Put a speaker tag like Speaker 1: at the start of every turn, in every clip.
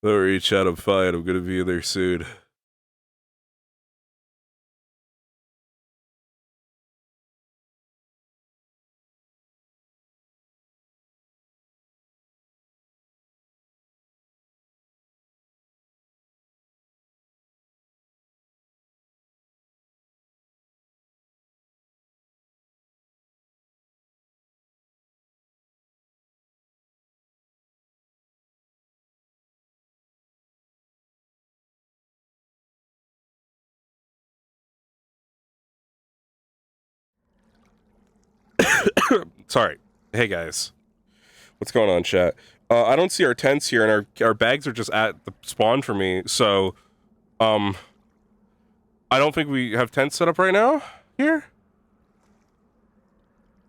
Speaker 1: Don't reach out, I'm fine. I'm gonna be in there soon. Sorry. Hey guys. What's going on, chat? I don't see our tents here, and our bags are just at the spawn for me, so, I don't think we have tents set up right now here.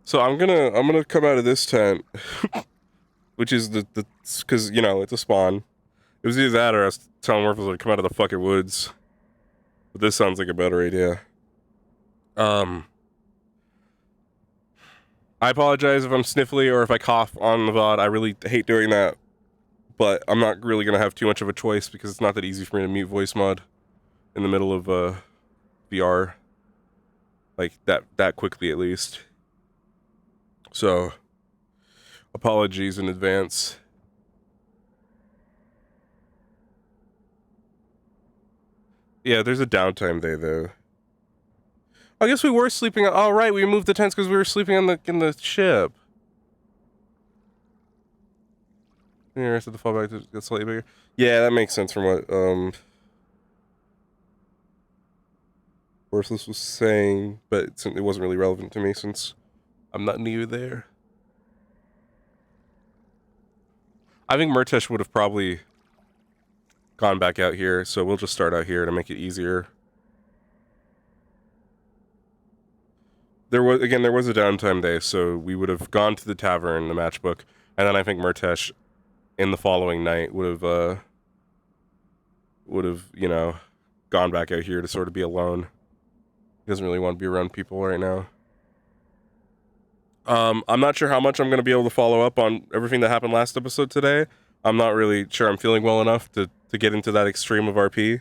Speaker 1: So I'm gonna come out of this tent, which is cause, you know, it's a spawn. It was either that or I was telling Worthless to come out of the fucking woods. But this sounds like a better idea. I apologize if I'm sniffly or if I cough on the VOD. I really hate doing that. But I'm not really gonna have too much of a choice because it's not that easy for me to mute voice mod in the middle of VR. Like that quickly at least. So apologies in advance. Yeah, there's a downtime day though. I guess we were sleeping. Oh right, we moved the tents because we were sleeping in the ship. The rest of the fallback to get slightly bigger. Yeah, that makes sense from what Worthless was saying, but it wasn't really relevant to me since I'm not new there. I think Murtesh would have probably gone back out here, so we'll just start out here to make it easier. There was a downtime day, so we would have gone to the tavern, the matchbook, and then I think Murtesh in the following night would have, you know, gone back out here to sort of be alone. He doesn't really want to be around people right now. I'm not sure how much I'm going to be able to follow up on everything that happened last episode today. I'm not really sure I'm feeling well enough to get into that extreme of RP.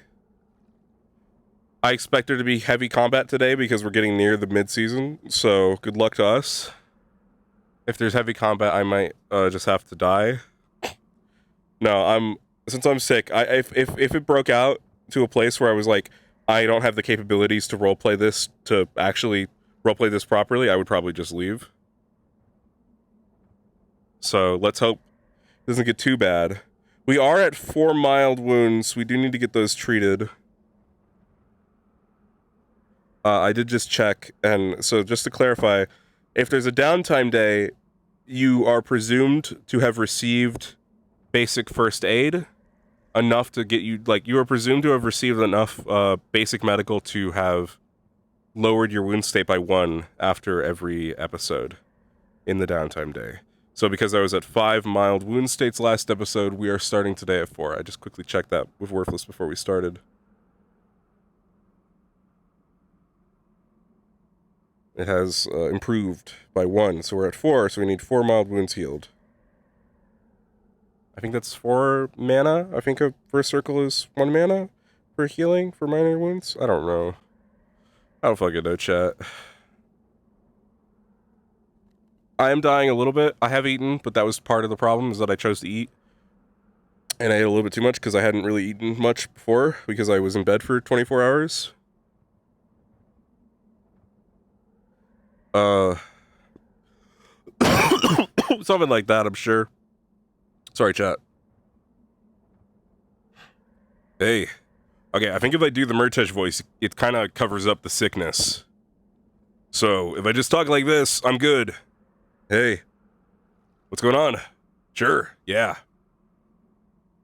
Speaker 1: I expect there to be heavy combat today because we're getting near the mid-season, so good luck to us. If there's heavy combat, I might just have to die. No, since I'm sick, if it broke out to a place where I was like, I don't have the capabilities to roleplay this, to actually roleplay this properly, I would probably just leave. So let's hope it doesn't get too bad. We are at 4 mild wounds. We do need to get those treated. I did just check, and so just to clarify, if there's a downtime day, you are presumed to have received basic first aid, enough to get you, like, you are presumed to have received enough basic medical to have lowered your wound state by 1 after every episode in the downtime day. So because I was at 5 mild wound states last episode, we are starting today at 4. I just quickly checked that with Worthless before we started. It has improved by 1, so we're at 4, so we need 4 mild wounds healed. I think that's 4 mana. I think a first circle is 1 mana for healing for minor wounds. I don't know. I don't fucking know, chat. I am dying a little bit. I have eaten, but that was part of the problem, is that I chose to eat. And I ate a little bit too much because I hadn't really eaten much before, because I was in bed for 24 hours. Something like that, I'm sure. Sorry, chat. Hey. Okay, I think if I do the Murtesh voice, it kind of covers up the sickness. So, if I just talk like this, I'm good. Hey. What's going on? Sure, yeah.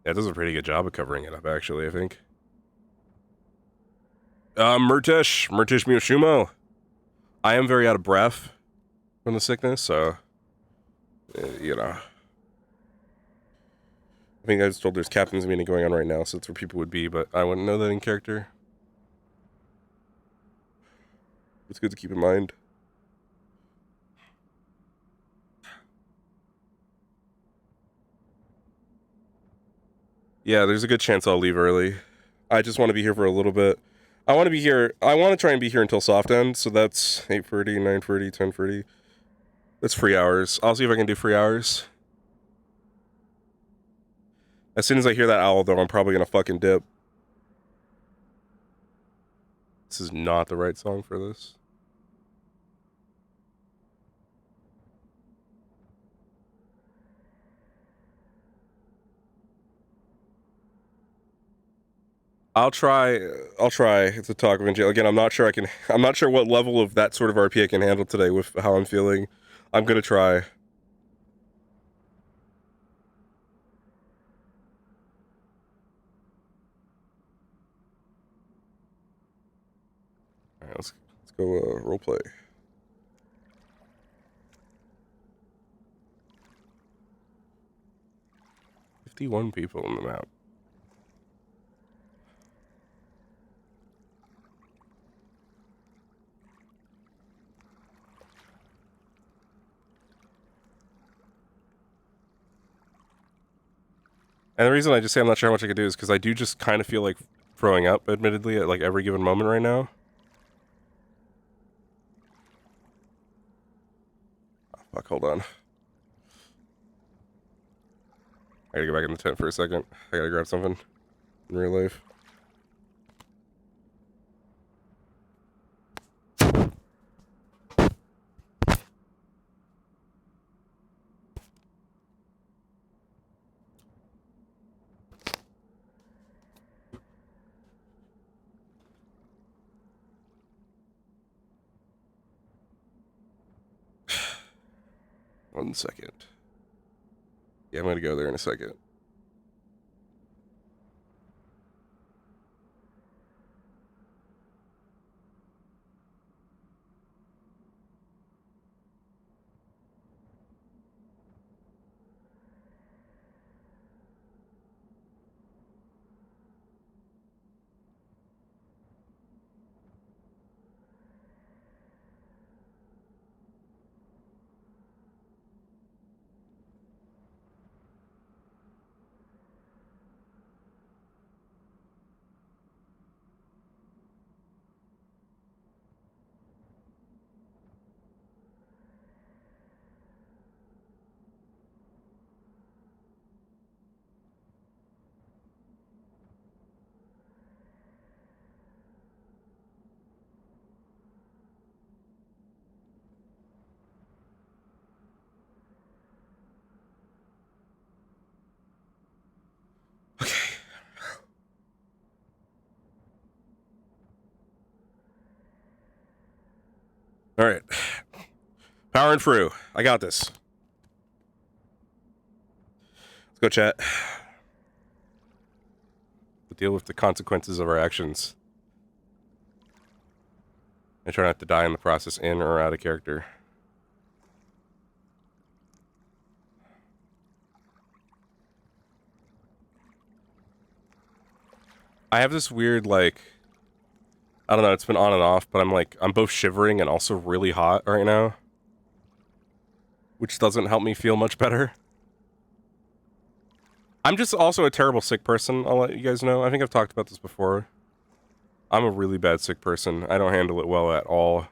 Speaker 1: Yeah, it does a pretty good job of covering it up, actually, I think. Murtesh Miyoshumo. I am very out of breath from the sickness, so, you know. I think I was told there's captain's meeting going on right now, so that's where people would be, but I wouldn't know that in character. It's good to keep in mind. Yeah, there's a good chance I'll leave early. I just want to be here for a little bit. I want to be here. I want to try and be here until soft end, so that's 8:30, 9:30, 10:30. That's free hours. I'll see if I can do free hours. As soon as I hear that owl, though, I'm probably gonna fucking dip. This is not the right song for this. I'll try to talk of NGL. Again, I'm not sure what level of that sort of RP I can handle today with how I'm feeling. I'm gonna try. Alright, let's go roleplay. 51 people on the map. And the reason I just say I'm not sure how much I can do is because I do just kind of feel like throwing up, admittedly, at like every given moment right now. Oh, fuck, hold on. I gotta go back in the tent for a second. I gotta grab something in real life. One second. Yeah, I'm gonna go there in a second. Okay. All right. Powering through. I got this. Let's go, chat. We'll deal with the consequences of our actions. And try not to die in the process, in or out of character. I have this weird, like, I don't know, it's been on and off, but I'm both shivering and also really hot right now. Which doesn't help me feel much better. I'm just also a terrible sick person, I'll let you guys know. I think I've talked about this before. I'm a really bad sick person. I don't handle it well at all.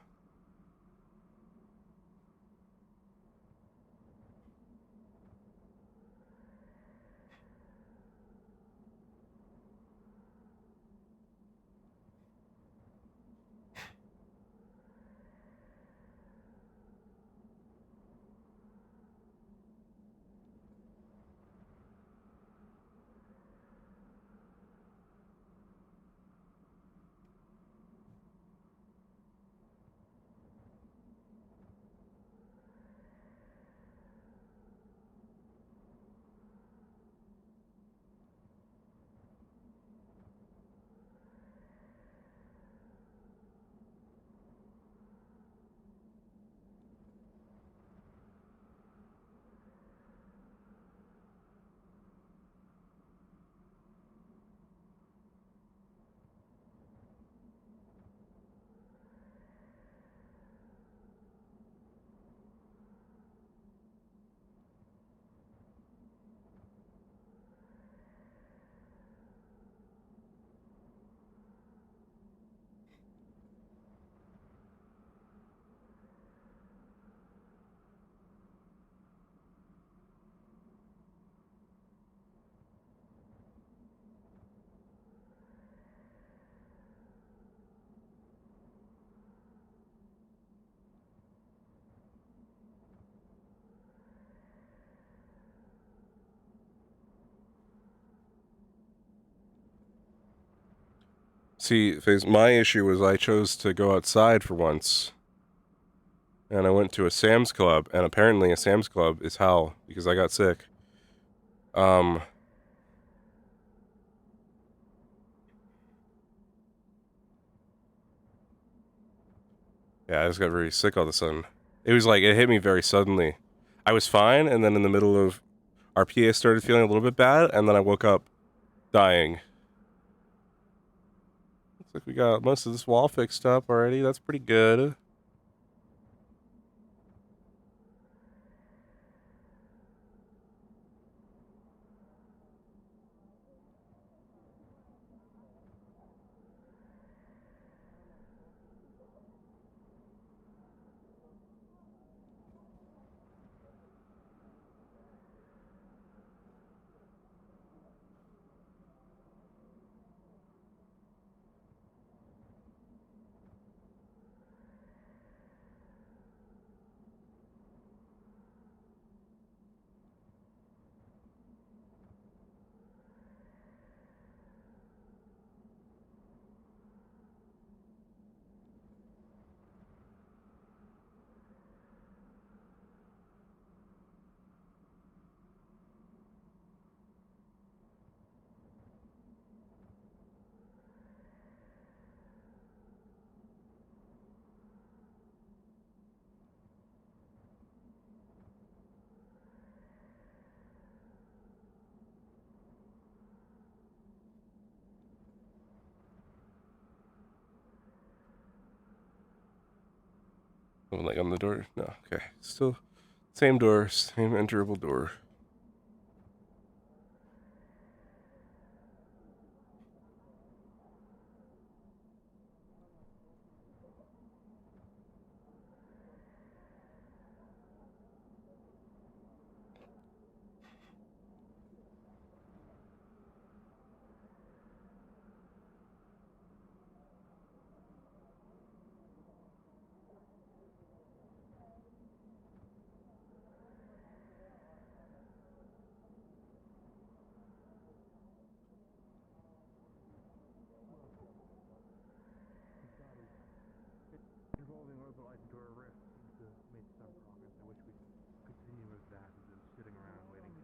Speaker 1: See, my issue was I chose to go outside for once. And I went to a Sam's Club, and apparently a Sam's Club is hell because I got sick. Yeah, I just got very sick all of a sudden. It was like, it hit me very suddenly. I was fine, and then in the middle of RPA, I started feeling a little bit bad, and then I woke up dying. Looks like we got most of this wall fixed up already. That's pretty good. Like on the door? No, okay. Still same door, same enterable door.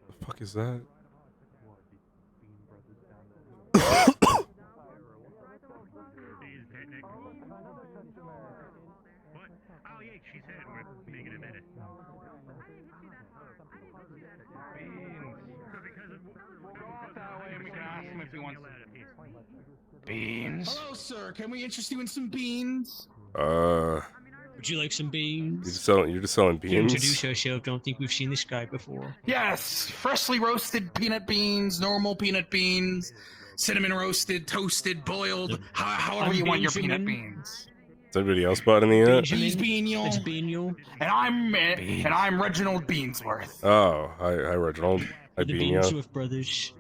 Speaker 1: The fuck is that?
Speaker 2: Oh yeah, she said we're making a minute. Beans.
Speaker 3: Hello, sir. Can we interest you in some beans?
Speaker 4: Would you like some beans?
Speaker 1: You're just selling beans?
Speaker 4: To introduce ourselves, don't think we've seen this guy before.
Speaker 3: Yes, freshly roasted peanut beans, normal peanut beans, cinnamon roasted, toasted, boiled, however you want your peanut beans.
Speaker 1: Is anybody else bought any yet?
Speaker 3: He's Beaniel.
Speaker 4: That's Beaniel.
Speaker 3: And I'm Reginald Beansworth.
Speaker 1: Oh, hi Reginald. Hi
Speaker 4: The
Speaker 1: Beania.
Speaker 4: Beansworth brothers.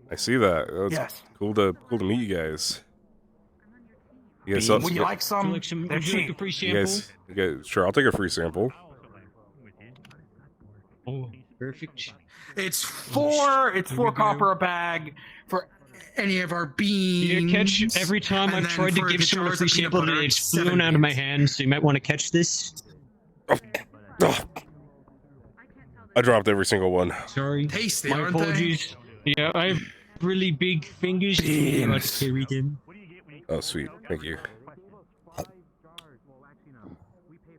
Speaker 1: I see that. That's
Speaker 3: Yes.
Speaker 1: cool to meet you guys. You guys
Speaker 3: Would you like some?
Speaker 4: Would you like
Speaker 3: They're
Speaker 4: a
Speaker 3: cheap.
Speaker 4: free
Speaker 1: you
Speaker 4: sample?
Speaker 1: guys, sure, I'll take a free sample.
Speaker 4: Oh, perfect.
Speaker 3: It's four copper a bag for any of our beans.
Speaker 4: You catch every time
Speaker 3: And
Speaker 4: I've
Speaker 3: then
Speaker 4: tried to
Speaker 3: for
Speaker 4: give
Speaker 3: the
Speaker 4: someone a
Speaker 3: jars
Speaker 4: free
Speaker 3: of peanut
Speaker 4: sample,
Speaker 3: butter,
Speaker 4: it's
Speaker 3: it's
Speaker 4: flown
Speaker 3: 7
Speaker 4: out of my
Speaker 3: beans.
Speaker 4: hand, so you might want to catch this.
Speaker 1: I dropped every single one.
Speaker 4: Sorry.
Speaker 3: Tasty,
Speaker 4: My
Speaker 3: aren't they?
Speaker 4: apologies. Yeah, I have really big fingers. I'm about to carry them.
Speaker 1: Oh, sweet. Thank you. Yeah,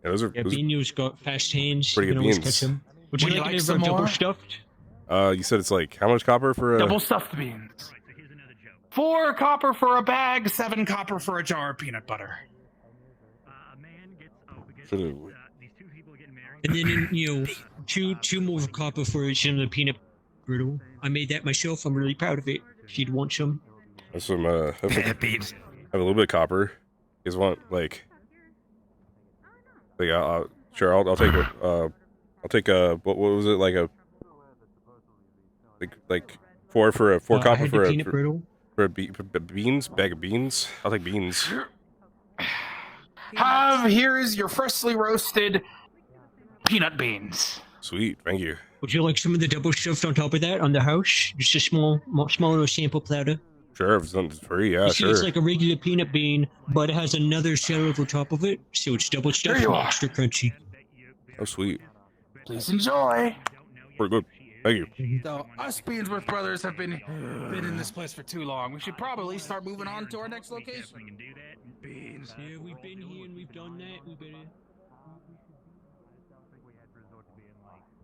Speaker 1: those are
Speaker 4: Beaniel's got fast hands.
Speaker 1: pretty
Speaker 4: You
Speaker 1: good
Speaker 4: can always
Speaker 1: beans.
Speaker 4: catch them. Would you like it
Speaker 3: some
Speaker 4: double
Speaker 3: more?
Speaker 4: stuffed?
Speaker 1: You said it's like how much copper for a
Speaker 3: Double stuffed beans. 4 copper for a bag, 7 copper for a jar of peanut butter.
Speaker 1: Should've-
Speaker 4: And then, two more copper for each of the peanut brittle. I made that myself. I'm really proud of it. If you'd want some.
Speaker 1: have some have
Speaker 3: Beans.
Speaker 1: a little bit of copper. You guys want like sure I'll take it. I'll take what was it like a like four
Speaker 4: I
Speaker 1: copper
Speaker 4: had
Speaker 1: for
Speaker 4: the
Speaker 1: a
Speaker 4: peanut brittle.
Speaker 1: for beans bag of beans. I'll take beans.
Speaker 3: Here is your freshly roasted peanut beans.
Speaker 1: Sweet, thank you.
Speaker 4: Would you like some of the double stuffed on top of that on the house? Just a small little sample platter.
Speaker 1: Sure, if it's free, yeah,
Speaker 4: You see,
Speaker 1: sure.
Speaker 4: it's like a regular peanut bean, but it has another shell over top of it, so it's double stuffed
Speaker 3: you
Speaker 4: and
Speaker 3: are.
Speaker 4: extra crunchy.
Speaker 1: Oh, sweet.
Speaker 3: Please enjoy.
Speaker 1: Pretty good. Thank you.
Speaker 3: So us Beansworth brothers have been in this place for too long. We should probably start moving on to our next location.
Speaker 2: Beans.
Speaker 4: Yeah, we've been here and we've done that. We better.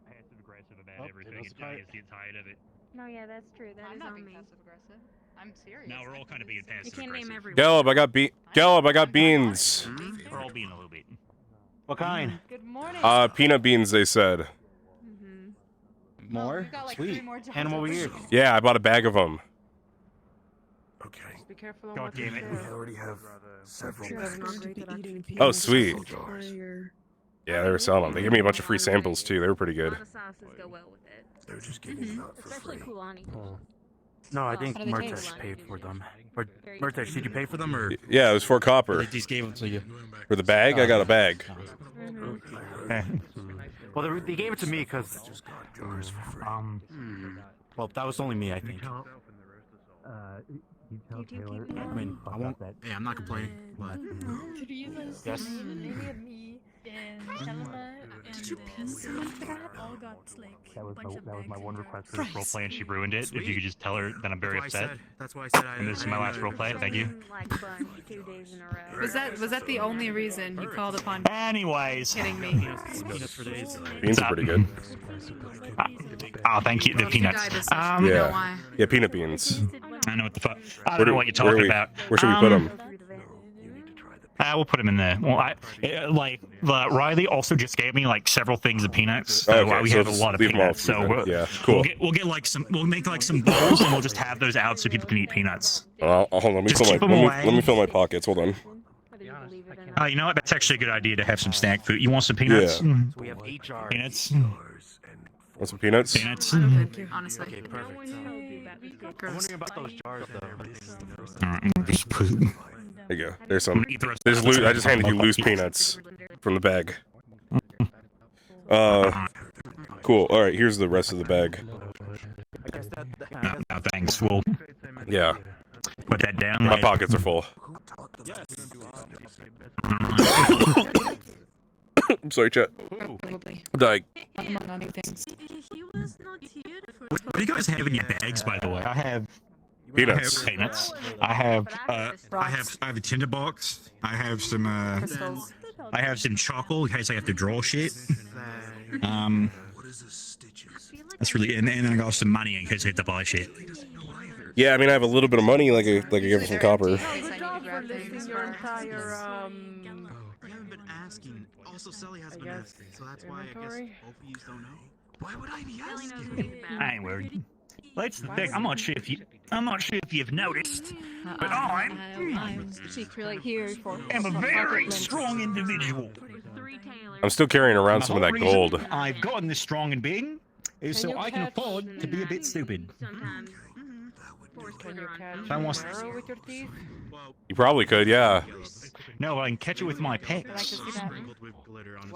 Speaker 2: Passive aggressive about everything and Giants get tired of it.
Speaker 5: No, yeah, that's true. That
Speaker 6: I'm
Speaker 5: is
Speaker 6: not
Speaker 5: on
Speaker 6: being
Speaker 5: me.
Speaker 6: passive aggressive. I'm serious.
Speaker 2: Now we're all kind of being
Speaker 5: You
Speaker 2: passive
Speaker 5: can't name
Speaker 2: aggressive.
Speaker 5: everyone.
Speaker 1: Gallup, I got beans.
Speaker 2: We're all being a little bit.
Speaker 7: What kind?
Speaker 6: Good morning.
Speaker 1: Peanut beans, they said.
Speaker 5: Mm-hmm.
Speaker 7: More?
Speaker 6: We've got like
Speaker 7: Sweet.
Speaker 6: 3 more jobs
Speaker 7: Hand them over here.
Speaker 1: Yeah, I bought a bag of them.
Speaker 8: Okay.
Speaker 5: Be careful on
Speaker 2: God
Speaker 5: what
Speaker 2: damn
Speaker 5: you
Speaker 2: it.
Speaker 8: We
Speaker 5: say.
Speaker 8: already have several bags.
Speaker 1: Oh, sweet.
Speaker 8: Jars.
Speaker 1: Yeah, they were selling them. They gave me a bunch of free samples, too. They were pretty
Speaker 5: A
Speaker 1: good.
Speaker 5: lot of sauces go well with it.
Speaker 8: They're just giving them out for
Speaker 5: Especially
Speaker 8: free.
Speaker 5: Kulani.
Speaker 7: No, I think
Speaker 6: How do they
Speaker 7: Murtesh
Speaker 6: taste?
Speaker 7: paid for them. Or Murtesh, did you pay for them or
Speaker 1: Yeah, it was 4 copper.
Speaker 7: they just gave them to you?
Speaker 1: For the bag, I got a bag.
Speaker 7: Well, they gave it to me because
Speaker 8: Just got jars for free.
Speaker 7: well, that was only me, I think.
Speaker 5: You do keep
Speaker 7: I mean, I won't. Hey, I'm not complaining. But
Speaker 6: Teresa,
Speaker 7: Yes.
Speaker 6: me, and Selma, and Samantha all got like a bunch of bags and
Speaker 7: request
Speaker 2: For this roleplay and she ruined it. If you could just tell her that I'm very upset.
Speaker 7: That's why I said
Speaker 2: And this is my last roleplay. Thank you.
Speaker 5: Like bunch 2 days in a row.
Speaker 6: Was that the only reason you called upon
Speaker 2: Anyways.
Speaker 6: kidding me?
Speaker 7: Peanuts for days.
Speaker 1: Beans are pretty good.
Speaker 2: Oh, thank you. The peanuts.
Speaker 6: You know
Speaker 1: Yeah.
Speaker 6: why.
Speaker 1: Yeah, peanut beans.
Speaker 2: I know what the fuck. I
Speaker 1: Where
Speaker 2: don't
Speaker 1: do-
Speaker 2: know what you're
Speaker 1: where
Speaker 2: talking
Speaker 1: we-
Speaker 2: about.
Speaker 1: Where should we put them?
Speaker 2: We'll put them in there. Well, Riley also just gave me like several things of peanuts. So
Speaker 1: Okay,
Speaker 2: we
Speaker 1: so
Speaker 2: have a
Speaker 1: just
Speaker 2: lot of
Speaker 1: leave 'em all
Speaker 2: peanuts. So
Speaker 1: free then.
Speaker 2: we'll,
Speaker 1: Yeah, cool.
Speaker 2: We'll get like some. We'll make like some bowls and we'll just have those out so people can eat peanuts.
Speaker 1: Hold on, let me,
Speaker 2: Just
Speaker 1: fill my,
Speaker 2: keep 'em
Speaker 1: let, me,
Speaker 2: away.
Speaker 1: let me fill my pockets. Hold on.
Speaker 5: I didn't believe it enough.
Speaker 2: You know what? That's actually a good idea to have some snack food. You want some peanuts?
Speaker 1: Yeah.
Speaker 2: Mm.
Speaker 7: We have 8 jars.
Speaker 2: Peanuts.
Speaker 8: Jars and
Speaker 1: Want some peanuts?
Speaker 2: Peanuts.
Speaker 6: Thank you, honestly.
Speaker 7: Okay,
Speaker 5: No
Speaker 7: perfect.
Speaker 5: one told you about this
Speaker 7: I'm
Speaker 5: girl.
Speaker 7: wondering about those jars though.
Speaker 2: Alright, just put-
Speaker 1: There you go. There's some.
Speaker 2: eat the rest
Speaker 1: There's
Speaker 2: of
Speaker 1: loose,
Speaker 2: it.
Speaker 1: I just handed you loose peanuts from the bag. Cool. All right, here's the rest of the bag.
Speaker 7: I guess that.
Speaker 2: No, thanks. We'll
Speaker 1: Yeah,
Speaker 2: put that down.
Speaker 1: my pockets are full. I'm sorry, chat.
Speaker 6: Probably.
Speaker 1: I'm dying.
Speaker 6: Among other things.
Speaker 2: What do you guys have in your bags, by the way? I have
Speaker 1: Peanuts.
Speaker 2: peanuts. I have
Speaker 6: Rocks.
Speaker 2: I have a tinderbox. I have some
Speaker 6: Crystals.
Speaker 2: I have some charcoal in case I have to draw shit.
Speaker 8: what is this stitches?
Speaker 2: That's really and then I got some money in case I have to buy shit.
Speaker 1: Yeah, I mean, I have a little bit of money, like I gave her some copper.
Speaker 6: In case I need to grab things
Speaker 5: your
Speaker 6: for-
Speaker 5: entire
Speaker 9: You haven't been asking. Also, Sully has been
Speaker 5: guess
Speaker 9: asking, so that's why I guess
Speaker 5: inventory?
Speaker 9: both of you don't know. Why would I be
Speaker 5: Ellie knows
Speaker 9: asking?
Speaker 5: what he's about.
Speaker 2: I ain't worried. Well, that's the thing. I'm not sure if you've noticed, but I'm
Speaker 6: secretly here for.
Speaker 2: a very strong individual.
Speaker 1: I'm still carrying around some of that
Speaker 2: The whole
Speaker 1: gold.
Speaker 2: reason I've gotten this strong and big is so
Speaker 5: you
Speaker 2: I can
Speaker 5: catch
Speaker 2: afford to be a bit stupid.
Speaker 5: Sometimes.
Speaker 6: Can you catch
Speaker 2: If I want-
Speaker 6: an arrow with your teeth?
Speaker 1: You probably could, yeah.
Speaker 2: No, I can catch it with my
Speaker 6: I'd like
Speaker 2: pecs.
Speaker 6: to see that.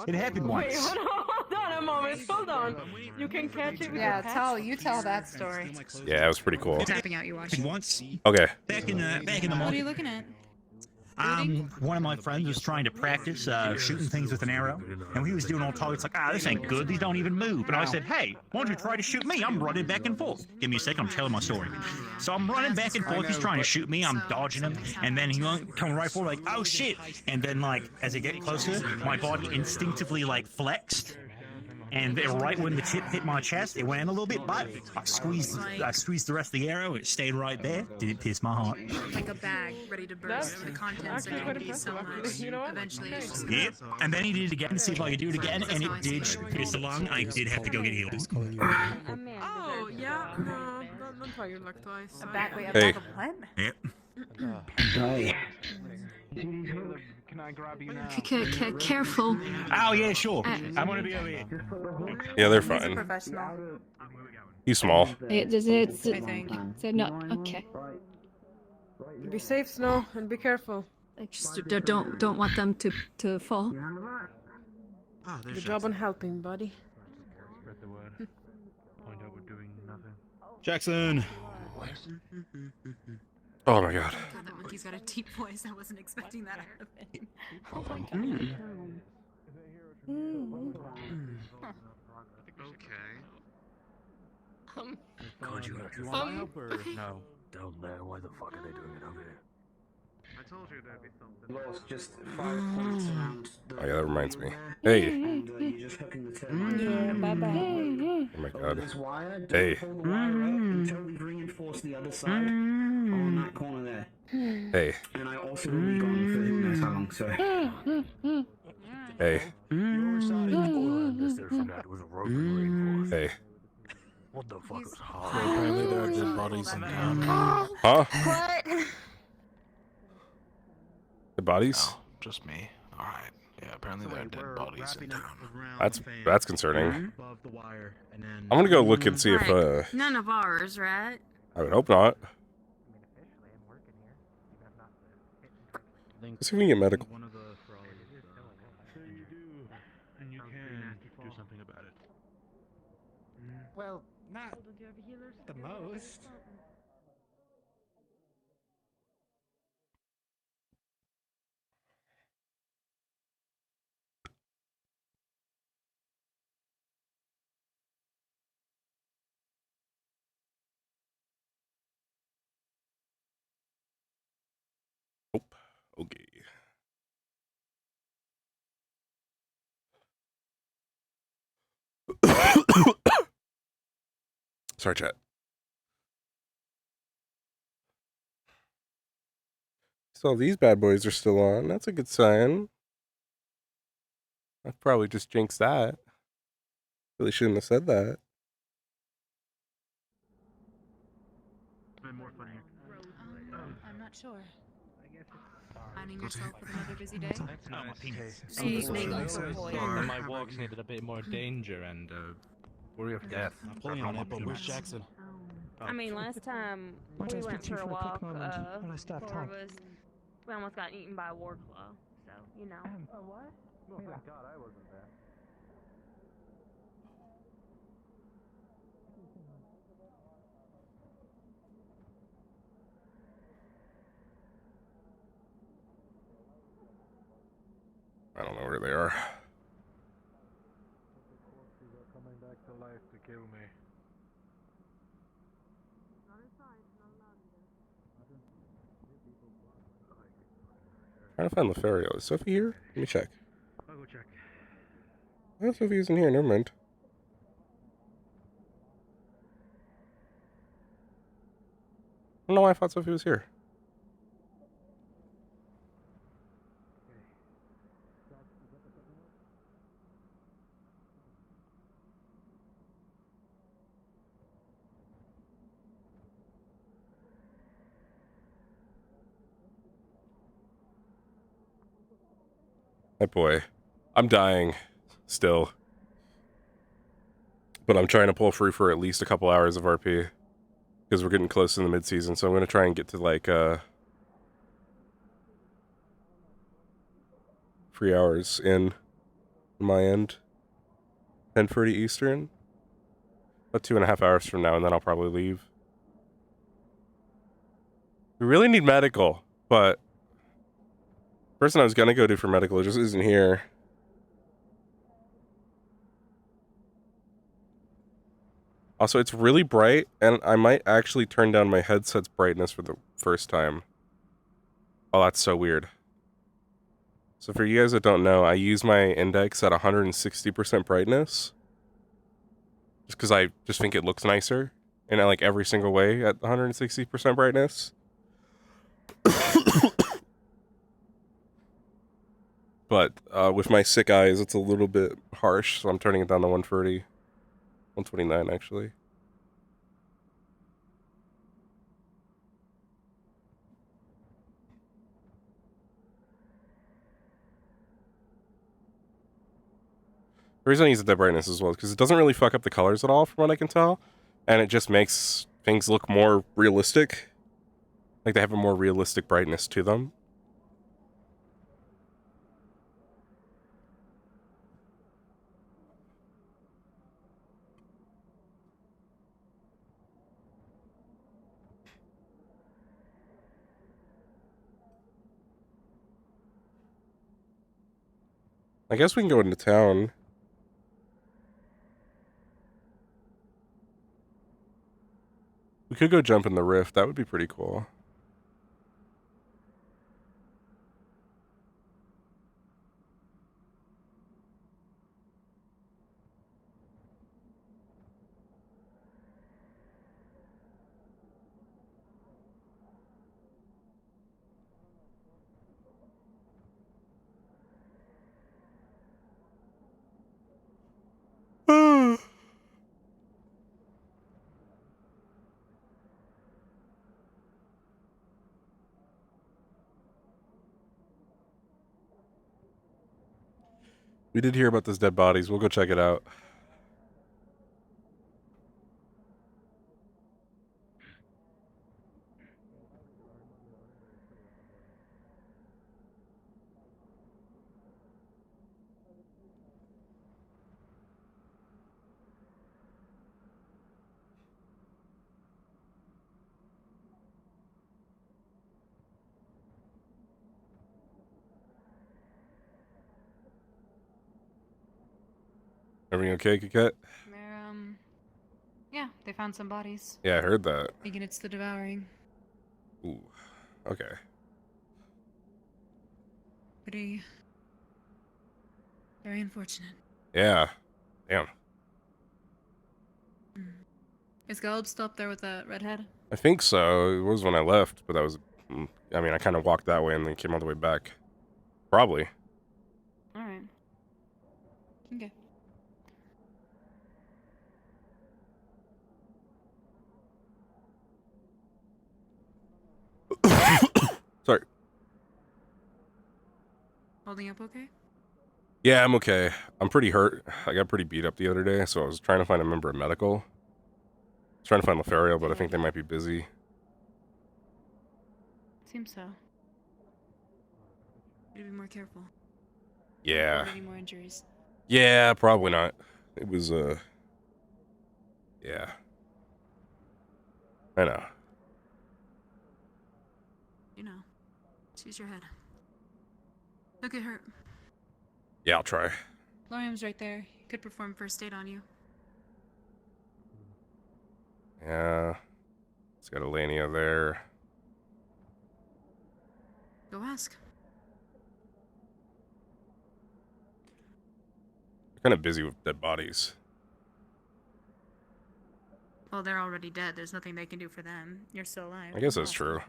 Speaker 2: It happened
Speaker 5: Wait,
Speaker 2: once.
Speaker 5: hold on a moment. Hold on. You can catch it with
Speaker 6: Yeah,
Speaker 5: your
Speaker 6: tell that story.
Speaker 1: Yeah, it was pretty cool.
Speaker 6: Tapping out, you watch.
Speaker 2: Happened once.
Speaker 1: Okay.
Speaker 2: Back in the
Speaker 6: What are
Speaker 2: morning.
Speaker 6: you looking at?
Speaker 2: One of my friends was trying to practice shooting things with an arrow, and he was doing all targets like, this ain't good, these don't even move. And I said, hey, why don't you try to shoot me? I'm running back and forth. Give me a second, I'm telling my story. So I'm running back and forth, he's trying to shoot me, I'm dodging him, and then he come right forward like, oh shit. And then like, as I get closer, my body instinctively like flexed. And then right when the tip hit my chest, it went in a little bit, but I squeezed the rest of the arrow, it stayed right there, didn't pierce my heart.
Speaker 6: Like a bag ready to burst. The contents are going to be so much. Eventually, it's just
Speaker 2: Yep. And then he did it again to see if I could do it again, and it did pierce the lung. I did have to go get healed.
Speaker 5: Oh,
Speaker 10: yeah, don't try your luck twice.
Speaker 6: a bag. Wait, a
Speaker 1: Hey.
Speaker 6: bag of what?
Speaker 2: Yep.
Speaker 9: Can I grab you now?
Speaker 6: Careful.
Speaker 2: Oh yeah, sure. I'm gonna be over here.
Speaker 1: Yeah, they're
Speaker 6: He's a
Speaker 1: fine.
Speaker 6: professional.
Speaker 1: He's small.
Speaker 10: It's
Speaker 6: I think.
Speaker 10: not okay. Be safe, Snow, and be careful.
Speaker 6: I just don't want them to fall.
Speaker 9: Ah, there's
Speaker 10: Good job on helping, buddy.
Speaker 2: Spread the word. Point out we're doing nothing.
Speaker 7: Jackson.
Speaker 1: Oh my god.
Speaker 11: God, that monkey's got a deep voice. I wasn't expecting that out of him.
Speaker 6: Oh my god.
Speaker 9: Okay.
Speaker 8: Can't you help or no? Down there, why the fuck are they doing it over here?
Speaker 9: I told you there'd be something.
Speaker 12: Lost just 5 points around the.
Speaker 1: Oh yeah, that reminds me. Hey.
Speaker 12: And you're just hooking the turbine.
Speaker 6: Yeah, bye bye.
Speaker 1: Oh my god.
Speaker 12: This wire, don't
Speaker 1: Hey.
Speaker 12: pull the wire up until we've reinforced the other side on that corner there.
Speaker 1: Hey.
Speaker 12: And I also will be gone for who knows how long, so.
Speaker 1: Hey.
Speaker 8: Your side. All I understood from that was a rope and reinforced.
Speaker 1: Hey.
Speaker 8: What the fuck is
Speaker 11: So
Speaker 8: hot?
Speaker 11: apparently there are dead bodies in town.
Speaker 1: Huh?
Speaker 6: What?
Speaker 1: The bodies?
Speaker 11: Oh, just me. Alright. Yeah, apparently there are dead bodies in town.
Speaker 1: That's concerning.
Speaker 11: Above the wire, and then
Speaker 1: I'm gonna go look and see if
Speaker 11: none of ours, right?
Speaker 1: I would hope not. Let's see if we can get medical.
Speaker 11: One of the
Speaker 9: So you do, and you can do something about it.
Speaker 13: Well, not the most.
Speaker 1: Okay. Sorry, chat. So these bad boys are still on. That's a good sign. I probably just jinxed that. Really shouldn't have said that.
Speaker 11: I'm not sure. Finding yourself with another busy day?
Speaker 2: Oh, my penis.
Speaker 7: My walks needed a bit more danger and worry of death.
Speaker 11: Napoleon, but where's Jackson?
Speaker 5: I mean, last time we went for a walk, four of us, we almost got eaten by a war claw. So, you know.
Speaker 7: A what? Oh, thank God I wasn't there.
Speaker 1: I don't know where they are.
Speaker 9: Coming back to life to kill me.
Speaker 1: Trying to find Lothario. Is Sophie here? Let me check.
Speaker 9: I'll go check.
Speaker 1: Oh, Sophie isn't here. Never mind. I don't know why I thought Sophie was here. Hey boy, I'm dying still, but I'm trying to pull free for at least a couple hours of RP because we're getting close to the mid-season. So I'm gonna try and get to like 3 hours in my end, 10:30 Eastern, about 2.5 hours from now, and then I'll probably leave. We really need medical, but person I was gonna go to for medical just isn't here. Also, it's really bright, and I might actually turn down my headset's brightness for the first time. Oh, that's so weird. So for you guys that don't know, I use my index at 160% brightness. Just because I just think it looks nicer in like every single way at 160% brightness. But with my sick eyes, it's a little bit harsh, so I'm turning it down to 130. 129, actually. The reason I use the brightness as well is because it doesn't really fuck up the colors at all, from what I can tell. And it just makes things look more realistic. Like they have a more realistic brightness to them. I guess we can go into town. We could go jump in the rift. That would be pretty cool. We did hear about those dead bodies. We'll go check it out. Everything okay, Kikette?
Speaker 11: They're, yeah, they found some bodies.
Speaker 1: Yeah, I heard that.
Speaker 11: Thinking it's the devouring.
Speaker 1: Ooh, okay.
Speaker 11: Pretty... very unfortunate.
Speaker 1: Yeah. Damn.
Speaker 11: Is Galb stopped there with that redhead?
Speaker 1: I think so. It was when I left, but that was... I mean, I kind of walked that way and then came all the way back. Probably.
Speaker 11: Alright. Okay.
Speaker 1: Sorry.
Speaker 11: Holding up okay?
Speaker 1: Yeah, I'm okay. I'm pretty hurt. I got pretty beat up the other day, so I was trying to find a member of medical. I was trying to find Lothario, but I think they might be busy.
Speaker 11: Seems so. Need to be more careful.
Speaker 1: Yeah.
Speaker 11: Any more injuries?
Speaker 1: Yeah, probably not. It was, yeah. I know.
Speaker 11: You know. Just use your head. Don't get hurt.
Speaker 1: Yeah, I'll try.
Speaker 11: Lorium's right there. He could perform first aid on you.
Speaker 1: Yeah. It's got Elenia there.
Speaker 11: Go ask.
Speaker 1: They're kind of busy with dead bodies.
Speaker 11: Well, they're already dead. There's nothing they can do for them. You're still alive.
Speaker 1: I guess that's true.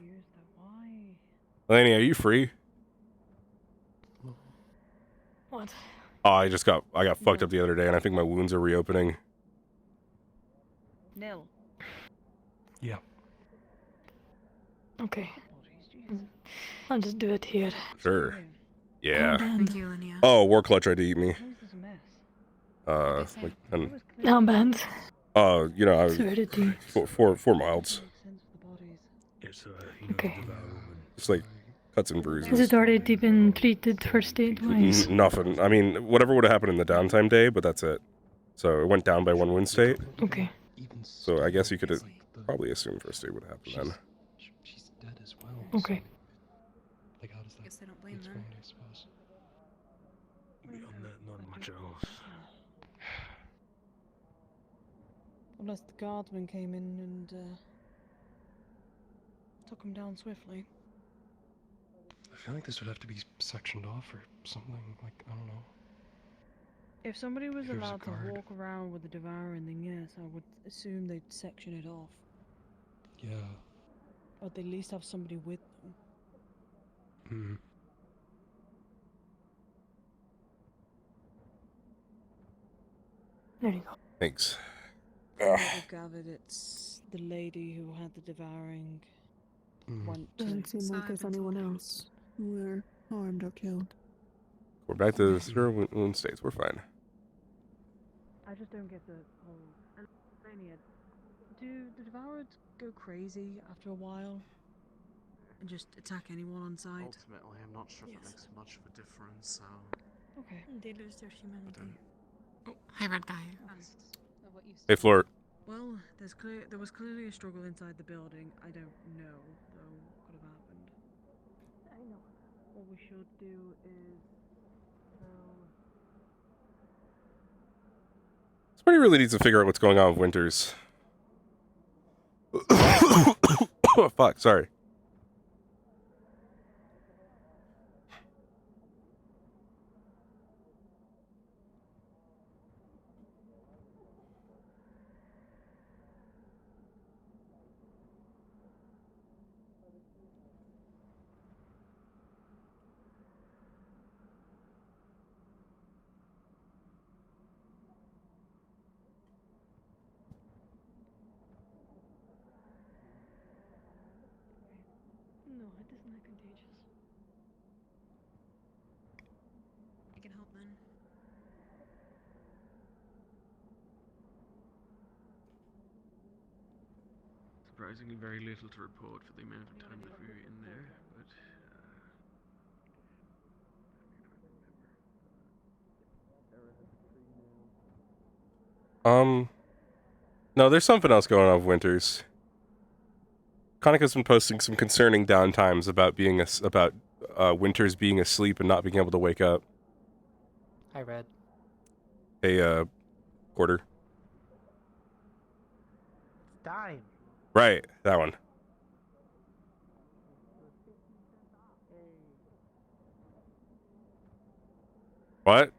Speaker 1: Elenia, are you free?
Speaker 6: What?
Speaker 1: Oh, I got fucked up the other day, and I think my wounds are reopening.
Speaker 6: Nil.
Speaker 8: Yeah.
Speaker 6: Okay. I'll just do it here.
Speaker 1: Sure. Yeah.
Speaker 11: Thank you, Linnea.
Speaker 1: Oh, War Clutch tried to eat me. Like, and,
Speaker 6: How bad?
Speaker 1: you know, I was
Speaker 6: Severity.
Speaker 1: four milds.
Speaker 6: Okay.
Speaker 1: Just like cuts and bruises.
Speaker 6: Has it already been treated first aid wise?
Speaker 1: Nothing. I mean, whatever would have happened in the downtime day, but that's it. So it went down by 1 wound state.
Speaker 6: Okay.
Speaker 1: So I guess you could probably assume first aid would happen then.
Speaker 8: She's dead as well.
Speaker 6: Okay.
Speaker 8: Like, how does that
Speaker 11: Guess they don't blame them.
Speaker 8: I suppose.
Speaker 9: Not much else.
Speaker 10: Unless the guardsmen came in and took him down swiftly.
Speaker 8: I feel like this would have to be sectioned off or something. Like, I don't know.
Speaker 10: If somebody was
Speaker 8: If it was a
Speaker 10: allowed to
Speaker 8: guard.
Speaker 10: walk around with the devouring, then yes, I would assume they'd section it off.
Speaker 8: Yeah.
Speaker 10: Or at least have somebody with them.
Speaker 8: Hmm.
Speaker 6: There you go.
Speaker 1: Thanks.
Speaker 10: I've gathered it's the lady who had the devouring went to...
Speaker 6: Doesn't seem like there's anyone else who were harmed or killed.
Speaker 1: We're back to 0 wound states. We're fine.
Speaker 10: I just don't get the whole... Do the devourers go crazy after a while? And just attack anyone on sight?
Speaker 14: Ultimately, I'm not sure if it makes much of a difference, so...
Speaker 10: Okay.
Speaker 11: They lose their humanity.
Speaker 14: Oh,
Speaker 11: hi, red guy.
Speaker 1: Hey, Flirt.
Speaker 10: Well, there was clearly a struggle inside the building. I don't know, though, what could have happened. I know. What we should do is...
Speaker 1: Somebody really needs to figure out what's going on with winters. Oh, fuck, sorry.
Speaker 10: No, it isn't that contagious.
Speaker 11: I can help then.
Speaker 14: Surprisingly, very little to report for the amount of time that we were in there, but.
Speaker 1: No, there's something else going on with winters. Kaneka's been posting some concerning downtimes about being winters being asleep and not being able to wake up.
Speaker 13: Hi, Red.
Speaker 1: Hey, Quarter.
Speaker 13: Dime.
Speaker 1: Right, that one. What?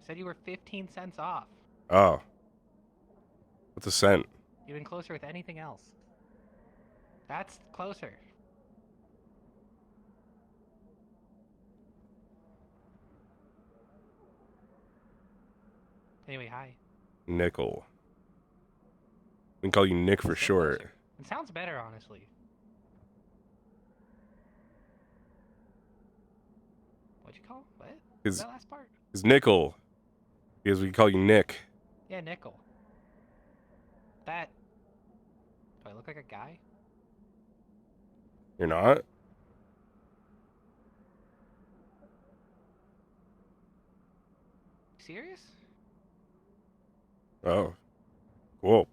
Speaker 13: Said you were 15 cents off.
Speaker 1: Oh. What's a cent?
Speaker 13: You've been closer with anything else. That's closer. Anyway, hi.
Speaker 1: Nickel. We can call you Nick for short.
Speaker 13: It sounds better, honestly. What'd you call? What?
Speaker 1: Is
Speaker 13: that last part?
Speaker 1: Is Nickel. Because we can call you Nick.
Speaker 13: Yeah, nickel. That. Do I look like a guy?
Speaker 1: You're not?
Speaker 13: Serious?
Speaker 1: Oh. Cool.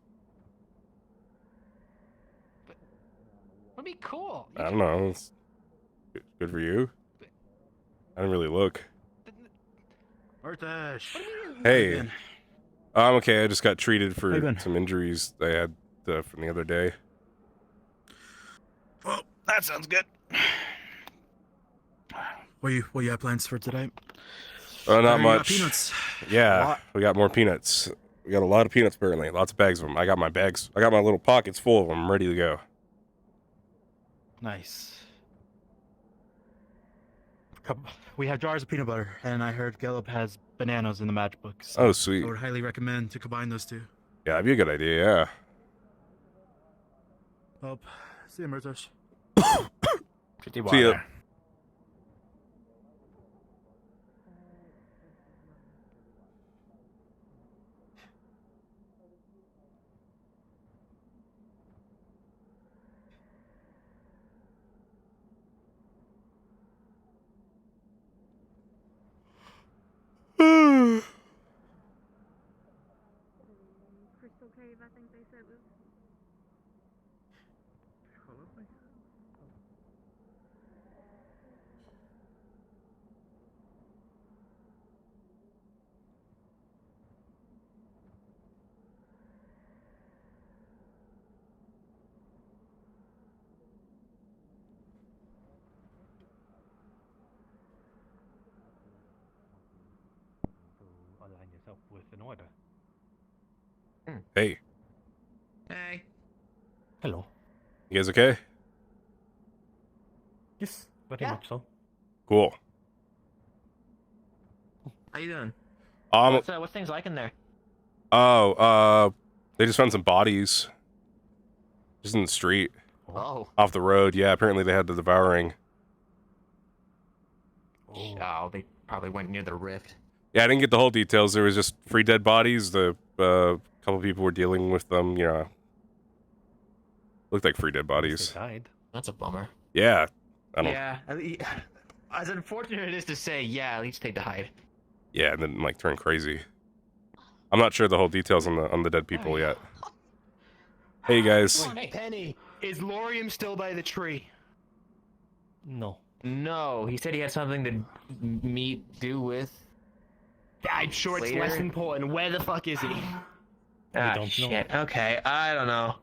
Speaker 13: Would be cool.
Speaker 1: I don't know. It's good for you. I didn't really look.
Speaker 2: Murtesh.
Speaker 1: Hey. I'm okay. I just got treated for some injuries I had from the other day.
Speaker 15: Well, that sounds good. What you have plans for today?
Speaker 1: Not
Speaker 15: You got
Speaker 1: much.
Speaker 15: peanuts.
Speaker 1: Yeah, we got more peanuts. We got a lot of peanuts apparently. Lots of bags of them. I got my bags. I got my little pockets full of them. I'm ready to go.
Speaker 15: Nice. We have jars of peanut butter, and I heard Gallup has bananas in the matchbook. So
Speaker 1: Oh, sweet.
Speaker 15: I would highly recommend to combine those two.
Speaker 1: Yeah, that'd be a good idea, yeah.
Speaker 15: Well, see you, Murtesh.
Speaker 1: See ya.
Speaker 5: Crystal Cave, I think they said was.
Speaker 7: Align yourself with an order.
Speaker 1: Hey.
Speaker 13: Hey.
Speaker 7: Hello.
Speaker 1: You guys okay?
Speaker 7: Yes, very much so.
Speaker 1: Cool.
Speaker 16: How you doing? What's things like in there?
Speaker 1: They just found some bodies. Just in the street.
Speaker 16: Oh.
Speaker 1: Off the road, yeah, apparently they had the devouring.
Speaker 16: Oh, they probably went near the rift.
Speaker 1: Yeah, I didn't get the whole details. There was just 3 dead bodies. The couple people were dealing with them, you know. Looked like 3 dead bodies.
Speaker 16: They died. That's a bummer.
Speaker 1: Yeah. I don't.
Speaker 16: Yeah. As unfortunate it is to say, yeah, at least they died.
Speaker 1: Yeah, and then like turn crazy. I'm not sure the whole details on the dead people yet. Hey guys.
Speaker 13: Hey, Penny, is Lorium still by the tree?
Speaker 16: No. No, he said he had something to do with. I'm sure it's less important. Where the fuck is he?
Speaker 13: Ah, shit. Okay, I don't know.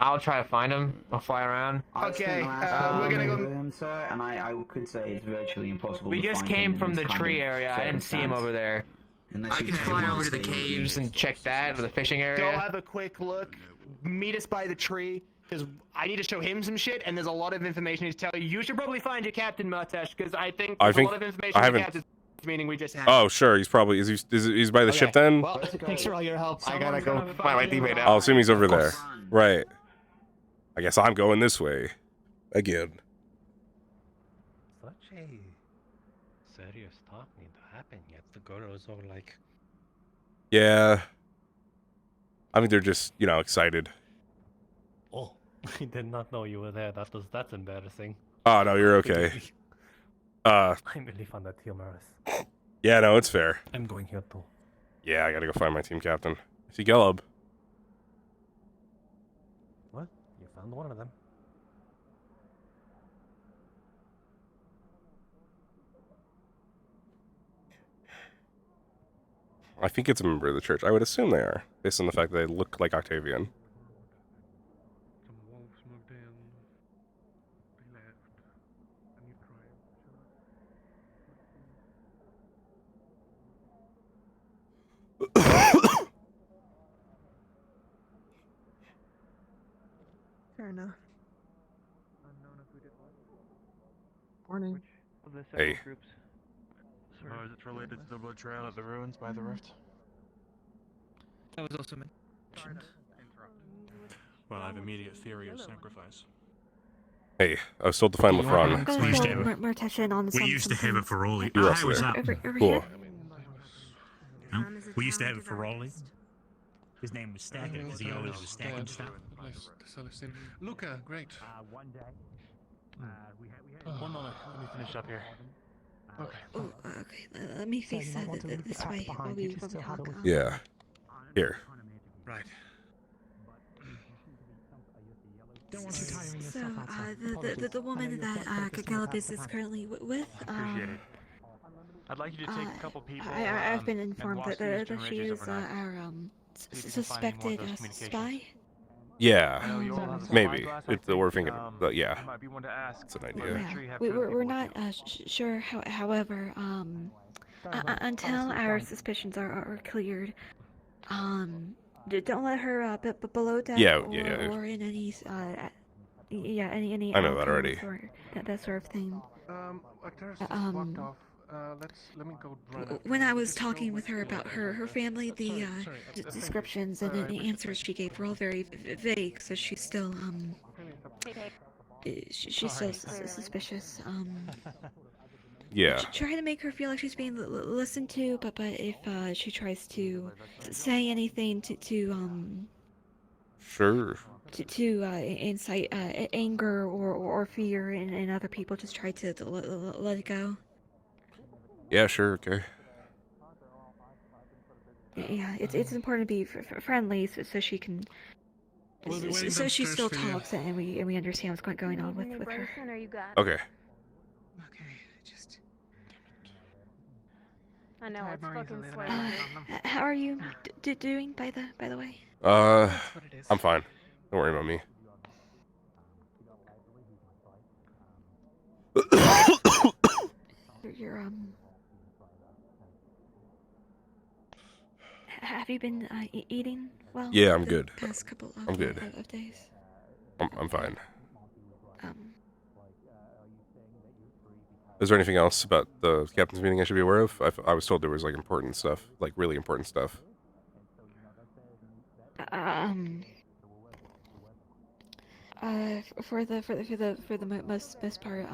Speaker 13: I'll try to find him. I'll fly around.
Speaker 16: Okay, we're gonna go.
Speaker 12: Sir, and I could say it's virtually impossible.
Speaker 13: We
Speaker 12: to
Speaker 13: just
Speaker 12: find
Speaker 13: came
Speaker 12: him
Speaker 13: from
Speaker 12: in
Speaker 13: the
Speaker 12: this kind
Speaker 13: tree
Speaker 12: of
Speaker 13: area. I didn't see him
Speaker 12: circumstance.
Speaker 13: over there.
Speaker 12: Unless
Speaker 13: I
Speaker 12: you
Speaker 13: can
Speaker 12: tell
Speaker 13: fly
Speaker 12: me
Speaker 13: over to the
Speaker 12: to stay with
Speaker 13: caves
Speaker 12: you.
Speaker 13: and check that, or the fishing
Speaker 16: Go
Speaker 13: area.
Speaker 16: have a quick look. Meet us by the tree, because I need to show him some shit, and there's a lot of information to tell you. You should probably find your captain, Murtesh, because I think there's a lot of information in the captain's meeting we just had.
Speaker 1: Oh, sure. He's probably he's by the ship then.
Speaker 16: Well, thanks for all your help. I gotta go find my teammate now.
Speaker 1: I'll assume he's over there. Right. I guess I'm going this way. Again.
Speaker 8: Such a serious talk need to happen, yet the girls are like...
Speaker 1: Yeah. I think they're just, excited.
Speaker 8: Oh, I did not know you were there. That's embarrassing.
Speaker 1: Oh, no, you're okay.
Speaker 8: I'm really fond of humorous.
Speaker 1: Yeah, no, it's fair.
Speaker 8: I'm going here too.
Speaker 1: Yeah, I gotta go find my team captain. I see Gelb.
Speaker 8: What? You found one of them.
Speaker 1: I think it's a member of the church. I would assume they are, based on the fact that they look like Octavian.
Speaker 14: Some wolves moved in. They left. A new tribe.
Speaker 10: Fair enough.
Speaker 9: Morning.
Speaker 14: Of the
Speaker 1: Hey.
Speaker 14: several groups.
Speaker 9: Or is it related to the blood trail at the ruins by the rift?
Speaker 17: That was also mentioned.
Speaker 9: Well, I have immediate theory of sacrifice.
Speaker 1: Hey, I was told to find Lefron.
Speaker 2: We used to have a,
Speaker 10: Murtesh on
Speaker 2: we used to have a Feroli.
Speaker 1: You
Speaker 2: Hi,
Speaker 1: also
Speaker 2: what's
Speaker 1: there.
Speaker 2: up?
Speaker 1: Cool.
Speaker 2: Huh? We used to have a Feroli. His name was Stacking because he always was stacking stuff.
Speaker 9: Luca, great.
Speaker 2: One day, we had
Speaker 9: One moment, let me finish up here. Okay.
Speaker 10: Oh, okay. Let me face this way while we talk.
Speaker 1: Yeah. Here.
Speaker 9: Right.
Speaker 10: Don't want you tiring yourself out. The woman that Caleb is currently with.
Speaker 9: Appreciate it. I'd like you to take a couple people.
Speaker 10: I've been informed
Speaker 9: and
Speaker 10: that
Speaker 9: walk through
Speaker 10: she
Speaker 9: these
Speaker 10: is
Speaker 9: overnight.
Speaker 10: our
Speaker 9: See if you can find any more
Speaker 10: suspected
Speaker 9: of those communications.
Speaker 10: spy.
Speaker 1: Yeah. Maybe.
Speaker 9: Eyeglass,
Speaker 1: It's
Speaker 9: I
Speaker 1: we're
Speaker 9: think,
Speaker 1: thinking, but yeah.
Speaker 9: you might be one to ask.
Speaker 1: It's an
Speaker 9: But
Speaker 1: idea.
Speaker 9: make sure you have
Speaker 10: Yeah,
Speaker 9: good
Speaker 10: we're
Speaker 9: people
Speaker 10: not
Speaker 9: with you.
Speaker 10: sure. However, until our suspicions are cleared, don't let her below deck
Speaker 1: Yeah,
Speaker 10: or,
Speaker 1: yeah.
Speaker 10: or in any any
Speaker 1: I know that already.
Speaker 10: alcoves or that sort of thing.
Speaker 9: Arcturus just walked off. Let me go run up.
Speaker 10: When I was talking with her about her family, the descriptions and the answers she gave were all very vague, so she's still she's still suspicious.
Speaker 1: Yeah.
Speaker 10: Try to make her feel like she's being listened to, but if she tries to say anything
Speaker 1: Sure.
Speaker 10: to incite anger or fear in other people, just try to let it go.
Speaker 1: Yeah, sure, okay.
Speaker 10: Yeah, it's important to be friendly so she can.
Speaker 14: We'll be waiting
Speaker 10: So she
Speaker 14: downstairs
Speaker 10: still
Speaker 14: for you.
Speaker 10: talks and we understand what's going on with her.
Speaker 5: Or you got?
Speaker 1: Okay.
Speaker 5: I know it's fucking
Speaker 10: Uh,
Speaker 5: sweaty.
Speaker 10: how are you doing, by the way?
Speaker 1: I'm fine. Don't worry about me.
Speaker 10: You're have you been eating well?
Speaker 1: Yeah, I'm
Speaker 10: the
Speaker 1: good.
Speaker 10: Past couple of,
Speaker 1: I'm good.
Speaker 10: of days.
Speaker 1: I'm fine.
Speaker 10: Um,
Speaker 1: Is there anything else about the captain's meeting I should be aware of? I was told there was like important stuff, like really important stuff.
Speaker 10: For the most part,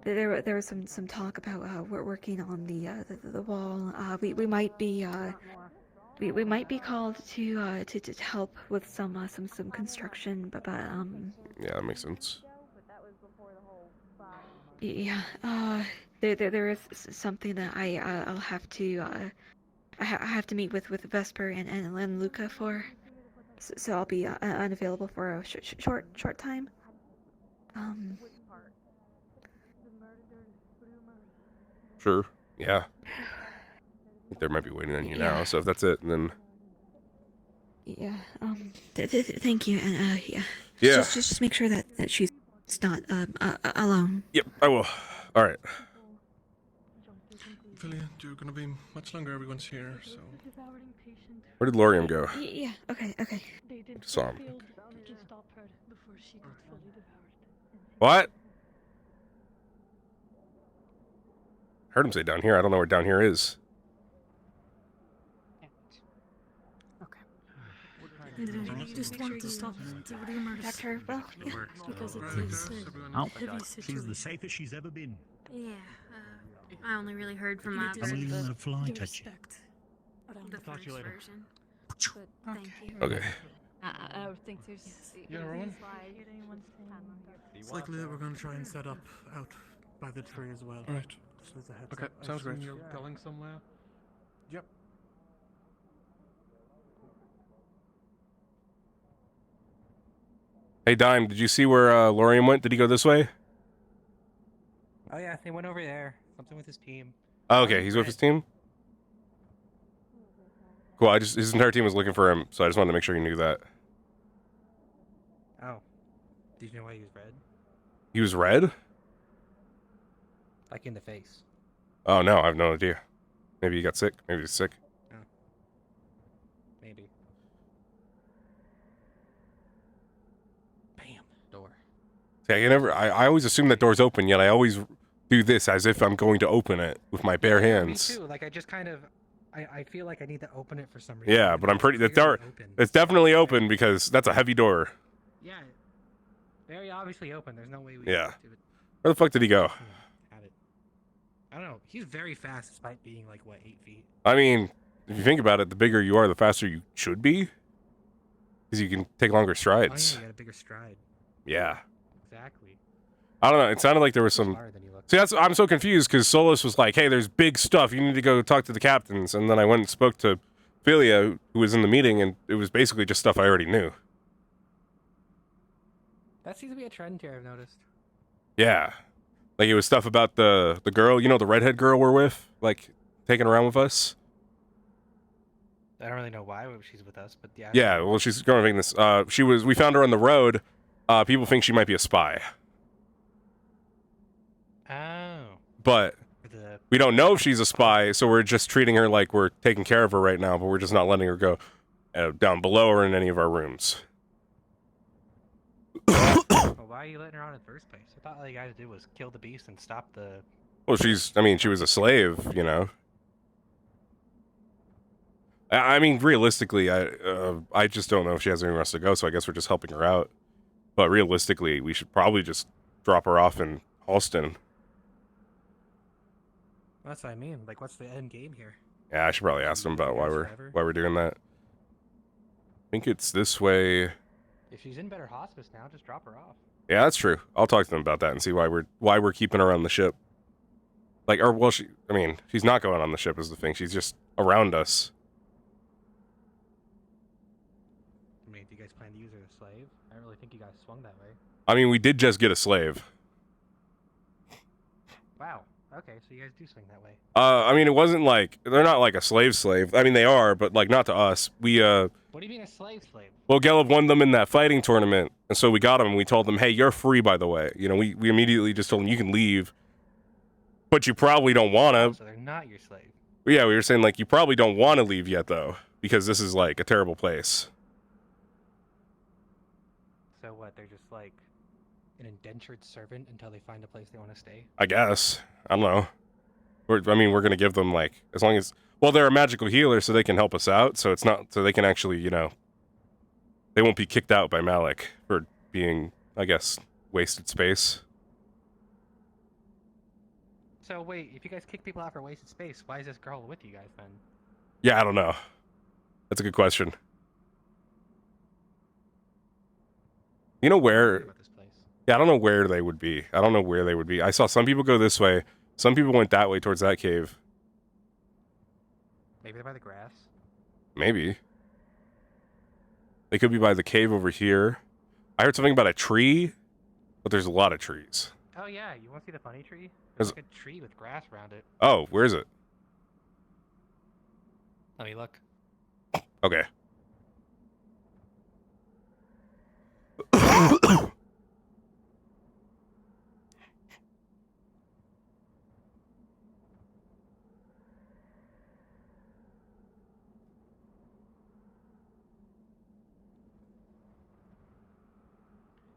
Speaker 10: there was some talk about we're working on the wall. We might be we might be called to help with some construction, but
Speaker 1: Yeah, that makes sense.
Speaker 10: yeah, there is something that I'll have to I have to meet with Vesper and Luca for, so I'll be unavailable for a short time.
Speaker 1: Sure. Yeah. think they might be waiting on you
Speaker 10: Yeah.
Speaker 1: now. So if that's it, then
Speaker 10: Yeah. Thank you, and yeah.
Speaker 1: Yeah.
Speaker 10: Just make sure that she's not alone.
Speaker 1: Yep, I will. All right.
Speaker 8: Philly, you're gonna be much longer. Everyone's here, so.
Speaker 1: Where did Lorium go?
Speaker 10: Yeah. Okay. Okay.
Speaker 1: Saw him. What? Heard him say down here. I don't know where down here is.
Speaker 6: Just want to stop the rumors.
Speaker 10: Doctor, well, yeah.
Speaker 6: Because it is
Speaker 2: Oh,
Speaker 6: a heavy
Speaker 2: she's the
Speaker 6: situation.
Speaker 2: safest she's ever been.
Speaker 11: Yeah, I only really heard from my
Speaker 2: I won't even let a fly touch you.
Speaker 11: the
Speaker 2: Talk to
Speaker 11: first
Speaker 2: you later.
Speaker 11: version. But thank you.
Speaker 1: Okay.
Speaker 6: I would think there's.
Speaker 8: Yeah, Rowan?
Speaker 9: It's likely that we're going to try and set up out by the tree as well.
Speaker 8: Alright.
Speaker 9: Just as a heads
Speaker 8: Okay,
Speaker 9: up. I
Speaker 8: sounds
Speaker 9: assume
Speaker 8: great.
Speaker 9: You're going somewhere?
Speaker 8: Yep.
Speaker 1: Hey, Dime, did you see where Lorium went? Did he go this way?
Speaker 13: Oh yeah, they went over there. Something with his team.
Speaker 1: Oh, okay, he's with his team? Cool, his entire team was looking for him, so I just wanted to make sure you knew that.
Speaker 13: Oh. Did you know why he was red?
Speaker 1: He was red?
Speaker 13: Like in the face.
Speaker 1: Oh, no, I have no idea. Maybe he got sick. Maybe he's sick.
Speaker 13: Oh. Maybe. Bam. Door.
Speaker 1: See, I always assume that door's open, yet I always do this as if I'm going to open it with my bare hands.
Speaker 13: Me too. Like I just kind of, I feel like I need to open it for some reason.
Speaker 1: Yeah, but I'm pretty. It's definitely open because that's a heavy door.
Speaker 13: Yeah. Very obviously open. There's no way we
Speaker 1: Yeah.
Speaker 13: can do it.
Speaker 1: Where the fuck did he go?
Speaker 13: Have it. I don't know. He's very fast despite being like, what, 8 feet?
Speaker 1: I mean, if you think about it, the bigger you are, the faster you should be. Because you can take longer
Speaker 13: Oh,
Speaker 1: strides.
Speaker 13: yeah, you got a bigger stride.
Speaker 1: Yeah.
Speaker 13: Exactly.
Speaker 1: I don't know. It sounded like there was some. See, I'm so confused because Solus was like, "Hey, there's big stuff. You need to go talk to the captains." And then I went and spoke to Philia, who was in the meeting, and it was basically just stuff I already knew.
Speaker 13: That seems to be a trend here, I've noticed.
Speaker 1: Yeah, like it was stuff about the girl, the redhead girl we're with, like taking around with us.
Speaker 13: I don't really know why she's with us, but yeah.
Speaker 1: Yeah, well, she's going this. We found her on the road. People think she might be a spy.
Speaker 13: Oh.
Speaker 1: But we don't know if she's a spy, so we're just treating her like we're taking care of her right now, but we're just not letting her go down below or in any of our rooms.
Speaker 13: Well, why are you letting her on in the first place? I thought all you guys did was kill the beast and stop the...
Speaker 1: Well, she was a slave, I mean, realistically, I just don't know if she has anywhere else to go, so I guess we're just helping her out. But realistically, we should probably just drop her off in Halston.
Speaker 13: That's what I mean. Like, what's the end game here?
Speaker 1: Yeah, I should probably ask them about why we're doing that. I think it's this way.
Speaker 13: If she's in better hospice now, just drop her off.
Speaker 1: Yeah, that's true. I'll talk to them about that and see why we're keeping her on the ship. Like, or well, she's not going on the ship is the thing. She's just around us.
Speaker 13: I mean, do you guys plan to use her as a slave? I don't really think you guys swung that way.
Speaker 1: I mean, we did just get a slave.
Speaker 13: Wow. Okay, so you guys do swing that way.
Speaker 1: I mean, it wasn't like they're not like a slave. I mean, they are, but like not to us.
Speaker 13: What do you mean a slave?
Speaker 1: Well, Gelb won them in that fighting tournament, and so we got them, and we told them, hey, you're free, by the way. We immediately just told them, you can leave, but you probably don't want to.
Speaker 13: So they're not your slave.
Speaker 1: Yeah, we were saying, like, you probably don't want to leave yet, though, because this is, like, a terrible place.
Speaker 13: So what, they're just, like, an indentured servant until they find a place they want to stay?
Speaker 1: I guess. I don't know. We're going to give them, like, as long as... Well, they're a magical healer, so they can help us out, so it's not... So they can actually, they won't be kicked out by Malik for being, I guess, wasted space.
Speaker 13: So wait, if you guys kick people out for wasted space, why is this girl with you guys then?
Speaker 1: Yeah, I don't know. That's a good question. You know where... Yeah, I don't know where they would be. I don't know where they would be. I saw some people go this way. Some people went that way towards that cave.
Speaker 13: Maybe they're by the grass?
Speaker 1: Maybe. They could be by the cave over here. I heard something about a tree, but there's a lot of trees.
Speaker 13: Oh yeah, you want to see the funny tree? There's like a tree with grass around it.
Speaker 1: Oh, where is it?
Speaker 13: Let me look.
Speaker 1: Okay.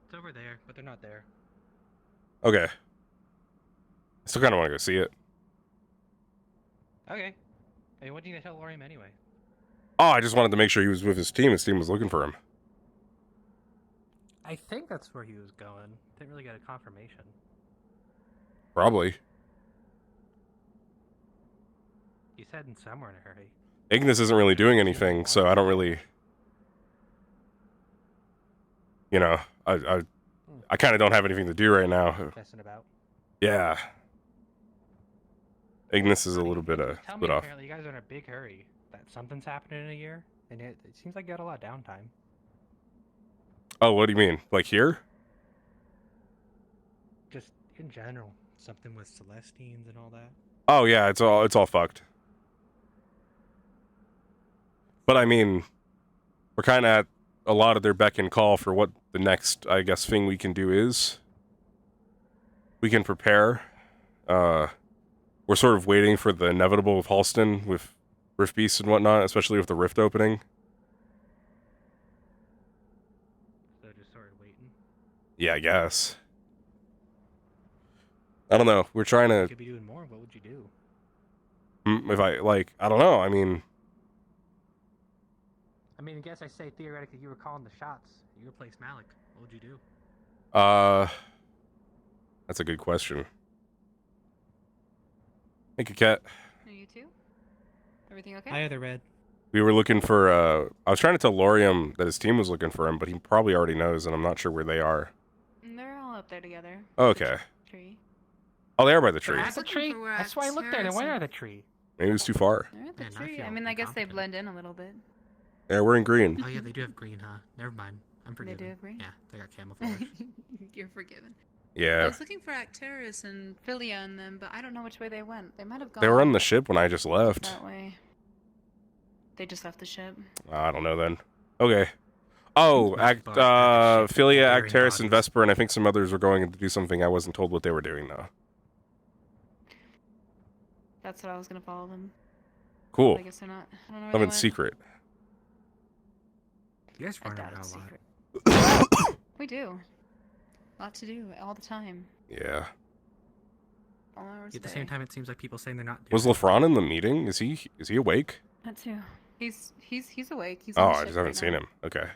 Speaker 13: It's over there, but they're not there.
Speaker 1: Okay. I still kind of want to go see it.
Speaker 13: Okay. Hey, what did you tell Lorium anyway?
Speaker 1: Oh, I just wanted to make sure he was with his team. His team was looking for him.
Speaker 13: I think that's where he was going. Didn't really get a confirmation.
Speaker 1: Probably.
Speaker 13: He's heading somewhere in a hurry.
Speaker 1: Ignis isn't really doing anything, so I don't really... You know, I kind of don't have anything to do right now.
Speaker 13: Messing about.
Speaker 1: Yeah. Ignis is a little bit
Speaker 13: Tell
Speaker 1: split
Speaker 13: me,
Speaker 1: off.
Speaker 13: apparently you guys are in a big hurry. That something's happening in a year, and it seems like you got a lot of downtime.
Speaker 1: Oh, what do you mean? Like here?
Speaker 13: Just in general. Something with Celestines and all that.
Speaker 1: Oh yeah, it's all fucked. But I mean, we're kind of at a lot of their beck and call for what the next, I guess, thing we can do is. We can prepare. We're sort of waiting for the inevitable of Halston with Rift Beasts and whatnot, especially with the Rift opening.
Speaker 13: So just sort of waiting.
Speaker 1: Yeah, I guess. I don't know. We're trying
Speaker 13: You
Speaker 1: to...
Speaker 13: could be doing more. What would you do?
Speaker 1: If I, like, I don't know. I mean...
Speaker 13: I mean, I guess I say theoretically you were calling the shots. You replaced Malik. What would you do?
Speaker 1: That's a good question. Thank you, Kat.
Speaker 11: Are you too? Everything okay?
Speaker 4: Hi, the red.
Speaker 1: We were looking for, I was trying to tell Lorium that his team was looking for him, but he probably already knows, and I'm not sure where they are.
Speaker 11: They're all up there together.
Speaker 1: Okay.
Speaker 11: Tree.
Speaker 1: Oh, they are by the tree.
Speaker 13: At the tree? That's why I looked there. They went at the tree.
Speaker 1: Maybe it was too far.
Speaker 11: They're at the tree. I mean, I guess they blend in a little bit.
Speaker 1: Yeah, we're in green.
Speaker 17: Oh yeah, they do have green, huh? Never mind. I'm forgiven.
Speaker 11: They do have green?
Speaker 17: Yeah, they got camouflage.
Speaker 11: You're forgiven. I
Speaker 1: Yeah.
Speaker 11: was looking for Acteris and Philia and them, but I don't know which way they went. They might have gone
Speaker 1: They were on the ship when I just left.
Speaker 11: that way. They just left the ship.
Speaker 1: I don't know then. Okay. Oh, Philia, Acteris, and Vesper, and I think some others were going to do something. I wasn't told what they were doing, though.
Speaker 11: That's what I was gonna follow them.
Speaker 1: Cool.
Speaker 11: But I guess they're not. I don't know where
Speaker 1: Something
Speaker 11: they went.
Speaker 1: secret.
Speaker 17: You guys
Speaker 11: I
Speaker 17: run
Speaker 11: doubt
Speaker 17: around
Speaker 11: it's
Speaker 17: a lot.
Speaker 11: secret. We do. A lot to do all the time.
Speaker 1: Yeah.
Speaker 11: All hours a
Speaker 17: At the
Speaker 11: day.
Speaker 17: same time, it seems like people saying they're not.
Speaker 1: Was LeFron in the meeting? Is he awake?
Speaker 11: That too. He's awake. He's on
Speaker 1: Oh,
Speaker 11: the
Speaker 1: I
Speaker 11: ship
Speaker 1: just haven't
Speaker 11: right
Speaker 1: seen
Speaker 11: now.
Speaker 1: him. Okay.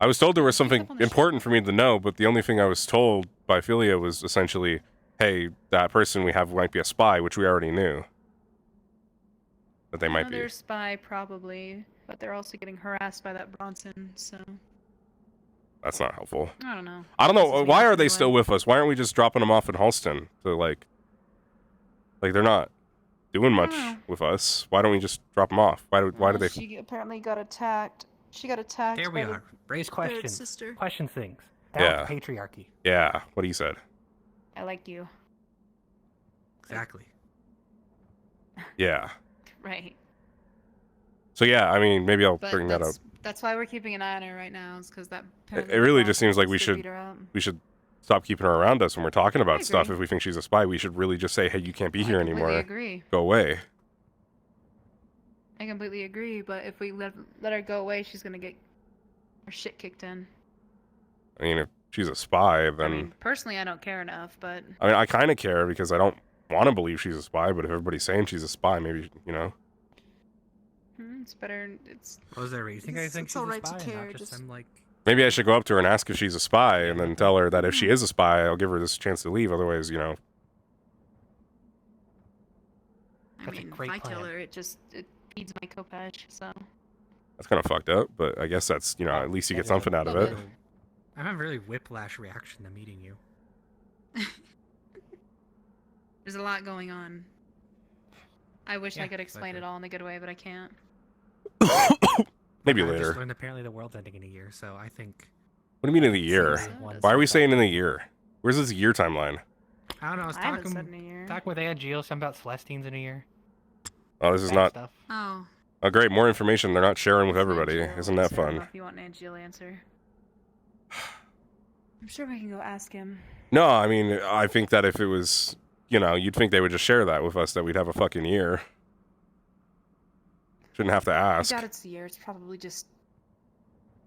Speaker 1: I was told there was something important for me to know, but the only thing I was told by Philia was essentially, hey, that person we have might be a spy, which we already knew. That they might be.
Speaker 11: They're a spy, probably, but they're also getting harassed by that Bronson, so...
Speaker 1: That's not helpful.
Speaker 11: I don't know.
Speaker 1: I don't
Speaker 11: This
Speaker 1: know.
Speaker 11: is
Speaker 1: Why
Speaker 11: me
Speaker 1: are they
Speaker 11: anyway.
Speaker 1: still with us? Why aren't we just dropping them off in Halston? To like they're not doing much
Speaker 11: know.
Speaker 1: with us. Why don't we just drop them off? Why do they?
Speaker 11: She apparently got attacked. She got attacked
Speaker 17: There we
Speaker 11: by the
Speaker 17: are. Raise
Speaker 11: third
Speaker 17: questions.
Speaker 11: sister.
Speaker 13: Question things.
Speaker 1: Yeah.
Speaker 13: Down patriarchy.
Speaker 1: Yeah. What he said.
Speaker 11: I like you.
Speaker 17: Exactly.
Speaker 1: Yeah.
Speaker 11: Right.
Speaker 1: So yeah, I mean, maybe I'll
Speaker 11: But
Speaker 1: bring that up.
Speaker 11: that's why we're keeping an eye on her right now, is because that...
Speaker 1: It really just seems like we
Speaker 11: Bronson wants to
Speaker 1: should
Speaker 11: beat her up.
Speaker 1: stop keeping her around us when we're talking
Speaker 11: I
Speaker 1: about stuff.
Speaker 11: agree.
Speaker 1: If we think she's a spy, we should really just say, hey, you can't be here
Speaker 11: completely
Speaker 1: anymore.
Speaker 11: agree.
Speaker 1: Go away.
Speaker 11: I completely agree, but if we let her go away, she's gonna get her shit kicked in.
Speaker 1: I mean, if she's a spy, then
Speaker 11: I mean, personally, I don't care enough, but...
Speaker 1: I kind of care because I don't want to believe she's a spy. But if everybody's saying she's a spy, maybe
Speaker 11: It's better. It's.
Speaker 17: What was there? You think I think
Speaker 11: it's
Speaker 17: she's
Speaker 11: all
Speaker 17: a
Speaker 11: right to
Speaker 17: spy? And
Speaker 11: care,
Speaker 17: not just
Speaker 11: just-
Speaker 17: some like.
Speaker 1: Maybe I should go up to her and ask if she's a spy, and then tell her that if she is a spy, I'll give her this chance to leave. Otherwise,
Speaker 11: I
Speaker 17: That's a
Speaker 11: mean,
Speaker 17: great
Speaker 11: if I kill
Speaker 17: plan.
Speaker 11: her, it feeds my Kopech, so.
Speaker 1: that's kind of fucked up. But I guess that's at least you get something out of it.
Speaker 17: I'm having a really whiplash reaction to meeting you.
Speaker 11: There's a lot going on. I wish I
Speaker 17: Yeah,
Speaker 11: could explain
Speaker 17: exactly.
Speaker 11: it all in a good way, but I can't.
Speaker 1: Maybe
Speaker 17: I just
Speaker 1: later.
Speaker 17: learned apparently the world's ending in a year, so I think.
Speaker 1: What do you mean in a year? Why are we saying in a year? Where's this year timeline?
Speaker 17: I don't know. I was
Speaker 11: I haven't said
Speaker 17: talking
Speaker 11: in a year.
Speaker 13: Talking with Angel, something about Celestines in a year.
Speaker 1: Oh, this is
Speaker 11: Bad
Speaker 1: not.
Speaker 11: stuff. Oh.
Speaker 1: Oh, great. More information they're not sharing with everybody. Isn't that
Speaker 11: I don't know
Speaker 1: fun?
Speaker 11: if you want an Angel answer. I'm sure we can go ask him.
Speaker 1: No, I mean, I think that if it was, you know, you'd think they would just share that with us, that we'd have a fucking year. Shouldn't have to ask.
Speaker 11: I doubt it's a year. It's probably just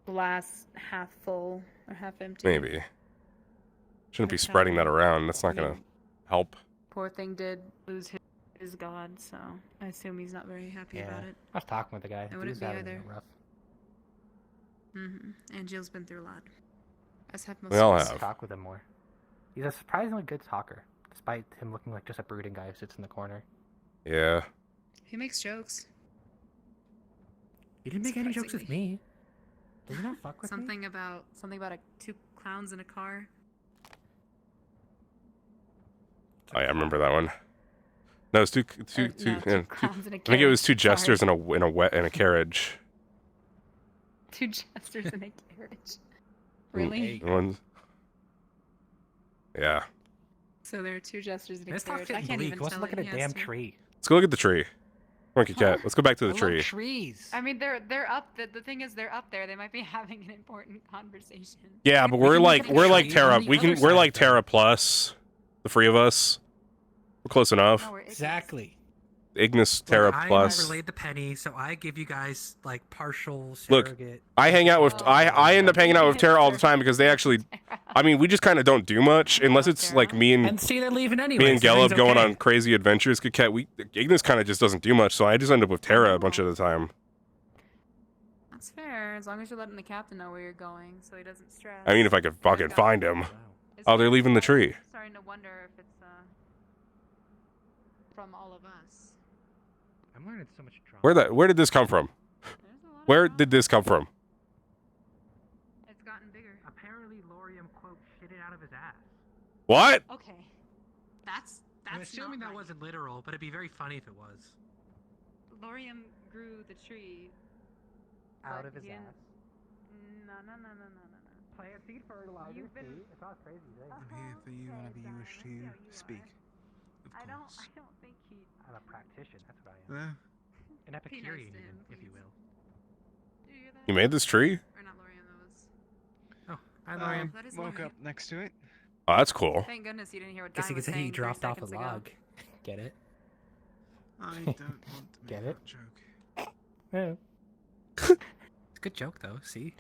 Speaker 11: glass half full or half empty.
Speaker 1: Maybe. Shouldn't be spreading that around. That's not gonna help.
Speaker 11: Poor thing did lose his god, so I assume he's not very happy about it.
Speaker 13: I was talking with the guy.
Speaker 11: I
Speaker 13: He
Speaker 11: wouldn't
Speaker 13: was
Speaker 11: be
Speaker 13: having it
Speaker 11: either.
Speaker 13: rough.
Speaker 11: Angel's been through a lot. As have most
Speaker 1: We all
Speaker 11: of us.
Speaker 1: have.
Speaker 13: Talk with him more. He's a surprisingly good talker, despite him looking like just a brooding guy who sits in the corner.
Speaker 1: Yeah.
Speaker 11: He makes jokes.
Speaker 17: You didn't make any jokes with me. Does he not fuck with
Speaker 11: Something about two clowns in a car.
Speaker 1: Oh, yeah, I remember that one. No, it's two
Speaker 11: clowns in a
Speaker 1: I think it was two
Speaker 11: carriage.
Speaker 1: jesters in a carriage.
Speaker 11: Two jesters in a carriage. Really?
Speaker 1: One's... Yeah.
Speaker 11: So there are two jesters in a
Speaker 17: Let's not
Speaker 11: carriage.
Speaker 17: get
Speaker 11: I can't
Speaker 17: bleak.
Speaker 11: even
Speaker 17: Let's
Speaker 11: tell
Speaker 17: look
Speaker 11: it.
Speaker 17: at a
Speaker 11: He has
Speaker 17: damn
Speaker 11: to.
Speaker 17: tree.
Speaker 1: Let's go look at the tree. Come on, Cat. Let's go back to the tree.
Speaker 17: Trees.
Speaker 11: I mean, they're up. The thing is, they're up there. They might be having an important conversation.
Speaker 1: Yeah, but we're like Terra. We're like Terra Plus. The three of us. We're close enough.
Speaker 17: Exactly.
Speaker 1: Ignis Terra
Speaker 17: I
Speaker 1: Plus.
Speaker 17: relayed the penny, so I give you guys like partial
Speaker 1: Look,
Speaker 17: surrogate.
Speaker 1: I hang out with I end up hanging out with Terra all the time because they actually, I mean, we just kind of don't do much unless it's like me and
Speaker 17: see, they're leaving anyway.
Speaker 1: me and
Speaker 17: so
Speaker 1: Gelb
Speaker 17: everything's
Speaker 1: going
Speaker 17: okay.
Speaker 1: on crazy adventures. Cat, Ignis kind of just doesn't do much, so I just end up with Terra a bunch of the time.
Speaker 11: That's fair, as long as you're letting the captain know where you're going, so he doesn't stress.
Speaker 1: I mean, if I could fucking find him. Oh, they're leaving the tree.
Speaker 11: I'm starting to wonder if it's from all of us.
Speaker 17: I'm learning so much drama.
Speaker 1: Where did this come from? Where did this come from?
Speaker 11: It's gotten bigger.
Speaker 17: Apparently, Lorium quote shitted out of his ass.
Speaker 1: What?
Speaker 11: Okay, that's
Speaker 17: I'm assuming that wasn't literal, but it'd be very funny if it was.
Speaker 11: Lorium grew the tree.
Speaker 13: Out
Speaker 11: but
Speaker 13: of his
Speaker 11: he didn't-
Speaker 13: ass.
Speaker 11: No.
Speaker 13: Plant seed fertilizer.
Speaker 11: You've been-
Speaker 13: See? It's not crazy thing.
Speaker 9: I'm here for you whenever you wish to speak. Of
Speaker 11: I don't
Speaker 9: course.
Speaker 11: think he.
Speaker 13: I'm a practitioner. That's what I am.
Speaker 9: There.
Speaker 13: An Epicurean,
Speaker 11: to him,
Speaker 13: even, if you will.
Speaker 11: Do you hear that?
Speaker 1: You made this tree?
Speaker 11: Or not Lorium, that was.
Speaker 17: Oh, hi, Lorium.
Speaker 11: That is
Speaker 9: Woke
Speaker 11: Lorium.
Speaker 9: up next to it.
Speaker 1: Oh, that's cool.
Speaker 11: Thank goodness you didn't hear what
Speaker 17: Guess
Speaker 11: Guy
Speaker 17: you could
Speaker 11: was
Speaker 17: say
Speaker 11: saying
Speaker 17: he
Speaker 11: 3
Speaker 17: dropped off a
Speaker 11: seconds ago.
Speaker 17: log. Get it?
Speaker 9: I don't want to make
Speaker 13: Get
Speaker 9: that
Speaker 13: it?
Speaker 9: joke.
Speaker 13: Yeah.
Speaker 17: It's a good joke, though. See?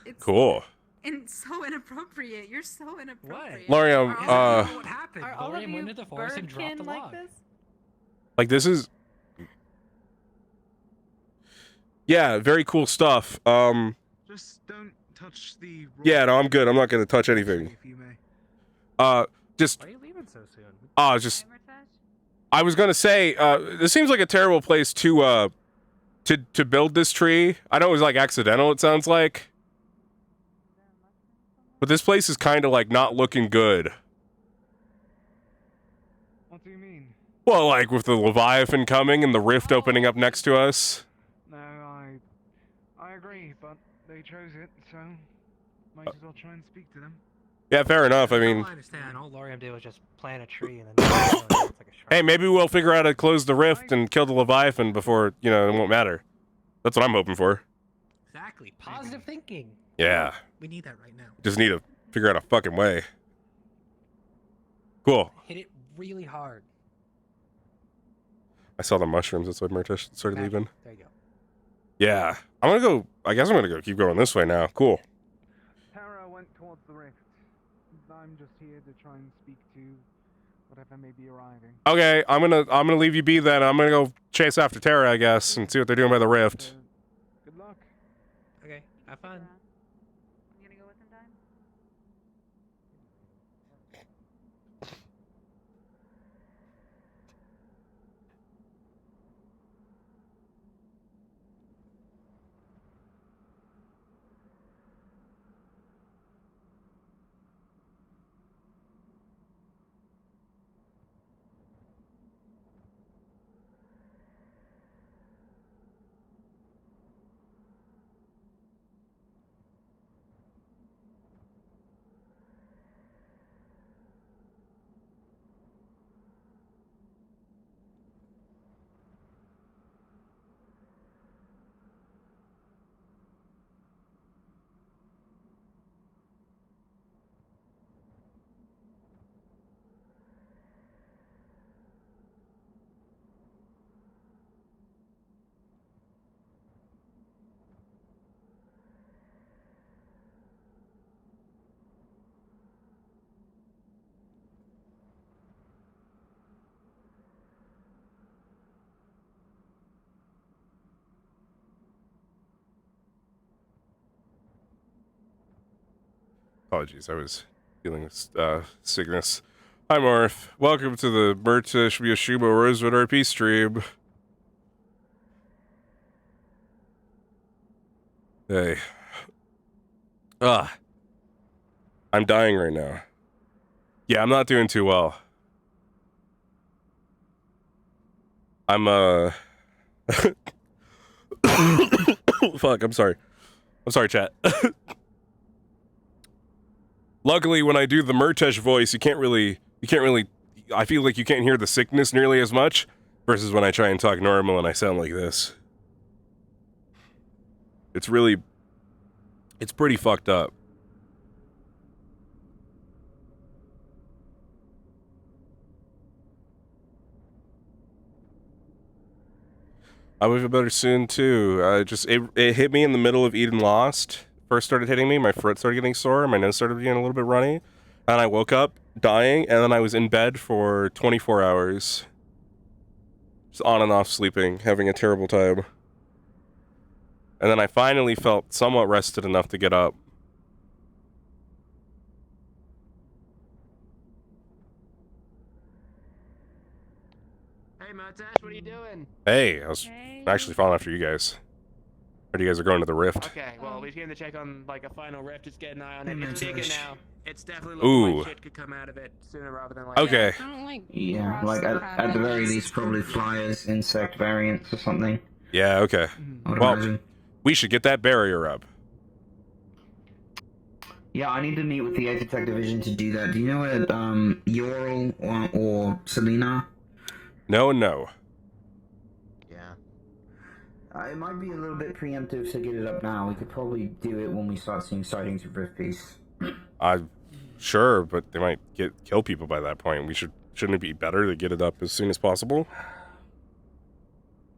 Speaker 11: It's
Speaker 1: Cool.
Speaker 11: and so inappropriate. You're so inappropriate.
Speaker 1: Lorium,
Speaker 17: what happened?
Speaker 11: Are all of
Speaker 17: Lorium
Speaker 11: you
Speaker 17: went into the forest and dropped
Speaker 11: birdkin
Speaker 17: the
Speaker 11: like
Speaker 17: log.
Speaker 11: this?
Speaker 1: Like this is. Yeah, very cool stuff.
Speaker 9: Just don't touch the.
Speaker 1: Yeah, no, I'm good. I'm not gonna touch anything.
Speaker 9: If you may.
Speaker 1: Just.
Speaker 13: Why are you leaving so soon?
Speaker 1: Just. I was gonna say, this seems like a terrible place to build this tree. I know it was like accidental. It sounds like. But this place is kind of like not looking good.
Speaker 9: What do you mean?
Speaker 1: Well, like with the Leviathan coming and the rift opening up next to us.
Speaker 9: No, I agree, but they chose it, so might as well try and speak to them.
Speaker 1: Yeah, fair enough. I mean,
Speaker 13: I understand. All Lorium did was just plant a tree and then. It's like a shrub.
Speaker 1: hey, maybe we'll figure out how to close the rift and kill the Leviathan before, you know, it won't matter. That's what I'm hoping for.
Speaker 17: Exactly.
Speaker 13: Positive thinking.
Speaker 1: Yeah.
Speaker 17: We need that right now.
Speaker 1: Just need to figure out a fucking way. Cool.
Speaker 17: Hit it really hard.
Speaker 1: I saw the mushrooms. That's why Murtesh started leaving.
Speaker 17: There you go.
Speaker 1: Yeah. I'm gonna go. I guess I'm gonna keep going this way now. Cool.
Speaker 9: Tara went towards the rift. I'm just here to try and speak to whatever may be arriving.
Speaker 1: Okay, I'm gonna leave you be then. I'm gonna go chase after Terra, I guess, and see what they're doing by the rift.
Speaker 9: Good luck.
Speaker 17: Okay, have fun.
Speaker 11: You gonna go with him, Dime?
Speaker 1: Apologies, I was dealing with sickness. Hi, Marth. Welcome to the Murtesh POV Rosewood RP stream. Hey. I'm dying right now. Yeah, I'm not doing too well. I'm, fuck, I'm sorry. I'm sorry, chat. Luckily, when I do the Murtesh voice, you can't really, I feel like you can't hear the sickness nearly as much, versus when I try and talk normal and I sound like this. It's pretty fucked up. I will feel better soon, too. It hit me in the middle of Eden Lost. First started hitting me, my throat started getting sore, my nose started getting a little bit runny, and I woke up dying, and then I was in bed for 24 hours. Just on and off sleeping, having a terrible time. And then I finally felt somewhat rested enough to get up.
Speaker 16: Hey, Murtesh, what are you doing?
Speaker 1: Hey, I was actually following after you guys. Heard you guys are going to the Rift.
Speaker 16: Okay, well, we came to check on, like, a final rift. Just get an eye on it. It's bigger now. It's definitely looking like shit could come out of it sooner rather than later.
Speaker 1: Okay.
Speaker 12: Yeah, like at the very least, probably flyers, insect variants or something.
Speaker 1: Yeah, okay. Well,
Speaker 12: imagine.
Speaker 1: we should get that barrier up.
Speaker 12: Yeah, I need to meet with the Aether Division to do that. Do you know where Ural or Selena?
Speaker 1: No and no.
Speaker 12: Yeah. It might be a little bit preemptive to get it up now. We could probably do it when we start seeing sightings of Rift Beasts.
Speaker 1: Sure, but they might kill people by that point. Shouldn't it be better to get it up as soon as possible?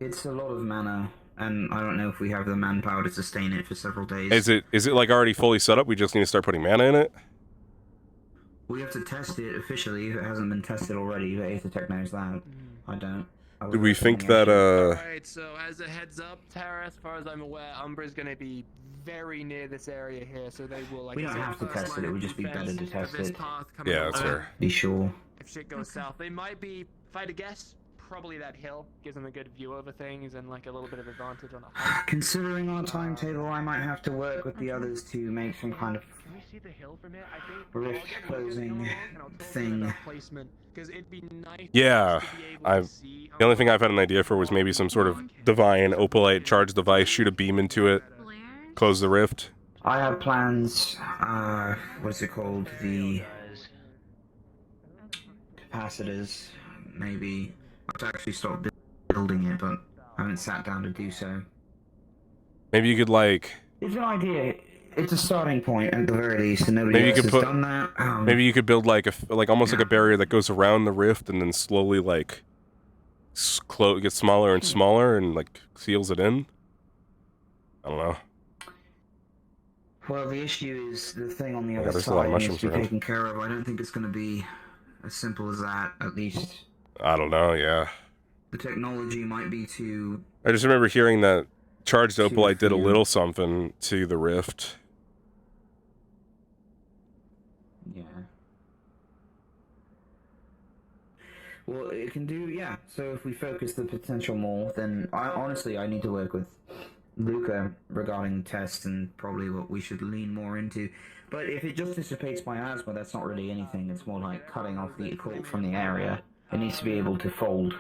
Speaker 12: It's a lot of mana, and I don't know if we have the manpower to sustain it for several days.
Speaker 1: Is it like already fully set up? We just need to start putting mana in it?
Speaker 12: We have to test it officially if it hasn't been tested already, but Aether knows that. I don't.
Speaker 1: Do we think that,
Speaker 16: Alright, so as a heads up, Tara, as far as I'm aware, Umbra's gonna be very near this area here, so they will, like...
Speaker 12: We don't have to test it, it would just be better to test it.
Speaker 1: Yeah, that's fair.
Speaker 12: Be sure.
Speaker 16: If shit goes south, they might be, if I had to guess, probably that hill. Gives them a good view over things and, like, a little bit of advantage on a hike.
Speaker 12: Considering our timetable, I might have to work with the others to make some kind of
Speaker 16: Can we see the hill from here? I think
Speaker 12: rift closing thing.
Speaker 16: It'd be nice.
Speaker 1: Yeah, the only thing I've had an idea for was maybe some sort of divine opalite charge device, shoot a beam into it, close the rift.
Speaker 12: I have plans, what's it called, the capacitors, maybe. I've actually stopped building it, but I haven't sat down to do so.
Speaker 1: Maybe you could, like...
Speaker 12: It's an idea. It's a starting point at the very least, and nobody else has done that.
Speaker 1: Maybe you could build like almost like a barrier that goes around the rift and then slowly like gets smaller and smaller and like seals it in. I don't know.
Speaker 12: Well, the issue is the thing on the other side needs to be taken care of. I don't think it's going to be as simple as that, at least.
Speaker 1: I don't know, yeah.
Speaker 12: The technology might be too...
Speaker 1: I just remember hearing that charged opalite did a little something to the rift.
Speaker 12: Yeah. Well, it can do, yeah. So if we focus the potential more, then honestly, I need to work with Luca regarding tests and probably what we should lean more into. But if it just dissipates my asthma, that's not really anything. It's more like cutting off the occult from the area. It needs to be able to fold.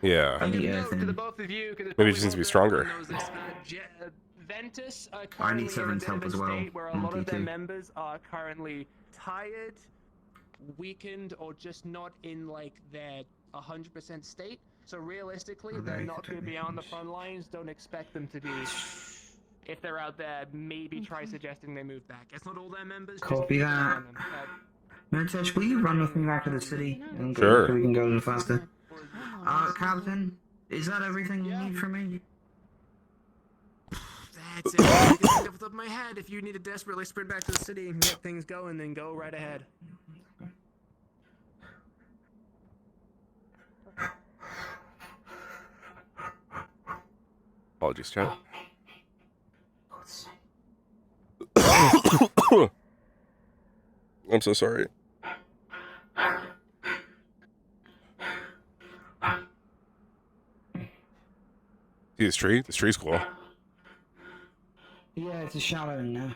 Speaker 1: Yeah.
Speaker 12: The earth in.
Speaker 1: Maybe it just needs to be stronger.
Speaker 16: Ventus are
Speaker 12: I need
Speaker 16: currently
Speaker 12: Severin's
Speaker 16: in a
Speaker 12: help
Speaker 16: bit of
Speaker 12: as
Speaker 16: a
Speaker 12: well.
Speaker 16: state where a lot of their members are currently tired, weakened, or just not in like their 100% state. So realistically, they're not going to be on the front lines. Don't expect them to be. If they're out there, maybe try suggesting they move back. It's not all their members.
Speaker 12: Copy that. Murtesh, will you run with me back to the city? And
Speaker 1: sure.
Speaker 12: So we can go a little faster. Captain, is that everything you need from me?
Speaker 16: That's it. I can think off the top of my head. If you need to desperately sprint back to the city and get things going, then go right ahead.
Speaker 1: Apologies, chat. I'm so sorry. See this tree? This tree's cool.
Speaker 12: Yeah, it's a shadowing now.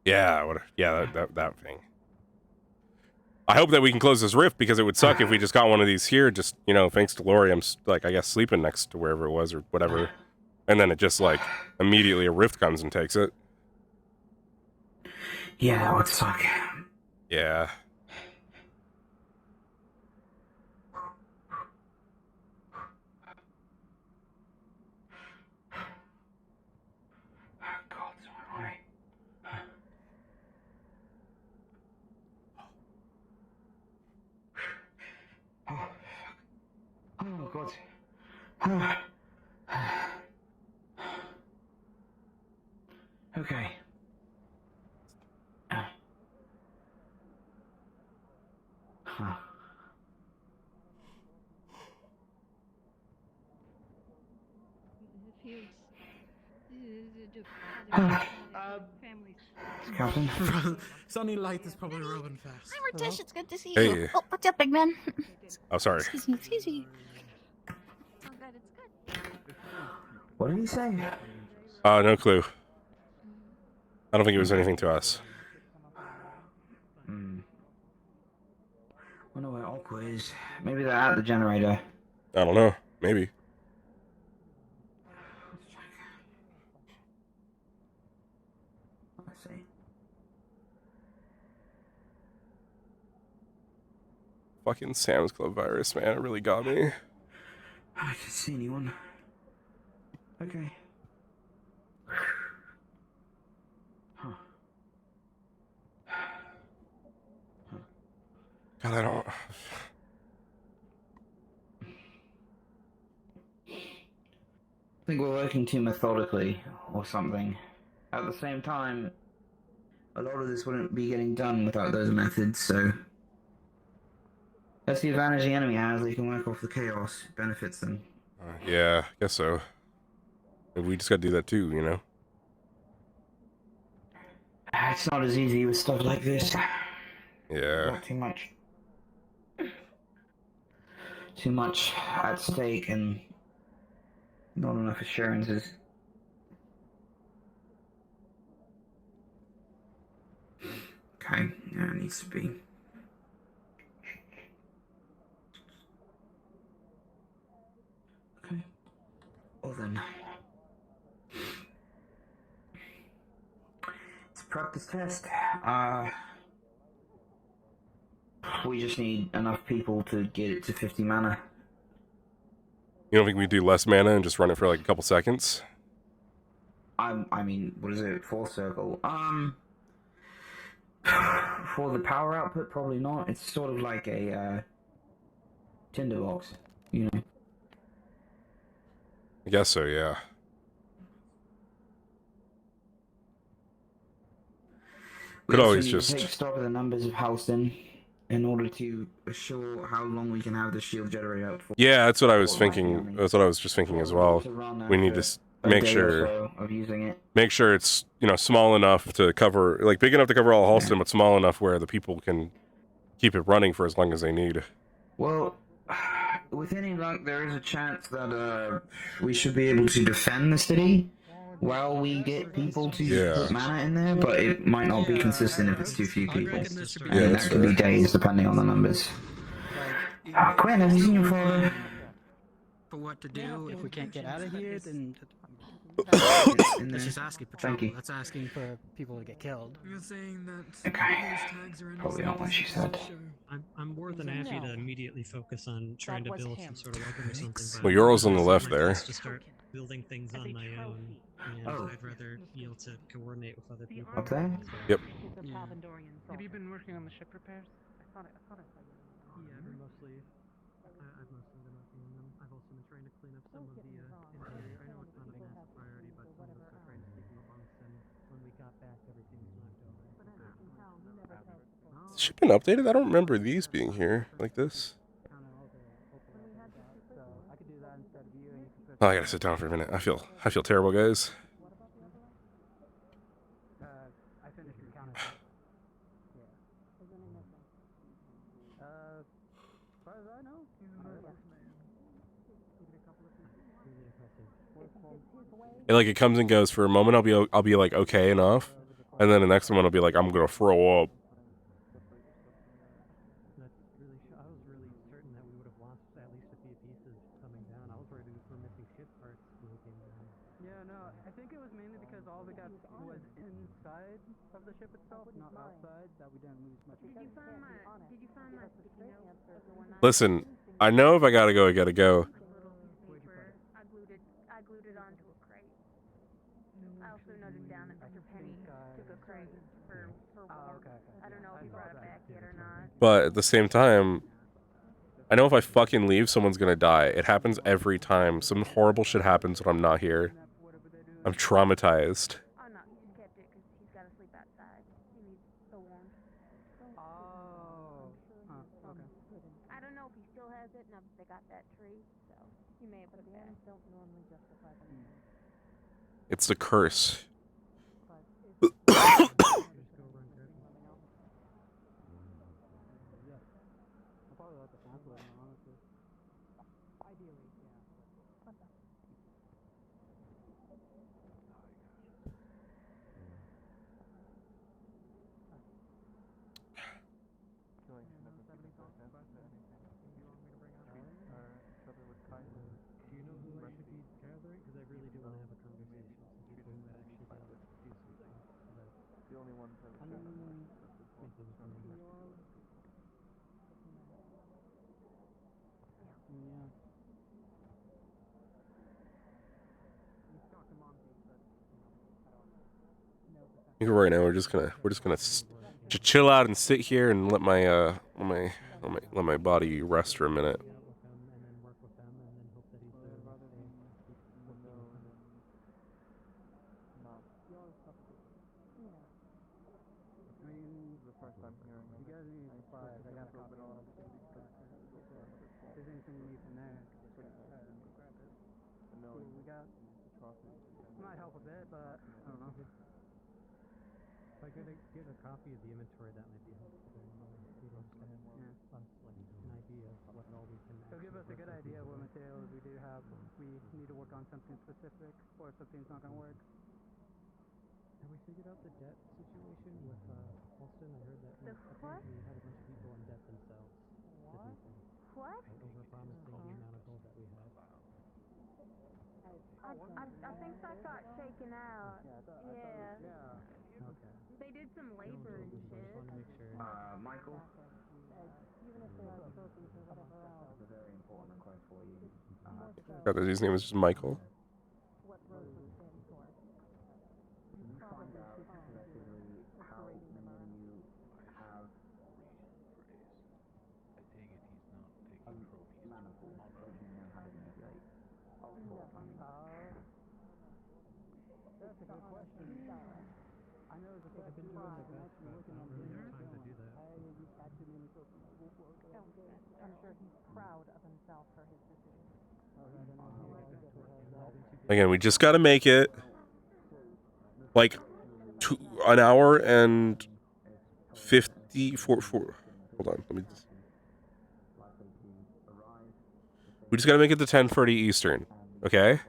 Speaker 1: Yeah, that thing. I hope that we can close this rift, because it would suck if we just got one of these here, just, you know, thanks to Lori, I'm, like, I guess sleeping next to wherever it was or whatever. And then it just, like, immediately a rift comes and takes it.
Speaker 12: Yeah, that would suck.
Speaker 1: Yeah.
Speaker 12: Oh, God. Okay. Huh. Captain?
Speaker 17: Sunny light is probably rolling fast.
Speaker 11: Hi, Murtesh. It's good to see
Speaker 1: Hey.
Speaker 11: you. Oh, what's up, big man?
Speaker 1: Oh, sorry.
Speaker 11: Excuse me. Excuse me.
Speaker 12: What did he say?
Speaker 1: No clue. I don't think it was anything to us.
Speaker 12: Wonder where Aqua is. Maybe they're at the generator.
Speaker 1: I don't know. Maybe.
Speaker 12: Let's see.
Speaker 1: Fucking Sam's Club virus, man. It really got me.
Speaker 12: I can't see anyone. Okay.
Speaker 1: God, I don't...
Speaker 12: I think we're working too methodically, or something. At the same time, a lot of this wouldn't be getting done without those methods, so... That's the advantage the enemy has, they can work off the chaos. It benefits them.
Speaker 1: Yeah, I guess so. Maybe we just gotta do that too, you know?
Speaker 12: It's not as easy with stuff like this.
Speaker 1: Yeah.
Speaker 12: Not too much. Too much at stake and not enough assurances. Okay, yeah, it needs to be. Okay. Well then. Let's prep this test. We just need enough people to get it to 50 mana.
Speaker 1: You don't think we do less mana and just run it for like a couple seconds?
Speaker 12: I mean, what is it? Full circle. For the power output, probably not. It's sort of like a tinderbox, you know.
Speaker 1: I guess so, yeah. Could always just
Speaker 12: take stock of the numbers of Houston in order to assure how long we can have the shield generator out for.
Speaker 1: Yeah, that's what I was thinking. That's what I was just thinking as well. We need to make sure
Speaker 12: of using it.
Speaker 1: Make sure it's, you know, small enough to cover, like big enough to cover all Halston, but small enough where the people can keep it running for as long as they need.
Speaker 12: Well, with any luck, there is a chance that we should be able to defend the city while we get people to put mana in there, but it might not be consistent if it's too few people. And that could be days, depending on the numbers. Quinn, have you seen your father?
Speaker 17: For what to do if we can't get out of here, then that's just asking for trouble. That's asking for people to get killed.
Speaker 6: You're saying that
Speaker 12: Okay. Probably not what she said.
Speaker 4: I'm more than happy to immediately focus on trying to build some sort of weapon or something. but
Speaker 1: Well, Euro's on the left
Speaker 4: my
Speaker 1: there.
Speaker 4: best to start building things on my own, and I'd rather be able to coordinate with other people.
Speaker 12: Up there?
Speaker 1: Yep.
Speaker 9: Have you been working on the ship repairs? I thought it
Speaker 4: Yeah, they're mostly. I've mostly been working on them. I've also been trying to clean up some of the interior. I know it's not a massive priority, but I'm also trying to keep them amongst. And when we got back, everything's knocked over.
Speaker 1: Has ship been updated? I don't remember these being here like this. Oh, I gotta sit down for a minute. I feel terrible, guys. It comes and goes. For a moment, I'll be like okay enough, and then the next one I'll be like I'm gonna throw up.
Speaker 4: I was really certain that we would have lost at least a few pieces coming down. I was worried we were missing ship parts when we came down. Yeah, no, I think it was mainly because all we got was inside of the ship itself, not outside, that we didn't lose much.
Speaker 5: Did you find my sticky note of the one
Speaker 1: Listen, I know if I gotta go, I gotta go.
Speaker 5: I glued it onto a crate. I also noted down that Mr. Penny took a crate for warmth. I don't know if he brought it back yet or not.
Speaker 1: But at the same time, I know if I fucking leave, someone's gonna die. It happens every time. Some horrible shit happens when I'm not here. I'm traumatized.
Speaker 5: Oh no, he just kept it because he's got to sleep outside. He needs the warmth.
Speaker 4: Oh. Okay.
Speaker 5: I don't know if he still has it now that they got that tree, so he may have put it back. Don't normally justify them.
Speaker 1: It's the curse.
Speaker 4: Do you know who I should be gathering? Because I really do want to have a conversation with some people who might actually be able to do something. The only one person. Yeah.
Speaker 1: I think right now we're just gonna chill out and sit here and let my let my body rest for a minute.
Speaker 4: Might help a bit, but I don't know. If I could get a copy of the inventory, that might be helpful. An idea of what all we can. It'll give us a good idea of what materials we do have. If we need to work on something specific, or if something's not gonna work. Have we figured out the debt situation with Holston? I heard that apparently we had a bunch of people in debt themselves.
Speaker 5: What?
Speaker 4: Over promising the amount of gold that we had.
Speaker 5: I think that got shaken out. Yeah.
Speaker 4: Okay.
Speaker 5: They did some labor and shit.
Speaker 12: Michael?
Speaker 5: Even if they are trophies or whatever else.
Speaker 12: That's a very important request for you.
Speaker 1: God, his name is just Michael.
Speaker 5: What Rosewood stands for.
Speaker 12: Find out collectively how many you have.
Speaker 7: I take it he's not taking trophies.
Speaker 12: Manifold. Don't you know how to manipulate?
Speaker 4: That's a good question. I know the I've been doing my best, but I don't really have time to do that.
Speaker 18: I'm sure he's proud of himself for his decision.
Speaker 1: Again, we just gotta make it like an hour and 54. Hold on, let me just. We just gotta make it to 10:30 Eastern, okay?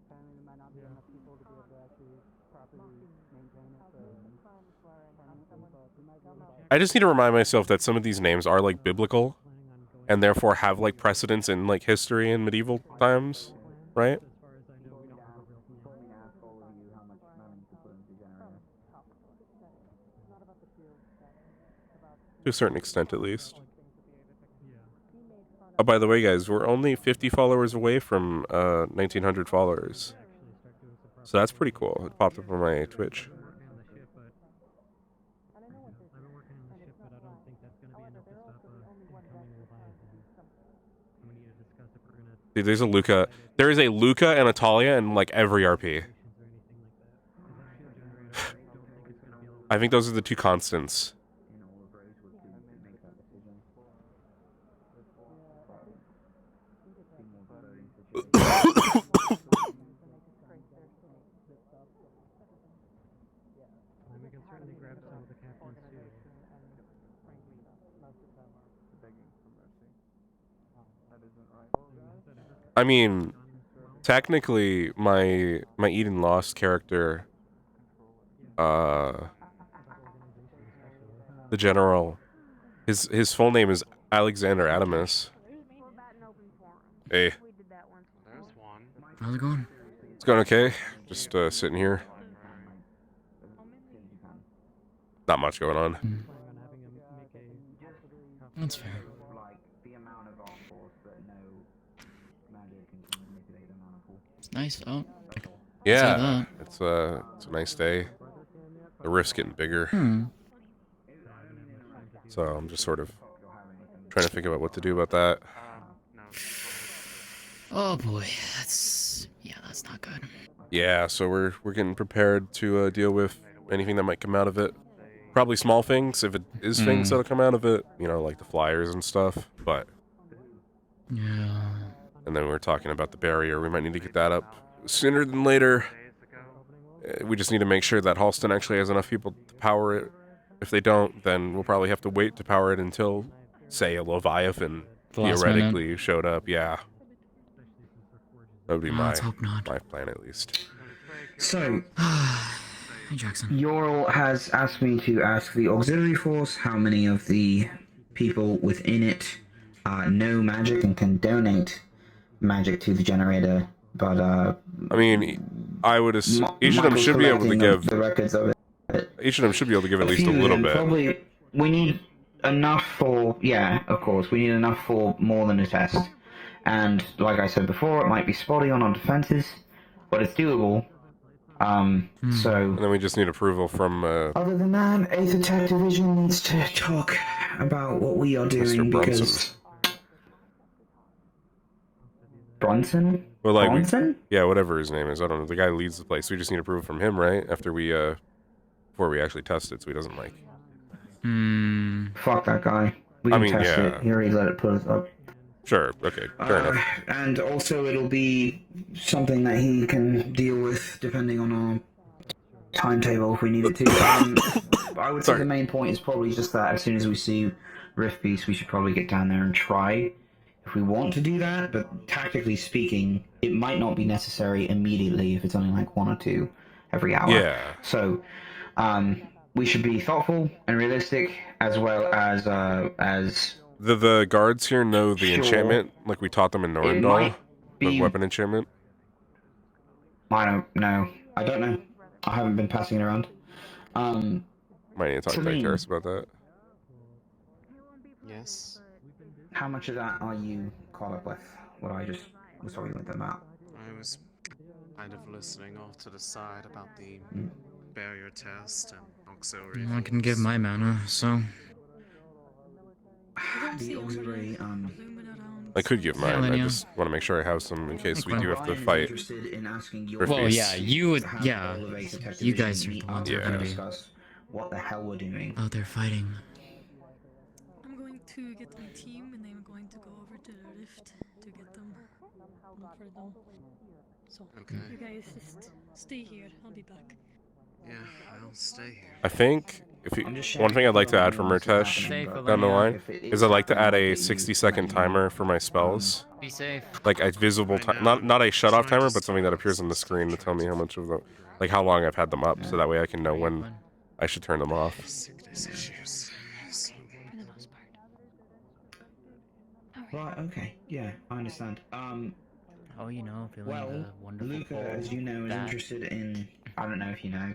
Speaker 4: Apparently there might not be enough people to be able to actually properly maintain it.
Speaker 1: I just need to remind myself that some of these names are like biblical and therefore have like precedence in like history and medieval times, right? To a certain extent, at least. Oh, by the way, guys, we're only 50 followers away from 1,900 followers. So that's pretty cool. It popped up on my Twitch. Dude, there's a Luca. There is a Luca and a Talia in like every RP. I think those are the two constants.
Speaker 4: We can certainly grab some of the captain's too.
Speaker 1: I mean, technically, my Eden Lost character, the general, his full name is Alexander Adamus. Hey.
Speaker 19: How's it going?
Speaker 1: It's going okay. Just sitting here. Not much going on.
Speaker 19: That's fair. It's nice out.
Speaker 1: Yeah, it's a nice day. The rift's getting bigger. So I'm just sort of trying to think about what to do about that.
Speaker 19: Oh boy, that's not good.
Speaker 1: Yeah, so we're getting prepared to deal with anything that might come out of it. Probably small things, if it is things that'll come out of it, you know, like the flyers and stuff, but...
Speaker 19: Yeah.
Speaker 1: And then we were talking about the barrier. We might need to get that up sooner than later. We just need to make sure that Halston actually has enough people to power it. If they don't, then we'll probably have to wait to power it until, say, a Leviathan theoretically showed up. Yeah. That would be my plan, at least.
Speaker 12: So,
Speaker 19: Hey, Jackson.
Speaker 12: Yorl has asked me to ask the auxiliary force how many of the people within it know magic and can donate magic to the generator, but
Speaker 1: I mean, I would assume each of them should be able to give
Speaker 12: the records of it.
Speaker 1: Each of them should be able to give at least a little bit.
Speaker 12: Probably, we need enough for, yeah, of course, we need enough for more than a test. And like I said before, it might be spotty on our defenses, but it's doable. So...
Speaker 1: And then we just need approval from...
Speaker 12: Other than that, 8th Attack Division needs to talk about what we are doing, because... Brunson?
Speaker 1: Well, like
Speaker 12: Bronson?
Speaker 1: Yeah, whatever his name is. I don't know. The guy leads the place. We just need approval from him, right? After we, before we actually test it, so he doesn't, like...
Speaker 12: Fuck that guy. We can test it. He already let it put us up.
Speaker 1: Sure, okay, fair enough.
Speaker 12: And also it'll be something that he can deal with depending on our timetable if we need it to. I would say the main point is probably just that as soon as we see Rift Beast, we should probably get down there and try if we want to do that, but tactically speaking, it might not be necessary immediately if it's only like 1 or 2 every hour.
Speaker 1: Yeah.
Speaker 12: So, we should be thoughtful and realistic as well as
Speaker 1: The guards here know the enchantment, like we taught them in Norendal, the weapon enchantment.
Speaker 12: I don't know. I don't know. I haven't been passing it around.
Speaker 1: Might need to talk to Karis about that.
Speaker 20: Yes.
Speaker 12: How much of that are you caught up with? What I just was talking with them about.
Speaker 20: I was kind of listening off to the side about the barrier test and auxiliary.
Speaker 19: I can give my mana, so...
Speaker 12: The auxiliary,
Speaker 1: I could give mine. I just want to make sure I have some in case we do have to fight.
Speaker 19: Well, yeah, you would, yeah. You guys are the ones who are gonna be...
Speaker 12: What the hell we're doing.
Speaker 19: Oh, they're fighting.
Speaker 6: I'm going to get my team and I'm going to go over to the rift to get them. Look for them. So, you guys just stay here. I'll be back.
Speaker 20: Yeah, I'll stay here.
Speaker 1: I think one thing I'd like to add for Murtesh down the line is I'd like to add a 60-second timer for my spells.
Speaker 19: Be safe.
Speaker 1: Like a visible time, not a shut-off timer, but something that appears on the screen to tell me how much of the, like how long I've had them up, so that way I can know when I should turn them off.
Speaker 12: Right, okay, yeah, I understand.
Speaker 19: Oh, you know, feeling
Speaker 12: well, Luca, as you know, is interested in, I don't know if you know,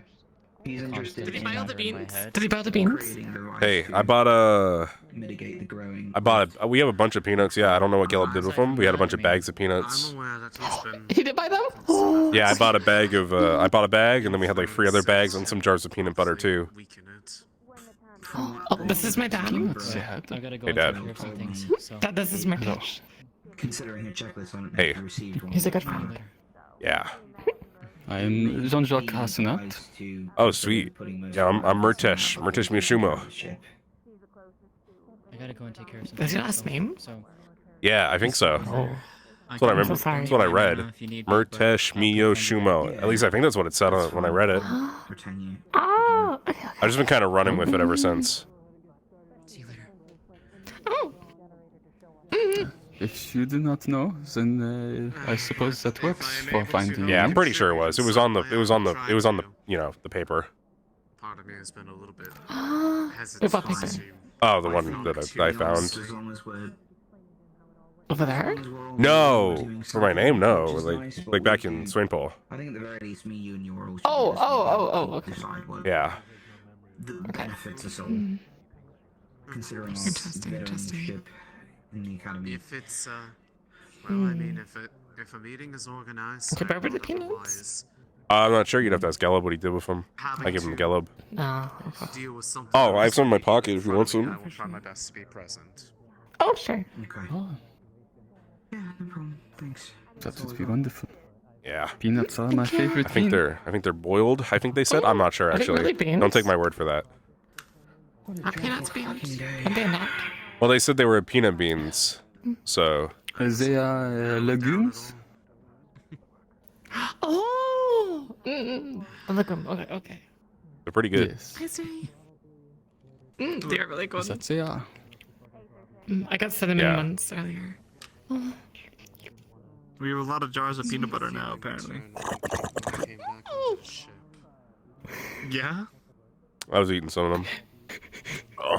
Speaker 12: he's interested in...
Speaker 11: Did he buy all the beans?
Speaker 19: Did he buy the beans?
Speaker 1: Hey, I bought a...
Speaker 12: Mitigate the growing...
Speaker 1: we have a bunch of peanuts, yeah, I don't know what Gellub did with them. We had a bunch of bags of peanuts.
Speaker 11: He did buy them?
Speaker 1: Yeah, I bought a bag of, and then we had like 3 other bags and some jars of peanut butter too.
Speaker 11: Oh, this is my dad.
Speaker 19: I gotta go
Speaker 1: Hey, Dad.
Speaker 19: take care of some things, so...
Speaker 11: Dad, this is Murtesh.
Speaker 12: Considering a checklist on it
Speaker 1: Hey.
Speaker 12: received one.
Speaker 11: He's a good friend.
Speaker 1: Yeah.
Speaker 21: I'm Jean-Jacques Hassanat.
Speaker 1: Oh, sweet. Yeah, I'm Murtesh Mishumo.
Speaker 19: I gotta go and take care of some.
Speaker 22: That's your last name?
Speaker 19: So.
Speaker 1: Yeah, I think so.
Speaker 22: Oh.
Speaker 1: That's what I
Speaker 22: I'm
Speaker 1: remember.
Speaker 22: so sorry.
Speaker 1: That's what I read. Murtesh Mishumo. At least I think that's what it said on when I read it.
Speaker 22: Oh.
Speaker 1: I've just been kind of running with it ever since.
Speaker 19: See you later.
Speaker 22: Oh.
Speaker 21: If you do not know, then I suppose that works for finding.
Speaker 1: Yeah, I'm pretty sure it was. It was on the you know, the paper.
Speaker 20: Part of me has been a little bit
Speaker 22: What paper?
Speaker 20: hesitant.
Speaker 1: Oh, the one that I found.
Speaker 22: Over there?
Speaker 1: No, for my name, no. Like back in Swainpole.
Speaker 12: I think at the very least, me, you, and you are all.
Speaker 22: Okay.
Speaker 1: Yeah.
Speaker 12: The benefits us all. Considering our
Speaker 22: Interesting.
Speaker 12: veteranship in the academy.
Speaker 20: If it's well, I mean, if a meeting is organized,
Speaker 22: Okay, but the peanuts?
Speaker 1: I'm not sure. You'd have to ask Gelub what he did with them. I give him Gelub.
Speaker 20: deal with something.
Speaker 1: Oh, I have some in my pocket if you want some.
Speaker 20: I will try my best to be present.
Speaker 22: Oh, sure.
Speaker 12: Okay.
Speaker 21: Oh,
Speaker 12: Yeah, no problem. Thanks.
Speaker 21: that would be wonderful.
Speaker 1: Yeah.
Speaker 21: Peanuts are my favorite.
Speaker 1: I think they're boiled. I think they said. I'm not sure
Speaker 22: Are they
Speaker 1: actually.
Speaker 22: really beans?
Speaker 1: Don't take my word for that.
Speaker 22: Are peanuts beans? And they're not.
Speaker 1: Well, they said they were peanut beans. So.
Speaker 21: They are legumes.
Speaker 22: Oh. Look, okay.
Speaker 1: They're pretty good.
Speaker 21: Yes.
Speaker 22: I see. They're really good.
Speaker 21: That they are.
Speaker 22: I got cinnamon
Speaker 1: Yeah.
Speaker 22: ones earlier.
Speaker 15: We have a lot of jars of peanut butter now, apparently. Yeah?
Speaker 1: I was eating some of them. Oh.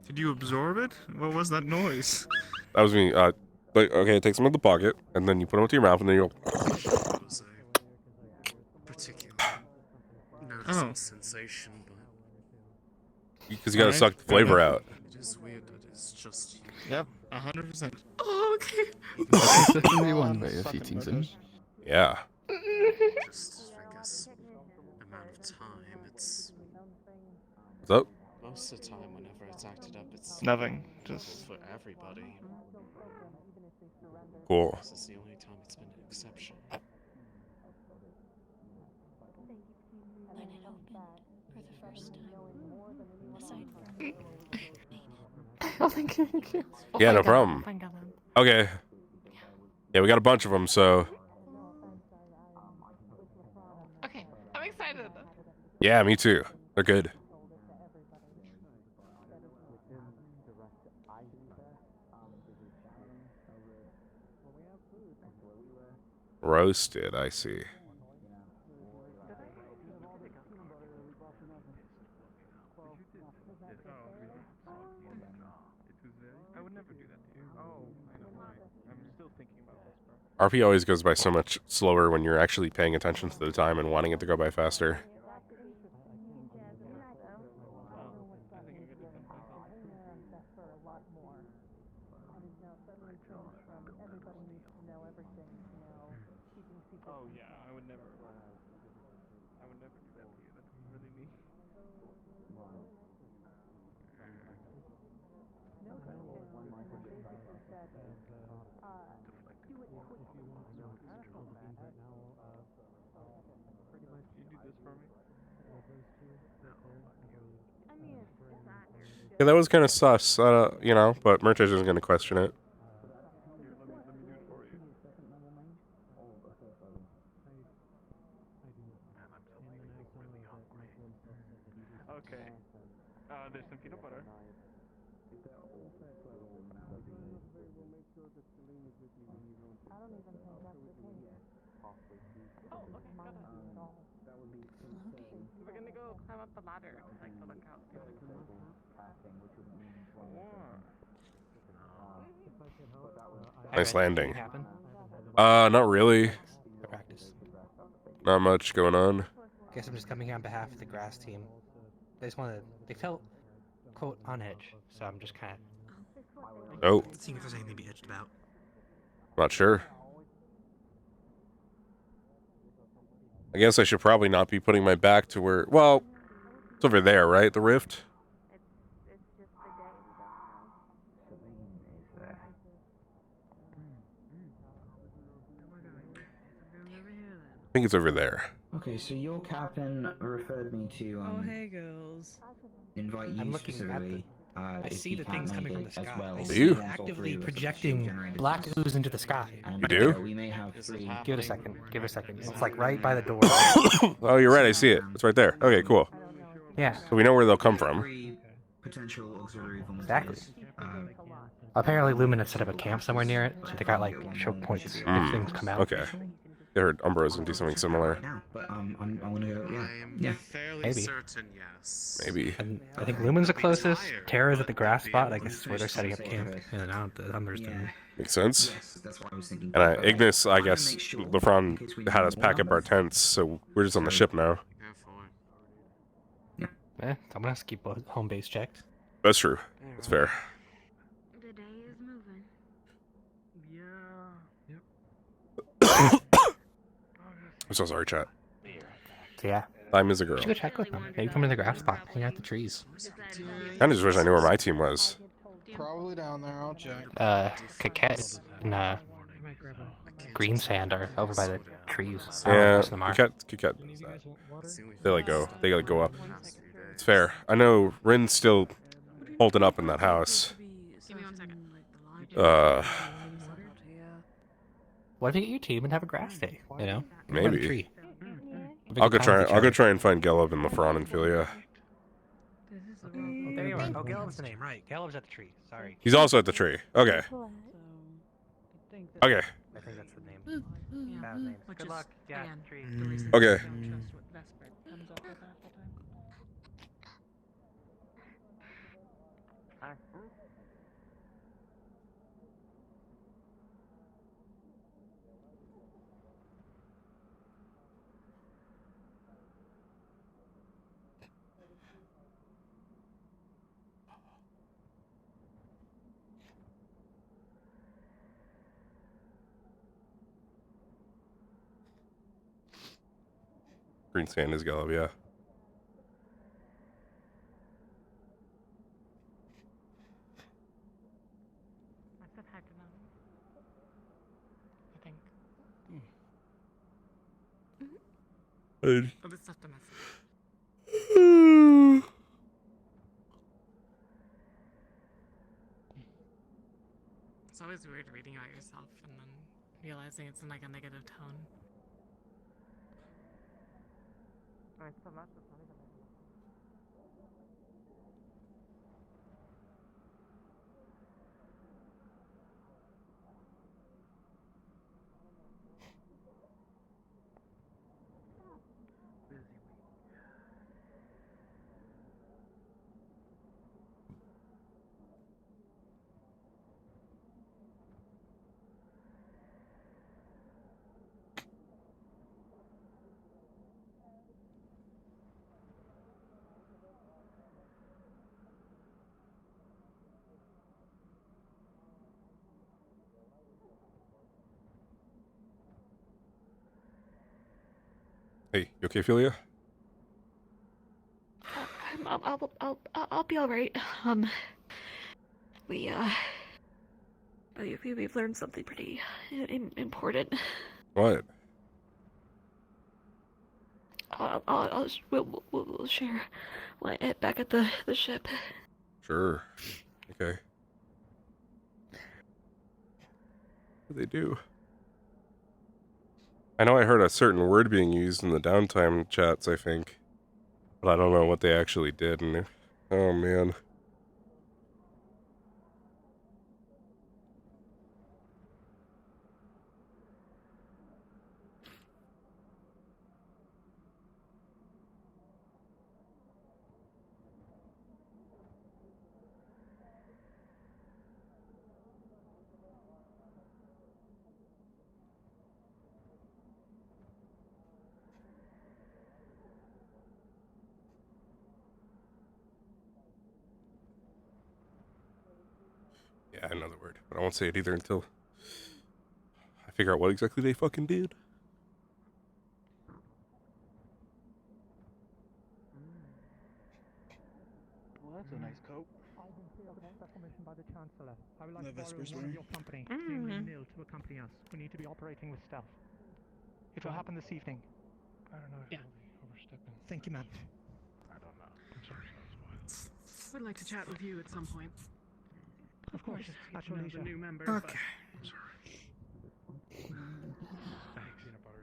Speaker 15: Did you absorb it? What was that noise?
Speaker 1: That was me. Like, okay, take some out of the pocket, and then you put them into your mouth, and then you'll.
Speaker 20: Particular noticeable sensation, but
Speaker 1: Because you gotta suck the flavor out.
Speaker 20: it is weird that it's just.
Speaker 15: Yep, 100%.
Speaker 22: Oh, okay.
Speaker 21: That's definitely one way of eating them.
Speaker 1: Yeah.
Speaker 20: Just, I guess, amount of time. It's.
Speaker 1: What's up?
Speaker 20: Most of the time, whenever it's acted up, it's
Speaker 15: Nothing. Just
Speaker 20: for everybody.
Speaker 1: Cool.
Speaker 20: This is the only time it's been an exception.
Speaker 6: When it opened for the first time, aside from
Speaker 22: Oh, thank you. Oh,
Speaker 1: Yeah, no
Speaker 22: thank God,
Speaker 1: problem.
Speaker 22: thank God.
Speaker 1: Okay. Yeah, we got a bunch of them, so.
Speaker 22: Okay, I'm excited.
Speaker 1: Yeah, me too. They're good. Roasted, I see.
Speaker 14: I would never do that to you. Oh, I know. I'm still thinking about this, bro.
Speaker 1: RP always goes by so much slower when you're actually paying attention to the time and wanting it to go by faster.
Speaker 14: Oh yeah, I would never do that to you. That's really me. You do this for me?
Speaker 1: Yeah, that was kind of sus, you know, but Murtesh isn't going to question it.
Speaker 14: Okay. There's some peanut butter.
Speaker 16: We're gonna go climb up the ladder, like to look out.
Speaker 1: Nice landing. Not really.
Speaker 13: Practice.
Speaker 1: Not much going on.
Speaker 13: Guess I'm just coming here on behalf of the grass team. They just wanted. They felt, quote, on edge. So I'm just kind of.
Speaker 1: Oh.
Speaker 13: Seeing if there's anything to be edged about.
Speaker 1: Not sure. I guess I should probably not be putting my back to where... Well, it's over there, right? The rift? think it's over there.
Speaker 12: Okay, so your captain referred me to
Speaker 3: Oh, hey, girls.
Speaker 12: invite you
Speaker 13: I'm looking at
Speaker 12: specifically.
Speaker 13: I
Speaker 12: if
Speaker 13: see
Speaker 12: you
Speaker 13: the
Speaker 12: can't
Speaker 13: things
Speaker 12: make
Speaker 13: coming from
Speaker 12: it
Speaker 13: the
Speaker 12: as
Speaker 13: sky.
Speaker 12: well
Speaker 13: I
Speaker 12: as
Speaker 13: see
Speaker 12: the
Speaker 13: it
Speaker 12: ones all
Speaker 13: actively
Speaker 12: three of us
Speaker 13: projecting
Speaker 12: generated
Speaker 13: black
Speaker 12: together.
Speaker 13: ooze into the sky.
Speaker 12: And,
Speaker 1: You do?
Speaker 12: we may have three.
Speaker 13: Give it a second. Give it a second. It's
Speaker 12: Is
Speaker 13: like
Speaker 12: it
Speaker 13: right by the door.
Speaker 1: Oh, you're right. I see it. It's right there. Okay, cool.
Speaker 13: Yeah.
Speaker 1: So we know where they'll come from.
Speaker 12: Three potential auxiliary
Speaker 13: Exactly.
Speaker 12: volunteers.
Speaker 13: Apparently, Luminous set up a camp somewhere near it, so they got like choke points if things come out.
Speaker 1: Okay. I heard Umbro's gonna do something similar.
Speaker 12: But I want to go. Yeah.
Speaker 20: I am fairly
Speaker 13: Maybe.
Speaker 20: certain, yes.
Speaker 1: Maybe.
Speaker 13: And I think Lumen's the closest. Terra's at the grass spot. I guess is where they're setting up camp. And out the Umbers done.
Speaker 1: Makes sense.
Speaker 12: Yes, that's what I was thinking.
Speaker 1: And Ignis, I guess, LeFron had us pack up our tents, so we're just on the ship now.
Speaker 13: I'm gonna have to keep home base checked.
Speaker 1: That's true. That's fair.
Speaker 5: The day is moving.
Speaker 1: I'm so sorry, chat.
Speaker 13: So yeah.
Speaker 1: Time is a girl.
Speaker 13: You should go check with them. Maybe come to the grass spot. Hang out at the trees.
Speaker 1: I just wish I knew where my team was.
Speaker 10: Probably down there. I'll check.
Speaker 13: Coquette and Green Sand are over by the trees.
Speaker 1: Yeah, Coquette. They like go. They gotta go up. It's fair. I know Rin's still holding up in that house.
Speaker 13: What if you get your team and have a grass day? You know,
Speaker 1: Maybe. I'll go try and find Gelb and LeFron and Philia.
Speaker 13: There you are. Oh, Gelb's the name, right? Gelb's at the tree. Sorry.
Speaker 1: He's also at the tree. Okay. Okay.
Speaker 13: I think that's the name. Bad name. Good luck. Yeah. Tree.
Speaker 1: Okay. Green Sand is Gelb, yeah.
Speaker 22: I said hi to them. I think.
Speaker 1: Hey.
Speaker 22: I just left a message. It's always weird reading about yourself and then realizing it's in like a negative tone.
Speaker 1: Hey, you okay, Philia?
Speaker 22: I'll be all right. We've learned something pretty important.
Speaker 1: What?
Speaker 22: We'll share when I get back at the ship.
Speaker 1: Sure. Okay. What do they do? I know I heard a certain word being used in the downtime chats, I think. But I don't know what they actually did. And oh, man. Yeah, I know the word, but I won't say it either until I figure out what exactly they fucking did.
Speaker 10: Well, that's a nice coat.
Speaker 4: Special mission by the Chancellor. I would like
Speaker 10: The
Speaker 4: to borrow
Speaker 10: Vespers
Speaker 4: one of
Speaker 10: wearing.
Speaker 4: your company, namely Nil, to accompany us. We need to be operating with stealth.
Speaker 9: It will happen this evening.
Speaker 8: I don't know if
Speaker 4: Yeah.
Speaker 8: we'll be overstepping.
Speaker 4: Thank you, ma'am.
Speaker 8: I don't know. I'm sorry.
Speaker 22: Would like to chat with you at some point.
Speaker 4: Of course, at your
Speaker 22: The
Speaker 4: leisure.
Speaker 22: new member.
Speaker 4: Okay.
Speaker 8: I'm sorry. Peanut butter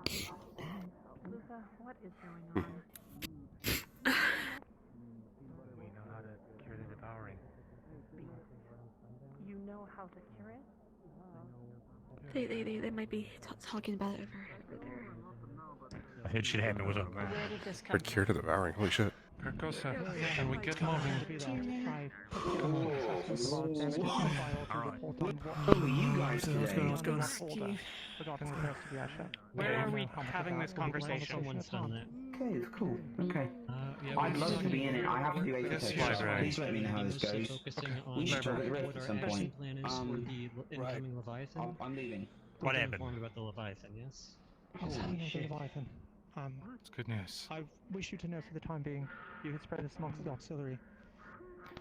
Speaker 8: is
Speaker 5: Luca, what is going on?
Speaker 13: We know how to cure the devouring.
Speaker 5: You know how to cure it?
Speaker 6: They might be talking about it over there.
Speaker 7: I heard shit happen was over there.
Speaker 5: Where did this
Speaker 1: For
Speaker 5: come
Speaker 1: cure to the devouring. Holy shit.
Speaker 8: Carcosa, can we get moving?
Speaker 12: Oh, you guys today.
Speaker 17: What's going on?
Speaker 9: Regarding the rest of the airship.
Speaker 16: Where are we having this conversation?
Speaker 4: Someone's done that.
Speaker 12: Okay, cool. Okay.
Speaker 4: Yeah,
Speaker 12: I'd love to be in it. I have to do a test. Please let me know how this goes.
Speaker 4: Focusing on
Speaker 12: We should talk at the
Speaker 4: what
Speaker 12: rift at
Speaker 4: our
Speaker 12: some
Speaker 4: action
Speaker 12: point.
Speaker 4: plan is for the incoming Leviathan.
Speaker 12: I'm leaving.
Speaker 4: We've been informed about the Leviathan, yes?
Speaker 9: Yes, I know the Leviathan.
Speaker 21: It's good news.
Speaker 9: I wish you to know for the time being, you had spread this amongst the auxiliary.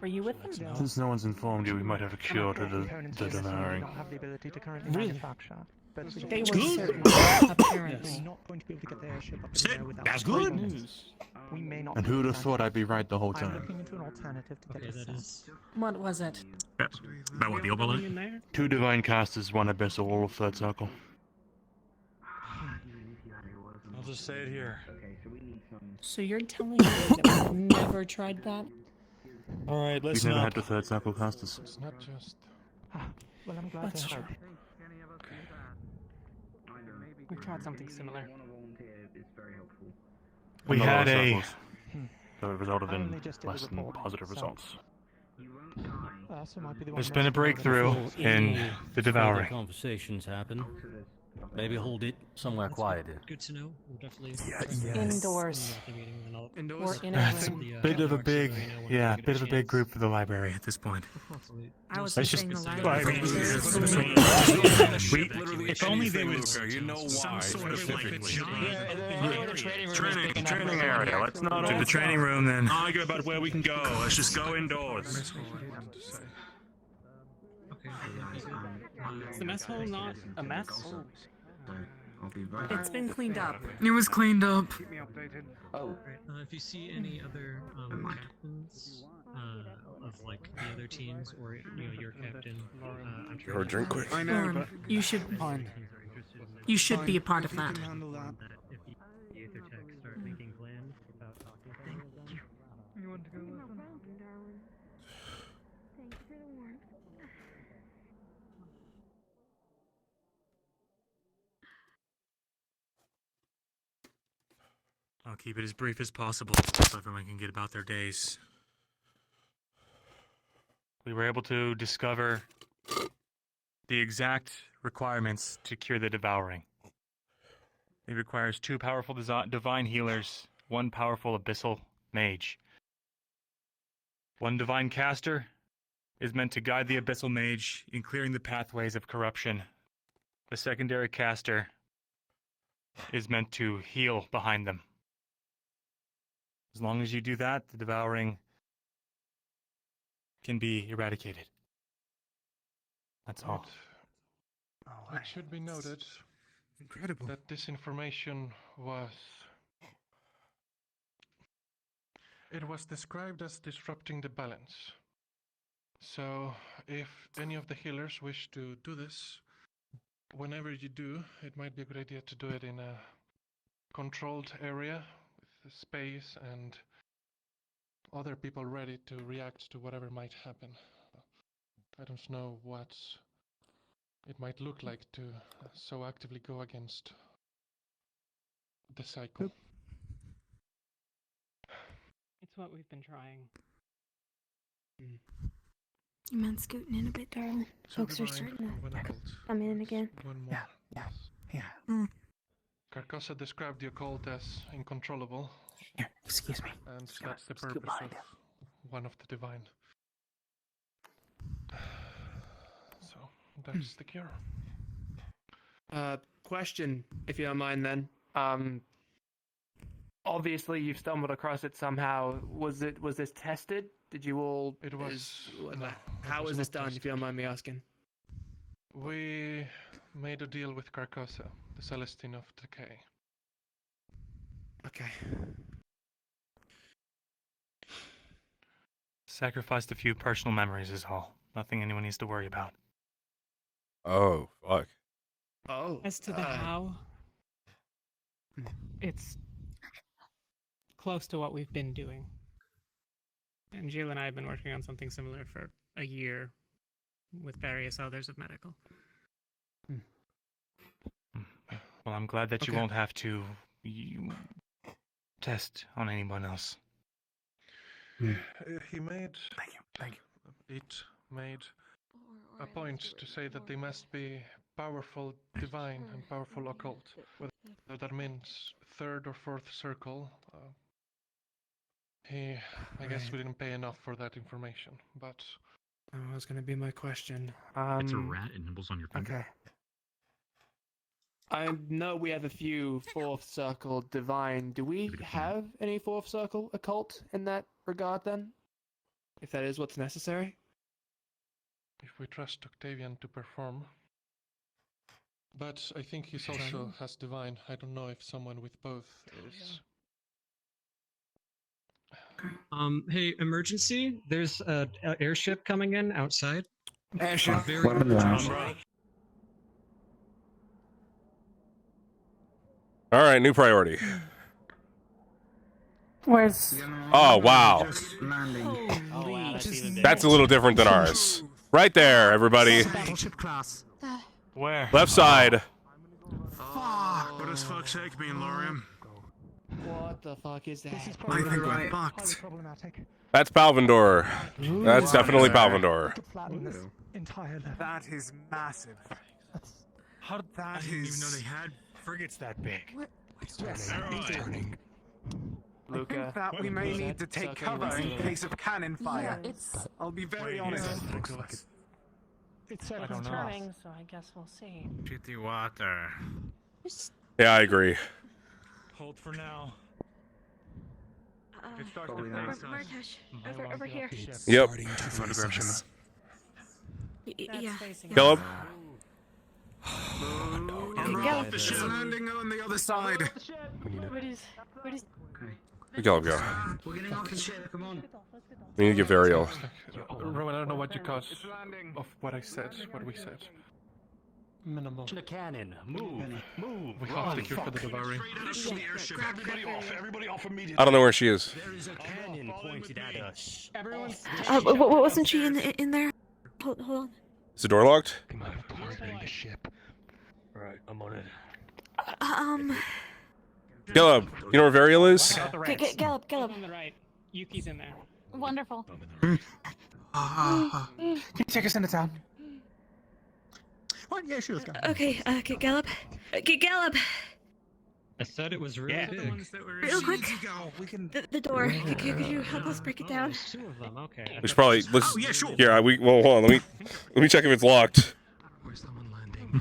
Speaker 5: Were you with them?
Speaker 21: Since no one's informed you, we might have a cure to the devouring.
Speaker 9: Don't have the ability to currently
Speaker 21: Really?
Speaker 9: manufacture, but
Speaker 5: They were
Speaker 21: Good.
Speaker 5: certain,
Speaker 9: We're
Speaker 5: apparently.
Speaker 9: not going to be able to get the airship up in the air without
Speaker 21: That's
Speaker 9: great
Speaker 21: good
Speaker 9: numbers.
Speaker 21: news.
Speaker 9: We may not.
Speaker 21: And
Speaker 9: be
Speaker 21: who'd
Speaker 9: able
Speaker 21: have
Speaker 9: to
Speaker 21: thought I'd be right the whole
Speaker 9: I'm
Speaker 21: time?
Speaker 9: looking into an alternative to get
Speaker 4: Okay,
Speaker 9: this
Speaker 4: that
Speaker 9: sent.
Speaker 4: is...
Speaker 5: What was it?
Speaker 21: About what the overload? 2 divine casters, 1 abyssal, all of third circle.
Speaker 15: I'll just say it here.
Speaker 5: So you're telling me that we've never tried that?
Speaker 15: Alright,
Speaker 21: We've
Speaker 15: listen
Speaker 21: never
Speaker 15: up.
Speaker 21: had the third circle casters.
Speaker 8: It's not just.
Speaker 9: Well, I'm glad
Speaker 4: That's
Speaker 9: to
Speaker 4: true.
Speaker 9: help.
Speaker 16: We've tried something similar.
Speaker 21: We
Speaker 15: And
Speaker 21: had
Speaker 15: the
Speaker 21: a...
Speaker 15: lower circles.
Speaker 21: So it resulted
Speaker 9: I
Speaker 21: in
Speaker 9: only just did the
Speaker 21: less than
Speaker 9: report,
Speaker 21: positive
Speaker 9: so-
Speaker 21: results.
Speaker 9: So might be the one
Speaker 21: There's been a
Speaker 9: most
Speaker 21: breakthrough
Speaker 9: vulnerable.
Speaker 21: in the devouring.
Speaker 2: Conversations happen. Maybe hold it somewhere quieter.
Speaker 4: Good to know. We'll definitely...
Speaker 5: Indoors.
Speaker 16: Indoors?
Speaker 5: Or in a
Speaker 21: It's a
Speaker 5: room.
Speaker 21: bit of a big, yeah, bit of a big group for the library at this point.
Speaker 5: I was
Speaker 21: Let's
Speaker 5: saying
Speaker 21: just-
Speaker 5: the library.
Speaker 7: If only there was
Speaker 21: you know
Speaker 7: some sort of like a giant
Speaker 21: Training area. Let's not to the training room then.
Speaker 7: argue about where we can go. Let's just go indoors.
Speaker 16: Is the mess hall not a mess?
Speaker 12: I'll be right back.
Speaker 5: It's been cleaned up.
Speaker 19: It was cleaned up.
Speaker 9: Keep me updated.
Speaker 12: Oh.
Speaker 4: If you see any other captains of like the other teams, or your captain, I'm sure
Speaker 1: Or drink quick.
Speaker 10: I know, but
Speaker 5: You should.
Speaker 10: fine.
Speaker 5: You should
Speaker 10: Fine.
Speaker 5: be a part of
Speaker 10: If you
Speaker 5: that.
Speaker 10: can handle that.
Speaker 4: If the Aether Tech start making plans about talking to them.
Speaker 9: You want to go with them?
Speaker 21: I'll keep it as brief as possible so everyone can get about their days. We were able to discover the exact requirements to cure the devouring. It requires 2 powerful divine healers, 1 powerful abyssal mage. 1 divine caster is meant to guide the abyssal mage in clearing the pathways of corruption. The secondary caster is meant to heal behind them. As long as you do that, the devouring can be eradicated. That's all.
Speaker 8: It should be noted
Speaker 21: Incredible.
Speaker 8: that this information was... It was described as disrupting the balance. So, if any of the healers wish to do this, whenever you do, it might be a good idea to do it in a controlled area with space and other people ready to react to whatever might happen. I don't know what it might look like to so actively go against the cycle.
Speaker 16: It's what we've been trying.
Speaker 6: You mind scooting in a bit, darling? Folks are starting to come in again.
Speaker 8: One more.
Speaker 6: Yeah.
Speaker 8: Carcosa described the occult as uncontrollable.
Speaker 17: Here, excuse me.
Speaker 8: And that's the purpose of one of the divine. So, that's the cure.
Speaker 16: Question, if you don't mind then. Obviously you've stumbled across it somehow. Was this tested? Did you all...
Speaker 8: It was...
Speaker 16: How was this done, if you don't mind me asking?
Speaker 8: We made a deal with Carcosa, the Celestine of Decay.
Speaker 13: Okay.
Speaker 21: Sacrificed a few personal memories is all. Nothing anyone needs to worry about.
Speaker 1: Oh, fuck.
Speaker 13: Oh.
Speaker 3: As to the how, it's close to what we've been doing. And Jill and I have been working on something similar for a year with various others of medical.
Speaker 21: Well, I'm glad that you
Speaker 8: Okay.
Speaker 21: won't have to test on anyone else.
Speaker 8: He made. Thank you. It made a point to say that they must be powerful divine and powerful occult. Whether that means third or fourth circle. I guess we didn't pay enough for that information, but.
Speaker 3: That was going to be my question.
Speaker 18: It's a rat and nibbles on your finger.
Speaker 3: Okay.
Speaker 16: I know we have a few fourth circle divine. Do we have any fourth circle occult in that regard then? If that is what's necessary?
Speaker 8: If we trust Octavian to perform. But I think he also has divine. I don't know if someone with both is.
Speaker 18: Hey, emergency! There's a airship coming in outside.
Speaker 16: Airship.
Speaker 12: Weapon lounge.
Speaker 1: All right, new priority.
Speaker 3: Where's...
Speaker 1: Oh, wow.
Speaker 3: Oh, wow,
Speaker 1: That's a little different than ours. Right there, everybody.
Speaker 10: Battleship class.
Speaker 21: Where?
Speaker 1: Left side.
Speaker 10: Fuck! What does fuck's sake mean, Lorium?
Speaker 16: What the fuck is that?
Speaker 10: I think we're fucked.
Speaker 1: That's Palvindor. That's definitely Palvindor.
Speaker 9: That is massive.
Speaker 21: How did that? I didn't even know they had frigates that big.
Speaker 9: Yes,
Speaker 21: Turning.
Speaker 9: I think that we may need to take cover in case of cannon fire. I'll be very honest.
Speaker 3: It's
Speaker 21: turning,
Speaker 3: so I guess we'll see.
Speaker 21: Shitty water.
Speaker 1: Yeah, I agree.
Speaker 21: Hold for now.
Speaker 5: Murtesh, over here.
Speaker 1: Yep.
Speaker 5: Yeah.
Speaker 1: Caleb?
Speaker 10: Caleb. The ship landing on the other side.
Speaker 5: Where is...
Speaker 1: Caleb, go.
Speaker 12: We're getting off the ship, come on.
Speaker 1: We need to get Varial.
Speaker 8: Rowan, I don't know what you caused of what I said, what we said.
Speaker 2: Minimal. The cannon. Move.
Speaker 8: We have to queue for the devouring.
Speaker 2: Everybody off. Everybody off immediately.
Speaker 1: I don't know where she is.
Speaker 2: There is a cannon pointed at us. Everyone's.
Speaker 5: Wasn't she in there? Hold on.
Speaker 1: Is the door locked?
Speaker 2: The ship. Alright, I'm on it.
Speaker 1: Caleb, you know where Varial is?
Speaker 5: Caleb.
Speaker 3: On the right. Yuki's in there.
Speaker 5: Wonderful.
Speaker 10: Can you take us into town? What? Yeah, sure, let's go.
Speaker 5: Okay, Caleb. Caleb.
Speaker 18: I said it was really big.
Speaker 5: Real quick. The door. Could you help us break it down?
Speaker 18: Two of them, okay.
Speaker 1: We should probably let's.
Speaker 10: Oh, yeah, sure.
Speaker 1: Yeah, well, hold on. Let me check if it's locked.
Speaker 10: Where's someone landing?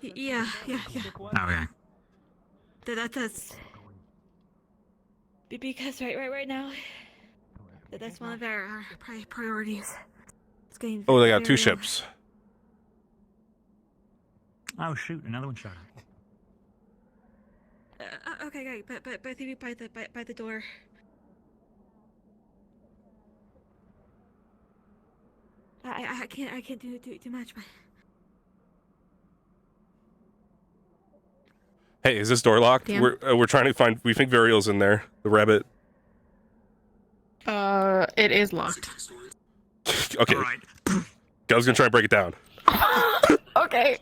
Speaker 5: Yeah.
Speaker 10: Okay.
Speaker 5: That's because right now, that's one of our priorities. It's getting.
Speaker 1: Oh, they got two
Speaker 5: very-
Speaker 1: ships.
Speaker 15: Oh shoot! Another one shot.
Speaker 5: Okay, great. But both of you by the door. I can't do too much. But...
Speaker 1: Hey, is this door locked?
Speaker 5: Damn.
Speaker 1: We're trying to find. We think Varial's in there. The rabbit.
Speaker 3: It is locked.
Speaker 1: Okay.
Speaker 10: Right.
Speaker 1: I was gonna try and break it down.
Speaker 3: Okay.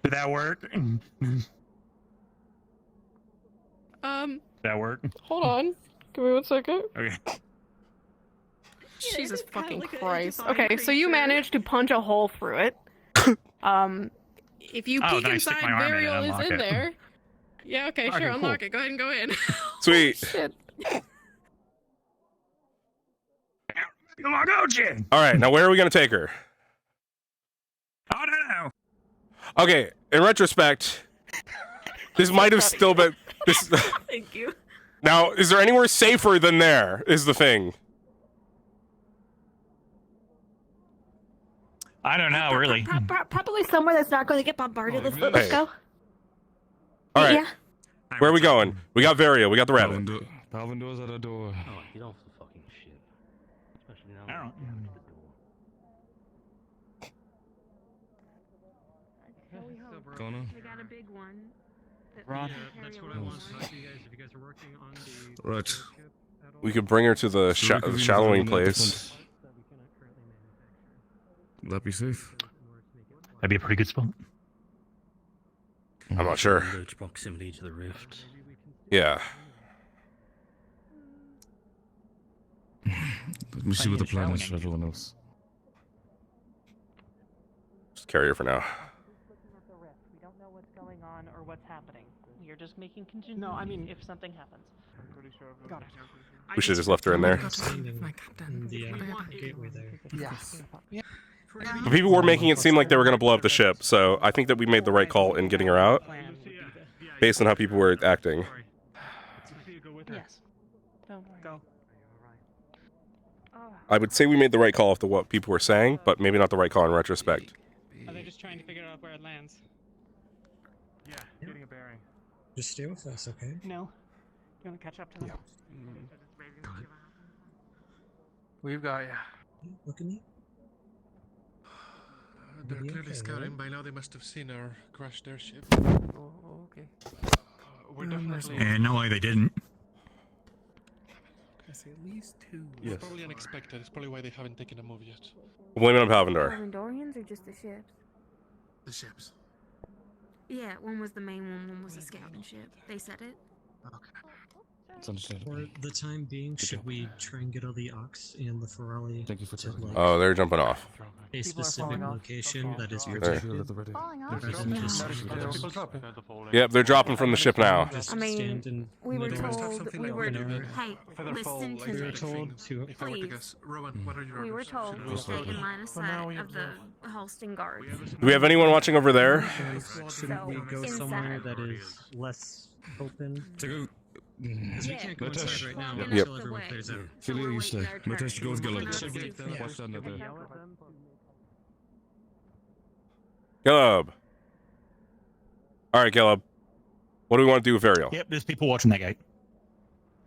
Speaker 15: Did that work? Did that work?
Speaker 3: Hold on. Give me 1 second.
Speaker 15: Okay.
Speaker 3: Jesus
Speaker 5: it's kinda
Speaker 3: fucking
Speaker 5: like a
Speaker 3: Christ.
Speaker 5: divine
Speaker 3: Okay, so you
Speaker 5: creature.
Speaker 3: managed to punch a hole through it. If you
Speaker 15: Oh,
Speaker 3: peek
Speaker 15: then I stick
Speaker 3: inside,
Speaker 15: my arm in and
Speaker 3: Burial is
Speaker 15: unlock
Speaker 3: in
Speaker 15: it.
Speaker 3: there. Yeah, okay,
Speaker 15: Okay,
Speaker 3: sure, unlock
Speaker 15: cool.
Speaker 3: it. Go ahead and go in.
Speaker 1: Sweet.
Speaker 3: Shit.
Speaker 1: All right, now where are we gonna take her?
Speaker 15: I don't know.
Speaker 1: Okay, in retrospect, this might have still been this.
Speaker 5: Thank you.
Speaker 1: Now, is there anywhere safer than there? Is the thing.
Speaker 21: I don't know, really.
Speaker 5: Probably somewhere that's not going to get bombarded. Let's
Speaker 1: Hey.
Speaker 5: go.
Speaker 1: All right.
Speaker 5: Yeah.
Speaker 1: Where are we going? We got Vario. We got the rabbit.
Speaker 10: Palvin doors at the door.
Speaker 2: Oh, get off the fucking ship. Especially now.
Speaker 21: I don't.
Speaker 10: Going on?
Speaker 5: We got a big one.
Speaker 18: Ron, that's what I want to talk to you guys. If you guys are working on the
Speaker 10: Right.
Speaker 1: We could bring her to the shallowing place.
Speaker 10: Will that be safe?
Speaker 21: That'd be a pretty good spot.
Speaker 1: I'm not sure.
Speaker 2: Close proximity to the rift.
Speaker 1: Yeah.
Speaker 10: Let me see what the plan is for everyone else.
Speaker 1: Just carry her for now.
Speaker 11: We don't know what's going on or what's happening. You're just making contingencies. No, I mean, if something happens. Got it.
Speaker 1: We should have just left her in there.
Speaker 18: gateway there.
Speaker 11: Yes.
Speaker 1: But people were making it seem like they were going to blow up the ship, so I think that we made the right call in getting her out, based on how people were acting.
Speaker 11: Yes. Don't worry. Go.
Speaker 1: I would say we made the right call off to what people were saying, but maybe not the right call in retrospect.
Speaker 3: Are they just trying to figure out where it lands?
Speaker 8: Yeah, getting a bearing.
Speaker 18: Just stay with us, okay?
Speaker 11: No. You want to catch up to them?
Speaker 8: We've got you.
Speaker 18: Look at me.
Speaker 8: They're
Speaker 18: Maybe
Speaker 8: clearly
Speaker 18: okay,
Speaker 8: scouting.
Speaker 18: right?
Speaker 8: By now they must have seen our crashed airship.
Speaker 11: Oh, okay.
Speaker 8: We're definitely...
Speaker 21: And no way they didn't.
Speaker 8: I say at least two.
Speaker 1: Yes.
Speaker 8: It's probably unexpected. It's probably why they haven't taken a move yet.
Speaker 1: We'll blame it on Palvindor.
Speaker 5: Palvindorians or just the ships?
Speaker 8: The ships.
Speaker 5: Yeah, one was the main one was the scouting ship. They said it.
Speaker 10: It's understandable.
Speaker 18: For the time being, should we try and get all the Ox and the Ferrari
Speaker 10: Thank you for
Speaker 18: to
Speaker 10: telling me.
Speaker 1: Oh, they're jumping off.
Speaker 18: a specific location that is
Speaker 1: There.
Speaker 18: protected?
Speaker 1: Yep, they're dropping from the ship now.
Speaker 18: Just
Speaker 5: I mean,
Speaker 18: stand in
Speaker 5: we were
Speaker 18: middle
Speaker 5: told, we were, hey, listen to
Speaker 18: we were
Speaker 5: me.
Speaker 18: told to
Speaker 5: Please.
Speaker 8: Rowan, what are your
Speaker 5: We were
Speaker 8: orders?
Speaker 5: told to stay in line of
Speaker 8: For now,
Speaker 5: sight
Speaker 8: we
Speaker 5: of the hosting guards.
Speaker 1: Do we have anyone watching over there?
Speaker 18: Shouldn't we go somewhere that is less open? Because we can't go inside right now
Speaker 1: Yep.
Speaker 18: until everyone clears out.
Speaker 10: Filia, you stay. Murtesh, go with Gilip.
Speaker 18: Yeah.
Speaker 10: Watch down there.
Speaker 1: Caleb. All right, Caleb. What do we want to do with Ariel?
Speaker 21: Yep, there's people watching that gate.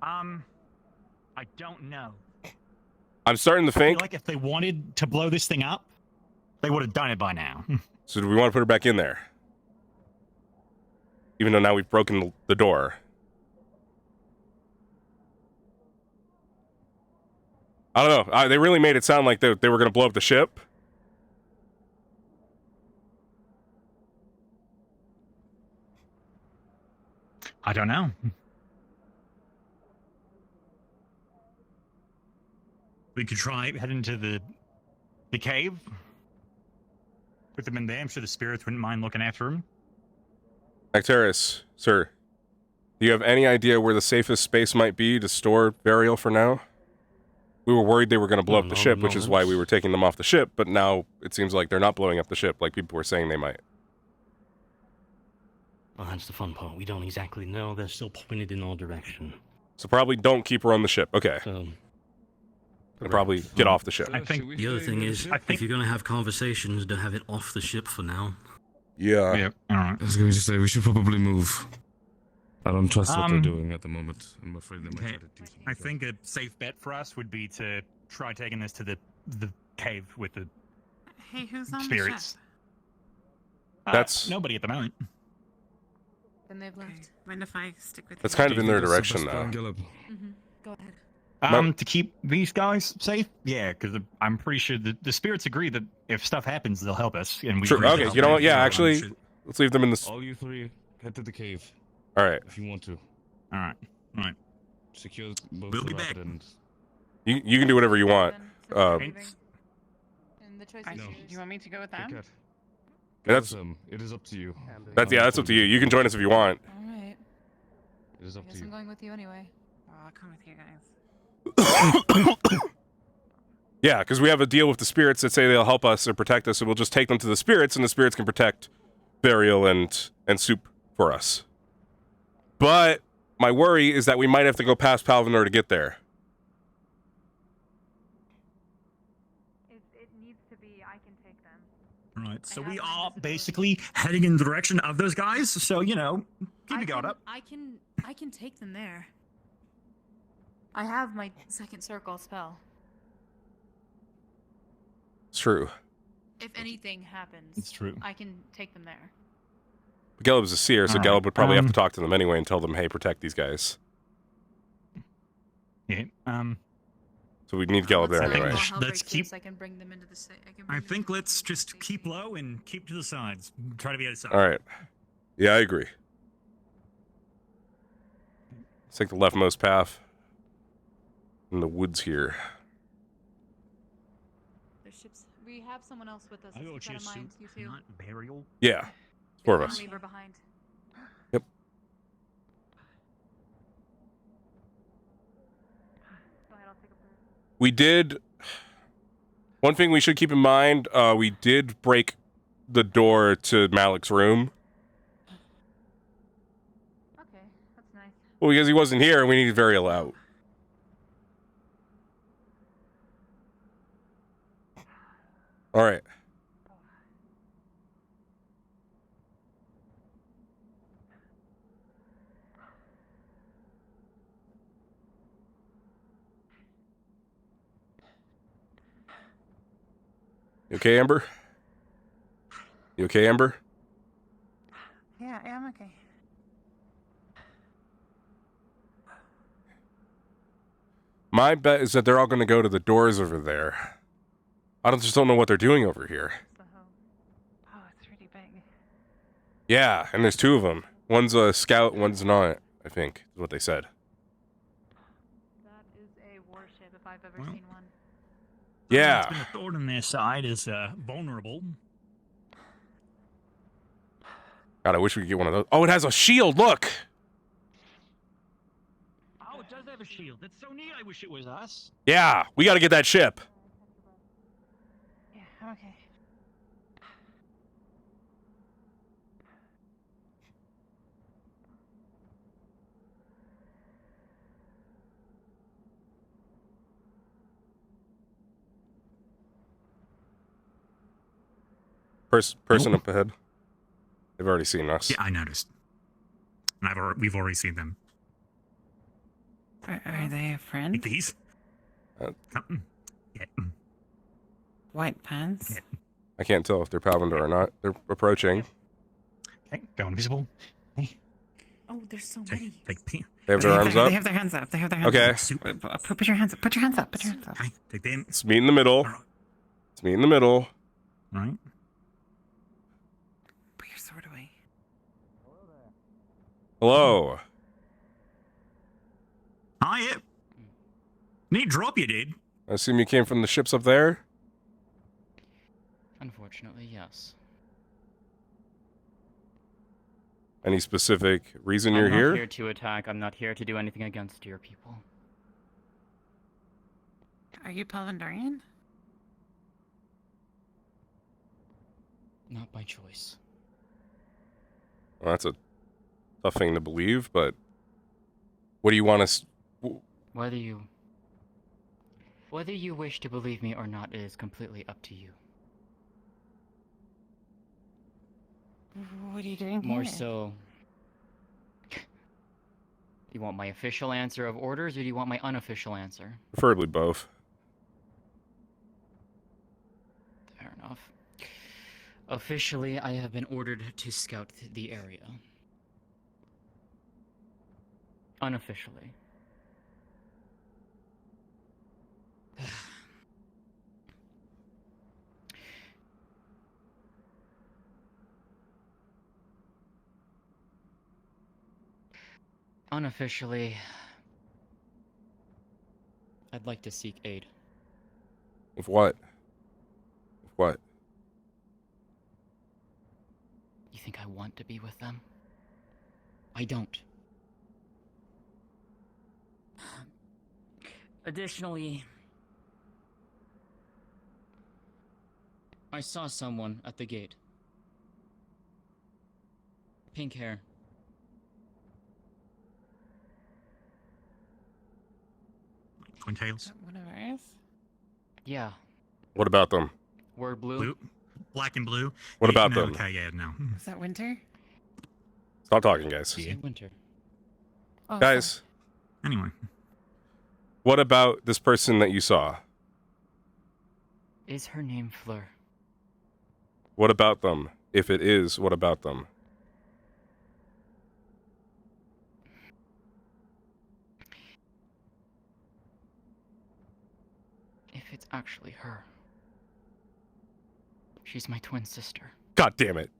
Speaker 21: I don't know.
Speaker 1: I'm starting to
Speaker 21: I feel
Speaker 1: think.
Speaker 21: like if they wanted to blow this thing up, they would have done it by now.
Speaker 1: So do we want to put her back in there? Even though now we've broken the door. I don't know. They really made it sound like they were going to blow up the ship.
Speaker 21: I don't know. We could try head into the cave. Put them in there. I'm sure the spirits wouldn't mind looking after them.
Speaker 1: Acteris, sir, do you have any idea where the safest space might be to store Burial for now? We were worried they were going to blow up the ship, which is why we were taking them off the ship, but now it seems like they're not blowing up the ship like people were saying they might.
Speaker 2: Well, that's the fun part. We don't exactly know. They're still pointed in our direction.
Speaker 1: So probably don't keep her on the ship. Okay.
Speaker 2: So,
Speaker 1: probably get off the ship.
Speaker 21: I think
Speaker 2: the other thing is, if you're going to have conversations, don't have it off the ship for now.
Speaker 1: Yeah.
Speaker 21: Yep. All right.
Speaker 10: I was going to say, we should probably move. I don't trust what they're doing at the moment. I'm afraid they might try to do something.
Speaker 21: I think a safe bet for us would be to try taking this to the cave with the
Speaker 22: Hey, who's on
Speaker 21: spirits.
Speaker 1: That's
Speaker 21: nobody at the moment.
Speaker 22: Then they've left. Mind if I stick with
Speaker 1: That's
Speaker 22: you?
Speaker 1: kind of in their direction now.
Speaker 22: Mm-hmm. Go ahead.
Speaker 21: To keep these guys safe? Yeah, because I'm pretty sure the spirits agree that if stuff happens, they'll help us. And we
Speaker 1: Sure.
Speaker 21: agree to
Speaker 1: Okay.
Speaker 21: help
Speaker 1: You know
Speaker 21: them.
Speaker 1: what? Yeah.
Speaker 21: So I'm
Speaker 1: Actually,
Speaker 21: sure-
Speaker 1: let's leave them in the.
Speaker 10: All you three, head to the cave.
Speaker 1: All right.
Speaker 10: If you want to.
Speaker 21: All right. All right.
Speaker 10: Secure both
Speaker 21: We'll
Speaker 10: the
Speaker 21: be
Speaker 10: rabbit
Speaker 21: back.
Speaker 10: and...
Speaker 1: You can do whatever you want.
Speaker 22: And the choice is
Speaker 10: No.
Speaker 22: yours. You want me to go with them?
Speaker 1: That's
Speaker 10: it is up to you.
Speaker 1: that's up to you. You can join us if you want.
Speaker 22: All right.
Speaker 10: It is up
Speaker 22: I
Speaker 10: to
Speaker 22: guess
Speaker 10: you.
Speaker 22: I'm going with you anyway. Oh, I'll come with you guys.
Speaker 1: Yeah, because we have a deal with the spirits that say they'll help us or protect us, so we'll just take them to the spirits, and the spirits can protect Burial and Soup for us. But my worry is that we might have to go past Palvinor to get there.
Speaker 5: It needs to be, I can take them.
Speaker 15: Right, so we are basically heading in the direction of those guys, so, you know, keep your guard up.
Speaker 6: I can take them there. I have my second circle spell.
Speaker 1: It's true.
Speaker 6: If anything happens,
Speaker 21: It's true.
Speaker 6: I can take them there.
Speaker 1: Gelb's a seer, so
Speaker 21: Alright,
Speaker 1: Gelb would probably have to talk to them anyway and tell them, hey, protect these guys.
Speaker 21: Yeah,
Speaker 1: So we need Gelb there anyway.
Speaker 15: Let's keep.
Speaker 6: I can bring them into the.
Speaker 15: I think let's just keep low and keep to the sides. Try to be outside.
Speaker 1: All right. Yeah, I agree. Let's take the leftmost path in the woods here.
Speaker 6: There's ships. We have someone else with us.
Speaker 15: I will
Speaker 6: Keep that in
Speaker 15: choose
Speaker 6: mind.
Speaker 15: soup,
Speaker 6: You two.
Speaker 15: not burial.
Speaker 1: Yeah. 4 of
Speaker 6: Don't
Speaker 1: us.
Speaker 6: leave her behind.
Speaker 1: Yep. We did... One thing we should keep in mind, we did break the door to Malik's room.
Speaker 6: Okay, that's nice.
Speaker 1: Well, because he wasn't here, and we needed Varial out. All right. You okay, Amber? You okay, Amber?
Speaker 5: Yeah, I'm okay.
Speaker 1: My bet is that they're all going to go to the doors over there. I just don't know what they're doing over here.
Speaker 5: Oh, it's really big.
Speaker 1: Yeah, and there's 2 of them. One's a scout, one's not, I think, is what they said.
Speaker 6: That is a warship if I've ever seen one.
Speaker 1: Yeah.
Speaker 15: It's been a thorn in their side is vulnerable.
Speaker 1: God, I wish we could get one of those. Oh, it has a shield, look!
Speaker 15: Oh, it does have a shield. That's so neat. I wish it was us.
Speaker 1: Yeah, we got to get that ship.
Speaker 5: Yeah, I'm okay.
Speaker 1: Person up ahead. They've already seen us.
Speaker 15: Yeah, I noticed. And we've already seen them.
Speaker 5: Are they a friend?
Speaker 15: These? Yeah.
Speaker 5: White pants?
Speaker 1: I can't tell if they're Palvendor or not. They're approaching.
Speaker 15: Okay, go invisible.
Speaker 6: Oh, there's so many.
Speaker 1: They have their arms up.
Speaker 5: They have their hands up. They have their hands
Speaker 1: Okay.
Speaker 5: up. Put your hands up. Put your hands up. Put your hands up.
Speaker 15: Okay, take them.
Speaker 1: Let's meet in the middle. Let's meet in the middle.
Speaker 15: All right.
Speaker 5: Put your sword away.
Speaker 1: Hello.
Speaker 15: Hi. Neat drop you did.
Speaker 1: I assume you came from the ships up there?
Speaker 19: Unfortunately, yes.
Speaker 1: Any specific reason
Speaker 19: I'm
Speaker 1: you're
Speaker 19: not
Speaker 1: here?
Speaker 19: here to attack. I'm not here to do anything against your people.
Speaker 5: Are you Palvendorian?
Speaker 19: Not by choice.
Speaker 1: Well, that's a tough thing to believe, but what do you want us?
Speaker 19: Whether you wish to believe me or not is completely up to you.
Speaker 5: What are you doing
Speaker 19: More
Speaker 5: here?
Speaker 19: so, you want my official answer of orders, or do you want my unofficial answer?
Speaker 1: Preferably both.
Speaker 19: Fair enough. Officially, I have been ordered to scout the area. Unofficially. Unofficially, I'd like to seek aid.
Speaker 1: Of what? Of what?
Speaker 19: You think I want to be with them? I don't. Additionally, I saw someone at the gate. Pink hair.
Speaker 15: Twin tails.
Speaker 5: One of ours?
Speaker 19: Yeah.
Speaker 1: What about them?
Speaker 19: Word blue.
Speaker 15: black and blue.
Speaker 1: What about
Speaker 15: no,
Speaker 1: them?
Speaker 15: Okay, yeah, no.
Speaker 22: Is that Winter?
Speaker 1: Stop talking, guys.
Speaker 15: Yeah.
Speaker 19: Winter.
Speaker 22: Oh,
Speaker 1: Guys,
Speaker 15: Anyway,
Speaker 1: what about this person that you saw?
Speaker 19: Is her name Fleur?
Speaker 1: What about them? If it is, what about them?
Speaker 19: If it's actually her. She's my twin sister.
Speaker 1: God damn it.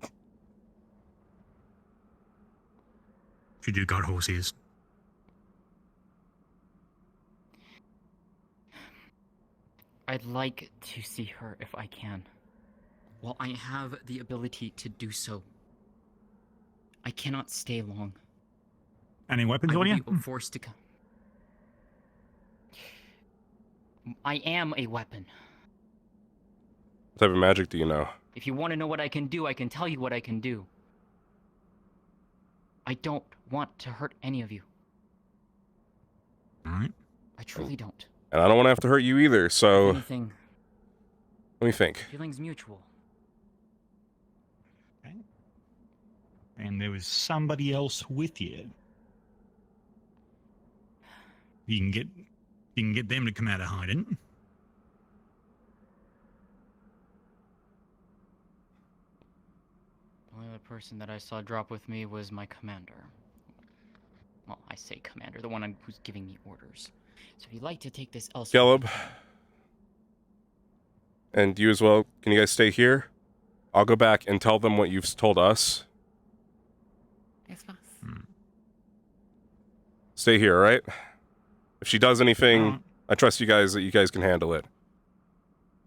Speaker 15: she do got horses.
Speaker 19: I'd like to see her if I can. While I have the ability to do so, I cannot stay long.
Speaker 15: Any weapons
Speaker 19: I
Speaker 15: on
Speaker 19: will
Speaker 15: you?
Speaker 19: be forced to come. I am a weapon.
Speaker 1: What type of magic do you know?
Speaker 19: If you want to know what I can do, I can tell you what I can do. I don't want to hurt any of you.
Speaker 15: Alright.
Speaker 19: I truly don't.
Speaker 1: And I don't want to have to hurt you either, so...
Speaker 19: If anything,
Speaker 1: let me think.
Speaker 19: feeling's mutual.
Speaker 15: Okay. And there was somebody else with you. You can get them to come out of hiding.
Speaker 19: The only other person that I saw drop with me was my commander. Well, I say commander, the one who's giving me orders. So if you'd like to take this elsewhere...
Speaker 1: Gelb. And you as well. Can you guys stay here? I'll go back and tell them what you've told us.
Speaker 22: Yes, boss.
Speaker 1: Stay here, all right? If she does anything, I trust you guys that you guys can handle it.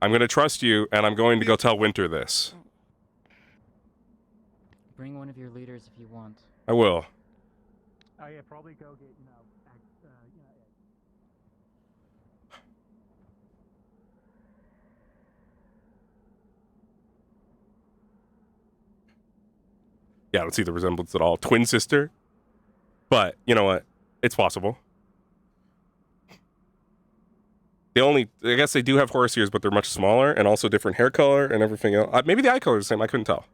Speaker 1: I'm going to trust you, and I'm going to go tell Winter this.
Speaker 19: Bring one of your leaders if you want.
Speaker 1: I will.
Speaker 4: Oh yeah, probably go get,
Speaker 1: Yeah, I don't see the resemblance at all. Twin sister? But, you know what? It's possible. I guess they do have horse ears, but they're much smaller, and also different hair color and everything else. Maybe the eye color is the same, I couldn't tell.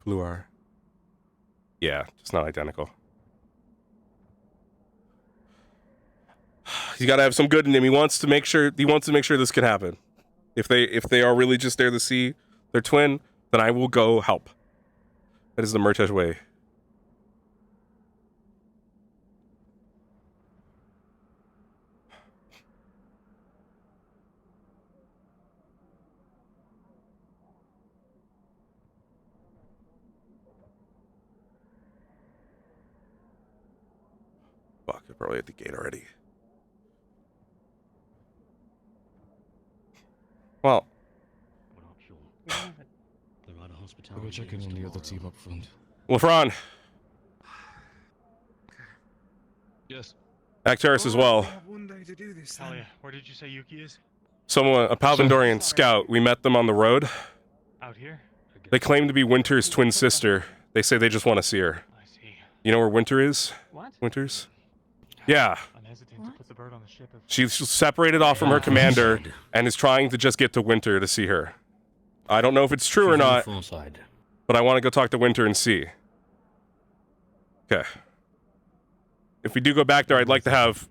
Speaker 1: Fleur. Yeah, it's not identical. He's got to have some good in him. He wants to make sure this can happen. If they are really just there to see their twin, then I will go help. That is the Murtesh way. Fuck, they're probably at the gate already. Well.
Speaker 10: I'll go check in on the other team up front.
Speaker 1: Lefron.
Speaker 10: Yes.
Speaker 1: Actaris as well.
Speaker 21: One day to do this. Talia, where did you say Yuki is?
Speaker 1: A Palvindorian scout. We met them on the road.
Speaker 21: Out here?
Speaker 1: They claim to be Winter's twin sister. They say they just want to see her.
Speaker 21: I see.
Speaker 1: You know where Winter is?
Speaker 21: What?
Speaker 1: Winter's? Yeah.
Speaker 21: I'm hesitant to put the bird on the ship.
Speaker 1: She's separated off from her commander and is trying to just get to Winter to see her. I don't know if it's true or not, but I want to go talk to Winter and see. Okay. If we do go back there, I'd like to have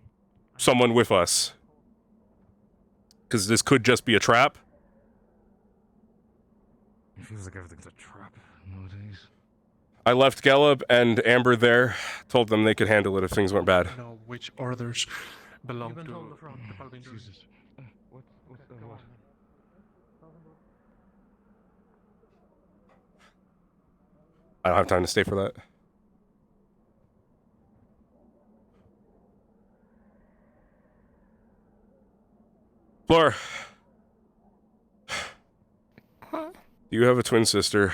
Speaker 1: someone with us. Because this could just be a trap.
Speaker 10: It feels like everything's a trap nowadays.
Speaker 1: I left Gelb and Amber there, told them they could handle it if things went bad.
Speaker 8: Know which orders belong to the Palvindorians.
Speaker 1: I don't have time to stay for that. Fleur.
Speaker 22: Huh?
Speaker 1: Do you have a twin sister?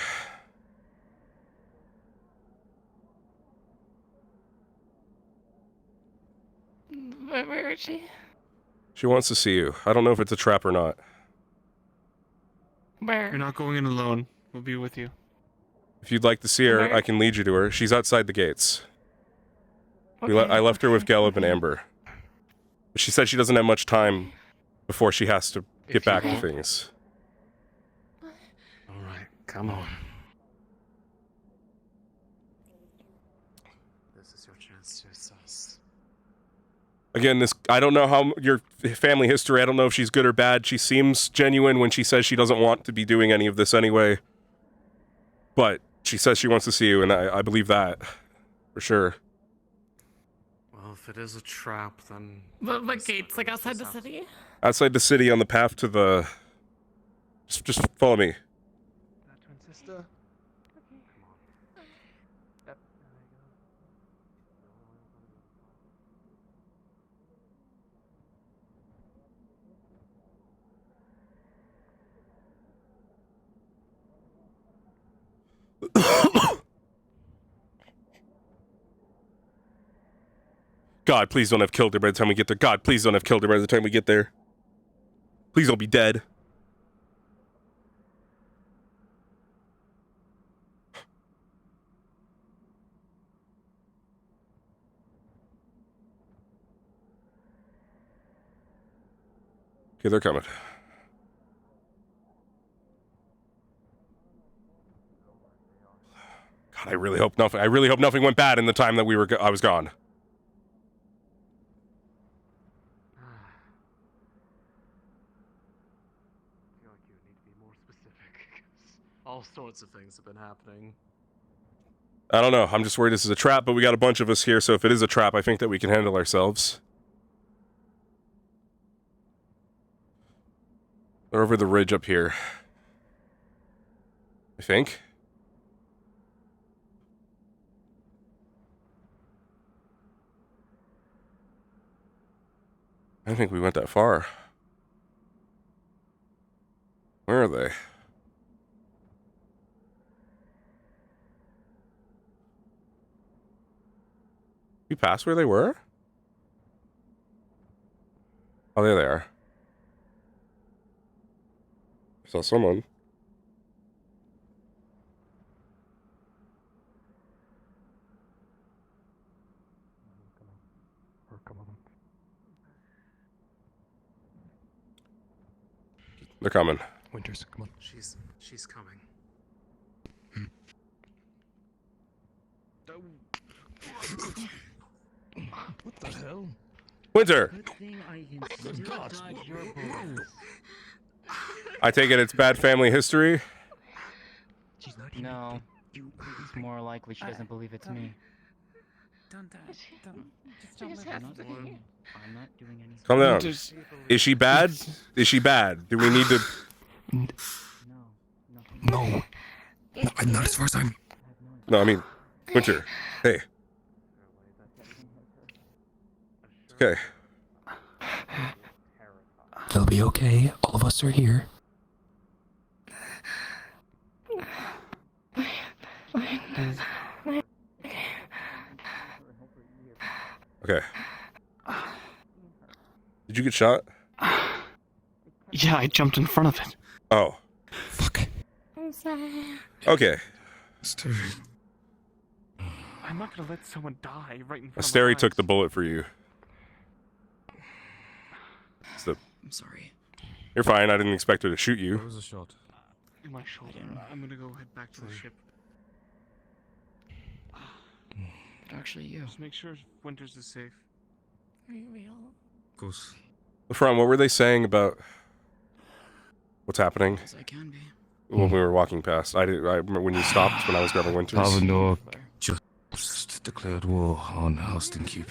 Speaker 22: Where is she?
Speaker 1: She wants to see you. I don't know if it's a trap or not.
Speaker 22: Where?
Speaker 16: You're not going in alone. We'll be with you.
Speaker 1: If you'd like to see her,
Speaker 22: Where?
Speaker 1: I can lead you to her. She's outside the gates.
Speaker 22: Okay,
Speaker 1: I left her with Gelb and Amber. But she said she doesn't have much time before she has to get back to things.
Speaker 7: Alright, come on. This is your chance to assess.
Speaker 1: Again, I don't know how your family history, I don't know if she's good or bad. She seems genuine when she says she doesn't want to be doing any of this anyway. But she says she wants to see you, and I believe that. For sure.
Speaker 7: Well, if it is a trap, then...
Speaker 22: The gates, like outside the city?
Speaker 1: Outside the city on the path to the... Just follow me.
Speaker 16: Twin sister. Yep.
Speaker 1: God, please don't have killed her by the time we get there. God, please don't have killed her by the time we get there. Please don't be dead. Okay, they're coming. God, I really hope nothing went bad in the time that I was gone.
Speaker 7: I feel like you need to be more specific, because all sorts of things have been happening.
Speaker 1: I don't know. I'm just worried this is a trap, but we got a bunch of us here, so if it is a trap, I think that we can handle ourselves. They're over the ridge up here. I think. I don't think we went that far. Where are they? We passed where they were? Oh, there they are. I saw someone. They're coming.
Speaker 7: Winters, come on. She's coming.
Speaker 2: What the hell?
Speaker 1: Winter!
Speaker 2: Good God.
Speaker 1: I take it it's bad family history?
Speaker 19: No. It's more likely she doesn't believe it's me.
Speaker 22: Don't.
Speaker 19: I'm not doing anything.
Speaker 1: Calm down. Is she bad? Is she bad? Do we need to...
Speaker 10: No. Not as far as I'm...
Speaker 1: No, I mean, Winter. Hey. Okay.
Speaker 10: They'll be okay. All of us are here.
Speaker 1: Okay. Did you get shot?
Speaker 16: Yeah, I jumped in front of it.
Speaker 1: Oh.
Speaker 10: Fuck.
Speaker 22: I'm sorry.
Speaker 1: Okay.
Speaker 16: I'm not gonna let someone die right in front of
Speaker 1: Asteri
Speaker 16: my
Speaker 1: took
Speaker 16: eyes.
Speaker 1: the bullet for you.
Speaker 19: I'm sorry.
Speaker 1: You're fine. I didn't expect her to shoot you.
Speaker 10: Where was the shot?
Speaker 16: In my shoulder. I'm gonna go head back to the ship.
Speaker 19: Actually, you.
Speaker 16: Just make sure Winters is safe.
Speaker 22: Are you real?
Speaker 10: Of course.
Speaker 1: From what were they saying about what's happening?
Speaker 19: As I can be.
Speaker 1: When we were walking past, I remember when you stopped when I was grabbing Winters.
Speaker 10: Parvendor just declared war on Austin Keep.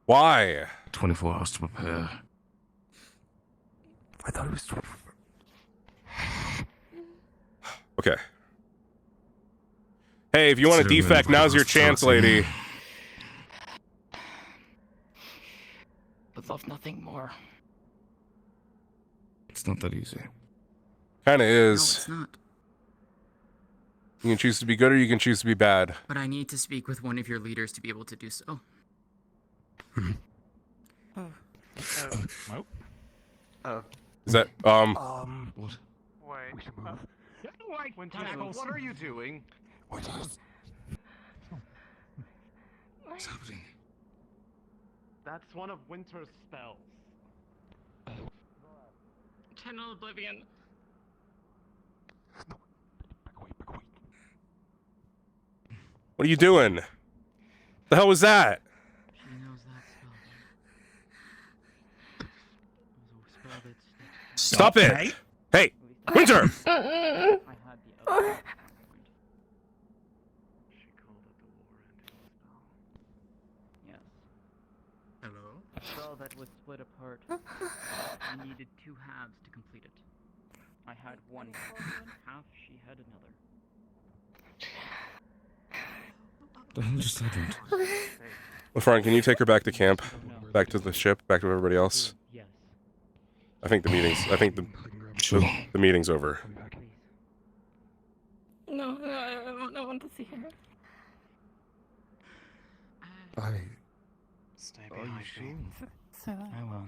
Speaker 1: Why?
Speaker 10: 24 hours to prepare. I thought it was 24.
Speaker 1: Okay. Hey, if you want a defect, now's your chance, lady.
Speaker 19: Would love nothing more.
Speaker 10: It's not that easy.
Speaker 1: Kinda
Speaker 19: No,
Speaker 1: is.
Speaker 19: it's not.
Speaker 1: You can choose to be good or you can choose to be bad.
Speaker 19: But I need to speak with one of your leaders to be able to do so.
Speaker 1: Is that
Speaker 8: What?
Speaker 16: Wait.
Speaker 8: We should move.
Speaker 16: What are you doing?
Speaker 10: What's happening?
Speaker 16: That's one of Winter's spells.
Speaker 22: Channel Oblivion.
Speaker 1: What are you doing? The hell was that?
Speaker 19: She knows that spell.
Speaker 1: Stop it!
Speaker 15: Hey.
Speaker 1: Hey, Winter!
Speaker 19: I had the other point.
Speaker 7: She called it the war ending spell.
Speaker 19: Yes.
Speaker 7: Hello?
Speaker 19: A spell that was split apart. I needed 2 halves to complete it. I had one half, she had another.
Speaker 10: The hell just happened?
Speaker 1: LaFront, can you take her back to camp? Back to the ship? Back to everybody else?
Speaker 19: Yes.
Speaker 1: I think the meeting's over.
Speaker 22: No, I want to see her.
Speaker 7: Stay behind me.
Speaker 22: So,
Speaker 19: I will.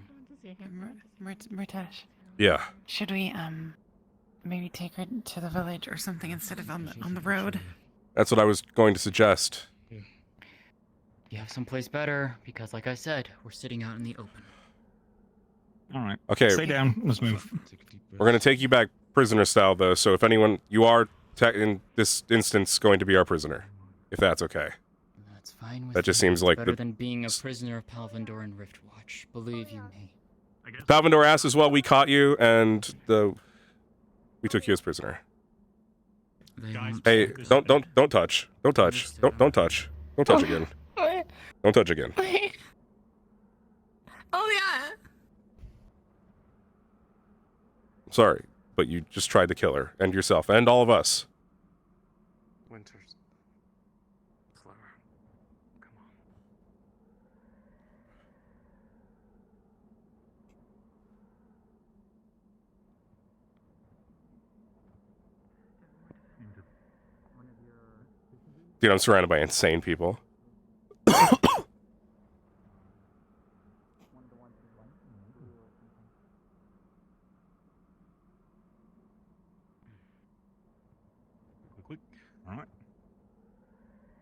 Speaker 22: Murtesh.
Speaker 1: Yeah.
Speaker 22: Should we maybe take her to the village or something instead of on the road?
Speaker 1: That's what I was going to suggest.
Speaker 19: You have someplace better, because like I said, we're sitting out in the open.
Speaker 15: Alright.
Speaker 1: Okay.
Speaker 15: Stay down. Let's move.
Speaker 1: We're going to take you back prisoner style, though, so if anyone... You are, in this instance, going to be our prisoner. If that's okay.
Speaker 19: That's fine with
Speaker 1: That just
Speaker 19: me.
Speaker 1: seems like
Speaker 19: better than being a prisoner of Palvandor and Riftwatch. Believe you me.
Speaker 1: Palvandor asked as well, we caught you, and we took you as prisoner. Hey, don't touch. Don't touch. Don't touch. Don't touch again. Don't touch again.
Speaker 22: Oh yeah.
Speaker 1: Sorry, but you just tried to kill her, and yourself, and all of us.
Speaker 7: Winter's clever. Come on.
Speaker 1: Dude, I'm surrounded by insane people.
Speaker 15: Alright.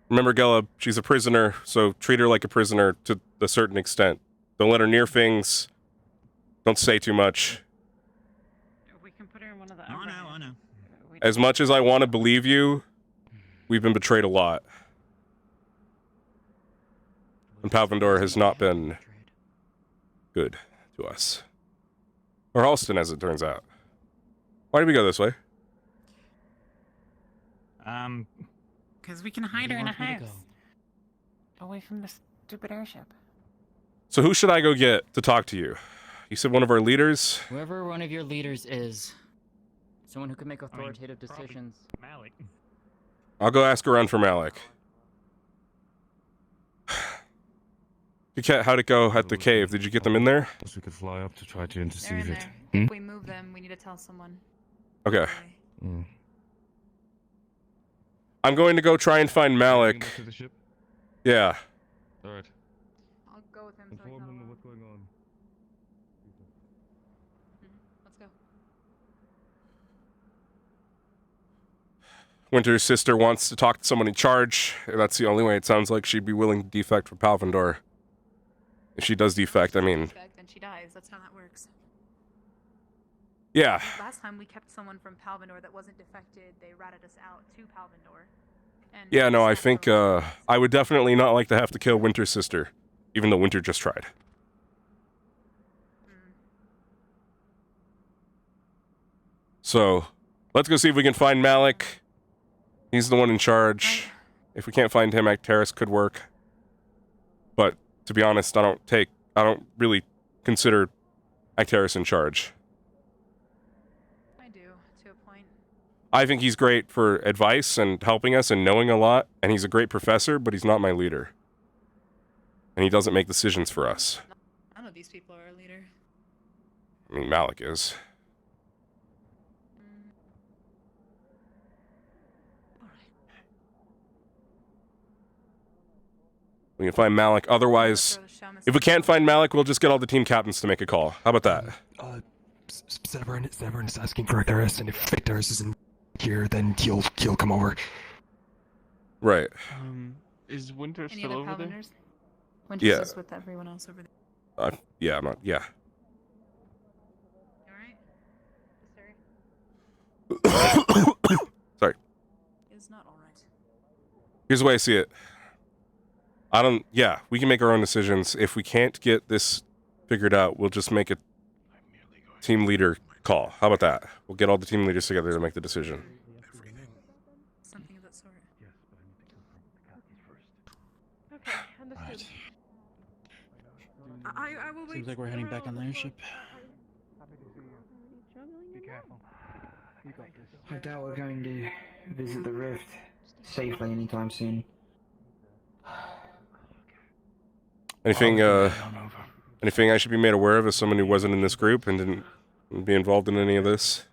Speaker 1: Remember, Gela, she's a prisoner, so treat her like a prisoner to a certain extent. Don't let her near things. Don't say too much.
Speaker 22: We can put her in one of the.
Speaker 15: I know.
Speaker 1: As much as I want to believe you, we've been betrayed a lot. And Palvandor has not been good to us. Or Halston, as it turns out. Why did we go this way?
Speaker 22: Because we can hide her in a house. Away from the stupid airship.
Speaker 1: So who should I go get to talk to you? You said one of our leaders?
Speaker 19: Whoever one of your leaders is. Someone who can make authoritative decisions.
Speaker 15: Malik.
Speaker 1: I'll go ask around for Malik. How'd it go at the cave? Did you get them in there?
Speaker 10: We could fly up to try to
Speaker 14: They're in
Speaker 10: intercede it.
Speaker 14: there. If we move them, we need to tell someone.
Speaker 1: Okay.
Speaker 10: Mm.
Speaker 1: I'm going to go try and find Malik.
Speaker 10: To the ship?
Speaker 1: Yeah.
Speaker 10: Alright.
Speaker 14: I'll go with him. So he's
Speaker 10: Inform
Speaker 14: not
Speaker 10: him
Speaker 14: alone.
Speaker 10: of what's going on.
Speaker 14: Let's go.
Speaker 1: Winter's sister wants to talk to someone in charge. That's the only way it sounds like she'd be willing to defect from Palvandor. If she does defect, I mean...
Speaker 14: And she dies. That's how that works.
Speaker 1: Yeah.
Speaker 14: Last time we kept someone from Palvandor that wasn't defected, they ratted us out to Palvandor. And
Speaker 1: Yeah, no, I think, I would definitely not like to have to kill Winter's sister. Even though Winter just tried. So, let's go see if we can find Malik. He's the one in charge. If we can't find him, Actaris could work. But, to be honest, I don't really consider Actaris in charge.
Speaker 14: I do, to a point.
Speaker 1: I think he's great for advice and helping us and knowing a lot, and he's a great professor, but he's not my leader. And he doesn't make decisions for us.
Speaker 14: None of these people are a leader.
Speaker 1: I mean, Malik is. We can find Malik. Otherwise, if we can't find Malik, we'll just get all the team captains to make a call. How about that?
Speaker 17: Severn's asking for Arcturus, and if Arcturus isn't here, then he'll come over.
Speaker 1: Right.
Speaker 16: Is Winter
Speaker 14: Any
Speaker 16: still
Speaker 14: other
Speaker 16: over there?
Speaker 14: Palverners? Winter's
Speaker 1: Yeah.
Speaker 14: just with everyone else over there.
Speaker 1: Yeah, I'm not. Yeah. Sorry.
Speaker 14: It's not alright.
Speaker 1: Here's the way I see it. Yeah, we can make our own decisions. If we can't get this figured out, we'll just make a team leader call. How about that? We'll get all the team leaders together to make the decision.
Speaker 14: Something of that sort.
Speaker 5: Okay, understood.
Speaker 14: I will wait.
Speaker 2: Seems like we're heading back on the airship.
Speaker 9: Be careful. You got this.
Speaker 12: I doubt we're going to visit the rift safely anytime soon.
Speaker 1: Anything I should be made aware of as someone who wasn't in this group and didn't be involved in any of this?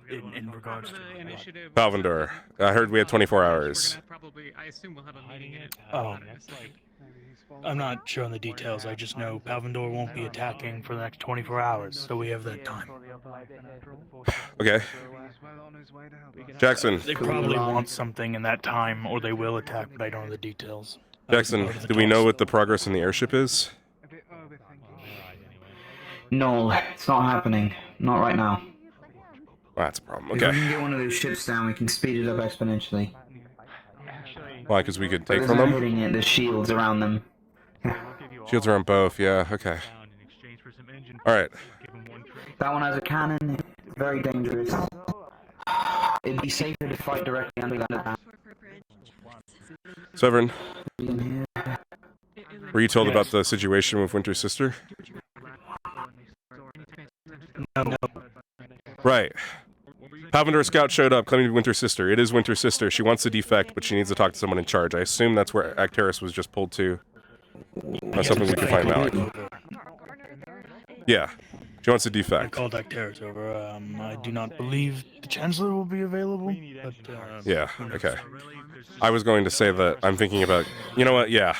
Speaker 21: In regards to
Speaker 3: the initiative.
Speaker 1: Palvendor. I heard we had 24 hours.
Speaker 3: I assume we'll have a meeting in it.
Speaker 21: I'm not sure on the details. I just know Palvendor won't be attacking for the next 24 hours, so we have that time.
Speaker 1: Okay. Jackson.
Speaker 21: They probably want something in that time, or they will attack, but I don't know the details.
Speaker 1: Jackson, do we know what the progress in the airship is?
Speaker 12: No, it's not happening. Not right now.
Speaker 1: Well, that's a problem.
Speaker 12: If we
Speaker 1: Okay.
Speaker 12: can get one of those ships down, we can speed it up exponentially.
Speaker 1: Why? Because we could
Speaker 12: But
Speaker 1: take
Speaker 12: there's
Speaker 1: from
Speaker 12: no
Speaker 1: them?
Speaker 12: hitting it, there's shields around them.
Speaker 1: Shields are on both, yeah, okay. Alright.
Speaker 12: That one has a cannon, very dangerous. It'd be safer to fight directly under that.
Speaker 1: Severn, were you told about the situation with Winter's sister?
Speaker 21: No.
Speaker 1: Right. Palvendor Scout showed up claiming to be Winter's sister. It is Winter's sister. She wants to defect, but she needs to talk to someone in charge. I assume that's where Acteris was just pulled to. That's something we can find Malik. Yeah. She wants to
Speaker 21: I
Speaker 1: defect.
Speaker 21: called Acteris over. I do not believe the Chancellor will be available, but...
Speaker 1: Yeah, okay. I was going to say that I'm thinking about... You know what? Yeah.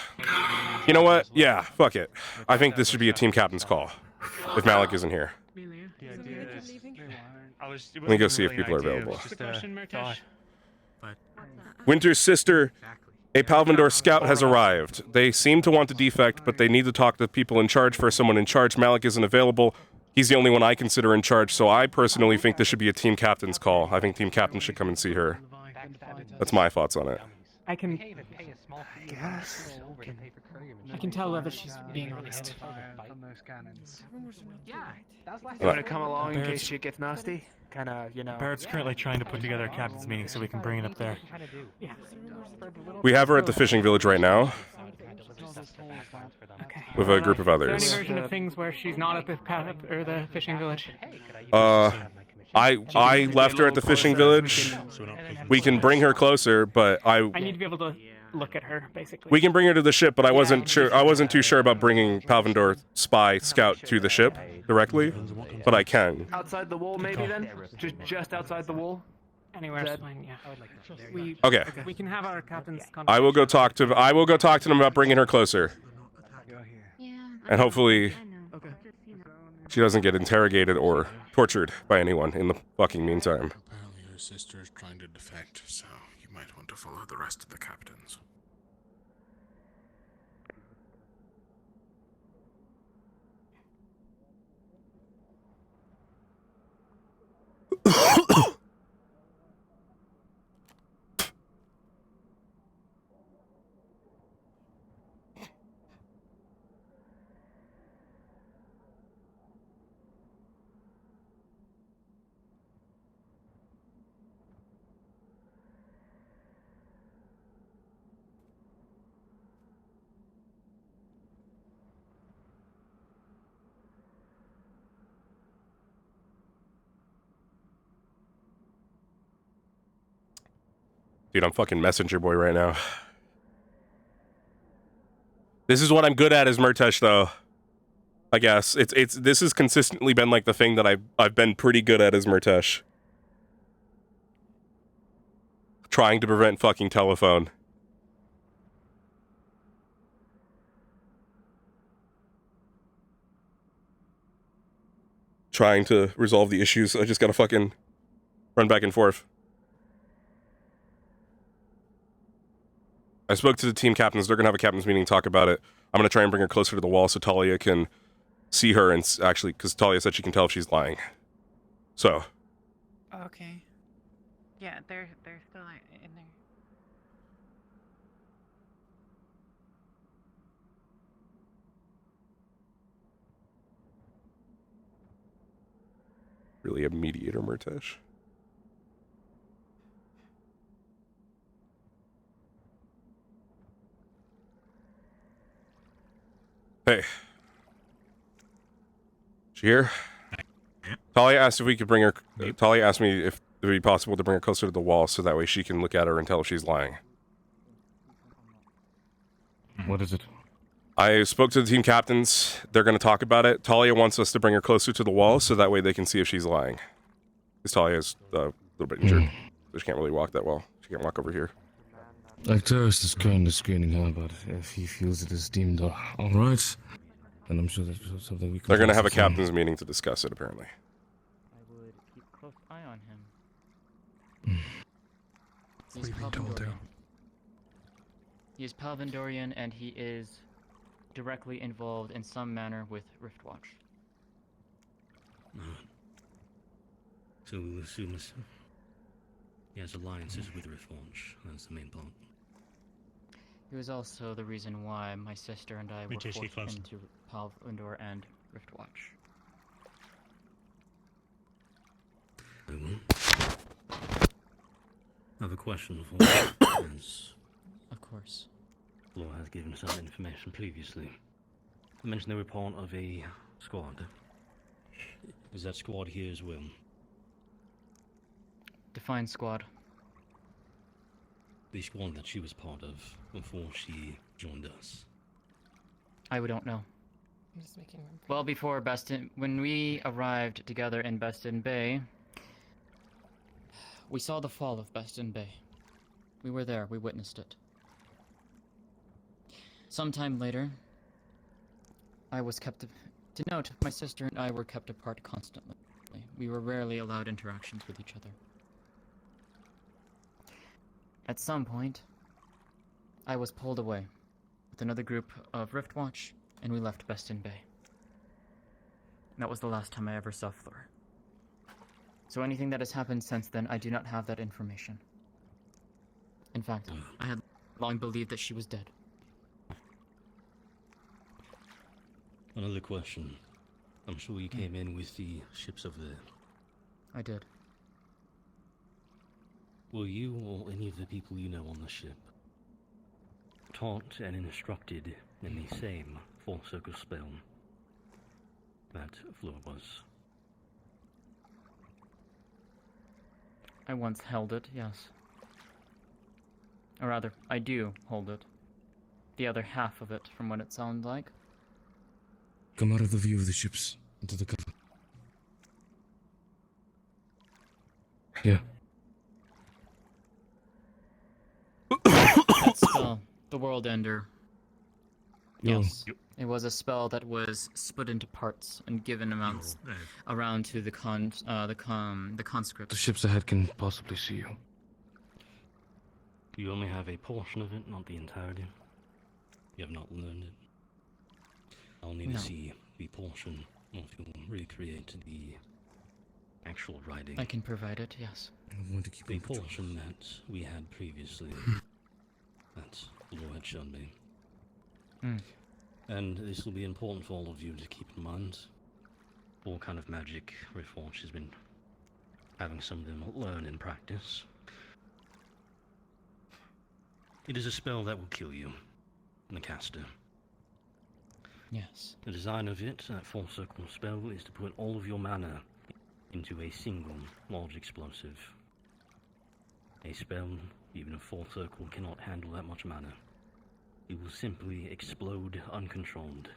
Speaker 1: You know what? Yeah, fuck it. I think this should be a team captain's call. If Malik isn't here. Let me go see if people are available. Winter's sister, a Palvendor scout has arrived. They seem to want to defect, but they need to talk to people in charge first. Someone in charge. Malik isn't available. He's the only one I consider in charge, so I personally think this should be a team captain's call. I think team captain should come and see her. That's my thoughts on it.
Speaker 3: I can tell whether she's being honest.
Speaker 16: You want to come along in case shit gets nasty? Kind of, you know.
Speaker 21: Barrett's currently trying to put together a captain's meeting so we can bring it up there.
Speaker 3: Yeah.
Speaker 1: We have her at the fishing village right now. With a group of
Speaker 3: Is there any
Speaker 1: others.
Speaker 3: version of things where she's not at the fishing village?
Speaker 1: I left her at the fishing village. We can bring her closer, but
Speaker 3: I need to be able to look at her, basically.
Speaker 1: we can bring her to the ship, but I wasn't sure. I wasn't too sure about bringing Palvendor spy scout to the ship directly, but I can.
Speaker 16: Outside the wall, maybe then? Just outside the wall?
Speaker 3: Anywhere is fine, yeah.
Speaker 1: Okay.
Speaker 3: We can have our captain's conversation.
Speaker 1: I will go talk to them about bringing her closer. And hopefully she doesn't get interrogated or tortured by anyone in the fucking meantime.
Speaker 10: Apparently her sister is trying to defect, so you might want to follow the rest of the captains.
Speaker 1: Dude, I'm fucking messenger boy right now. This is what I'm good at as Murtesh, though. I guess this has consistently been like the thing that I've been pretty good at as Murtesh. Trying to prevent fucking telephone. trying to resolve the issues. I just gotta fucking run back and forth. I spoke to the team captains. They're gonna have a captains meeting, talk about it. I'm gonna try and bring her closer to the wall so Talia can see her and actually, because Talia said she can tell if she's lying. So.
Speaker 22: Okay. Yeah, they're still in there.
Speaker 1: Really a mediator, Murtesh. Hey. She here? Talia asked if we could bring her... Talia asked me if it would be possible to bring her closer to the wall so that way she can look at her and tell if she's lying.
Speaker 10: What is it?
Speaker 1: I spoke to the team captains. They're going to talk about it. Talia wants us to bring her closer to the wall so that way they can see if she's lying. Because Talia is a little bit injured. So she can't really walk that well. She can't walk over here.
Speaker 10: Actaris is currently screening her, but if he feels it is deemed alright, then I'm sure that's something we can...
Speaker 1: They're going to have a captain's meeting to discuss it, apparently.
Speaker 19: I would keep a close eye on him. He's Palvindorian. He is Palvindorian, and he is directly involved in some manner with Riftwatch.
Speaker 2: So we'll assume he has alliances with Riftwatch. That's the main part.
Speaker 19: He was also the reason why my sister and I were forced into Palvindor and Riftwatch.
Speaker 2: I have a question for you.
Speaker 19: Of course.
Speaker 2: Law has given some information previously. You mentioned they were part of a squad. Is that squad here as well?
Speaker 19: Define squad.
Speaker 2: The squad that she was part of before she joined us.
Speaker 19: I don't know.
Speaker 22: I'm just making room.
Speaker 19: Well, before when we arrived together in Beston Bay, we saw the fall of Beston Bay. We were there, we witnessed it. Sometime later, I was kept... To note, my sister and I were kept apart constantly. We were rarely allowed interactions with each other. At some point, I was pulled away with another group of Riftwatch, and we left Beston Bay. That was the last time I ever saw Fleur. So anything that has happened since then, I do not have that information. In fact, I had long believed that she was dead.
Speaker 2: Another question. I'm sure you came in with the ships over there.
Speaker 19: I did.
Speaker 2: Were you or any of the people you know on the ship taught and instructed in the same Full Circle spell that Fleur was?
Speaker 19: I once held it, yes. Or rather, I do hold it. The other half of it, from what it sounds like.
Speaker 10: Come out of the view of the ships, into the cover. Yeah.
Speaker 19: That spell, the World Ender.
Speaker 10: No.
Speaker 19: Yes. It was a spell that was split into parts and given amounts around to the conscripts.
Speaker 10: The ships ahead can possibly see you.
Speaker 2: You only have a portion of it, not the entirety. You have not learned it. I'll need to see the portion if you'll recreate the actual writing.
Speaker 19: I can provide it, yes.
Speaker 10: I want to keep
Speaker 2: the portion that we had previously. That Law had shown me. And this will be important for all of you to keep in mind. What kind of magic Riftwatch has been having some of them learn and practice. It is a spell that will kill you, the caster.
Speaker 19: Yes.
Speaker 2: The design of it, that Full Circle spell, is to put all of your mana into a single large explosive. A spell, even a Full Circle, cannot handle that much mana. It will simply explode uncontrolled,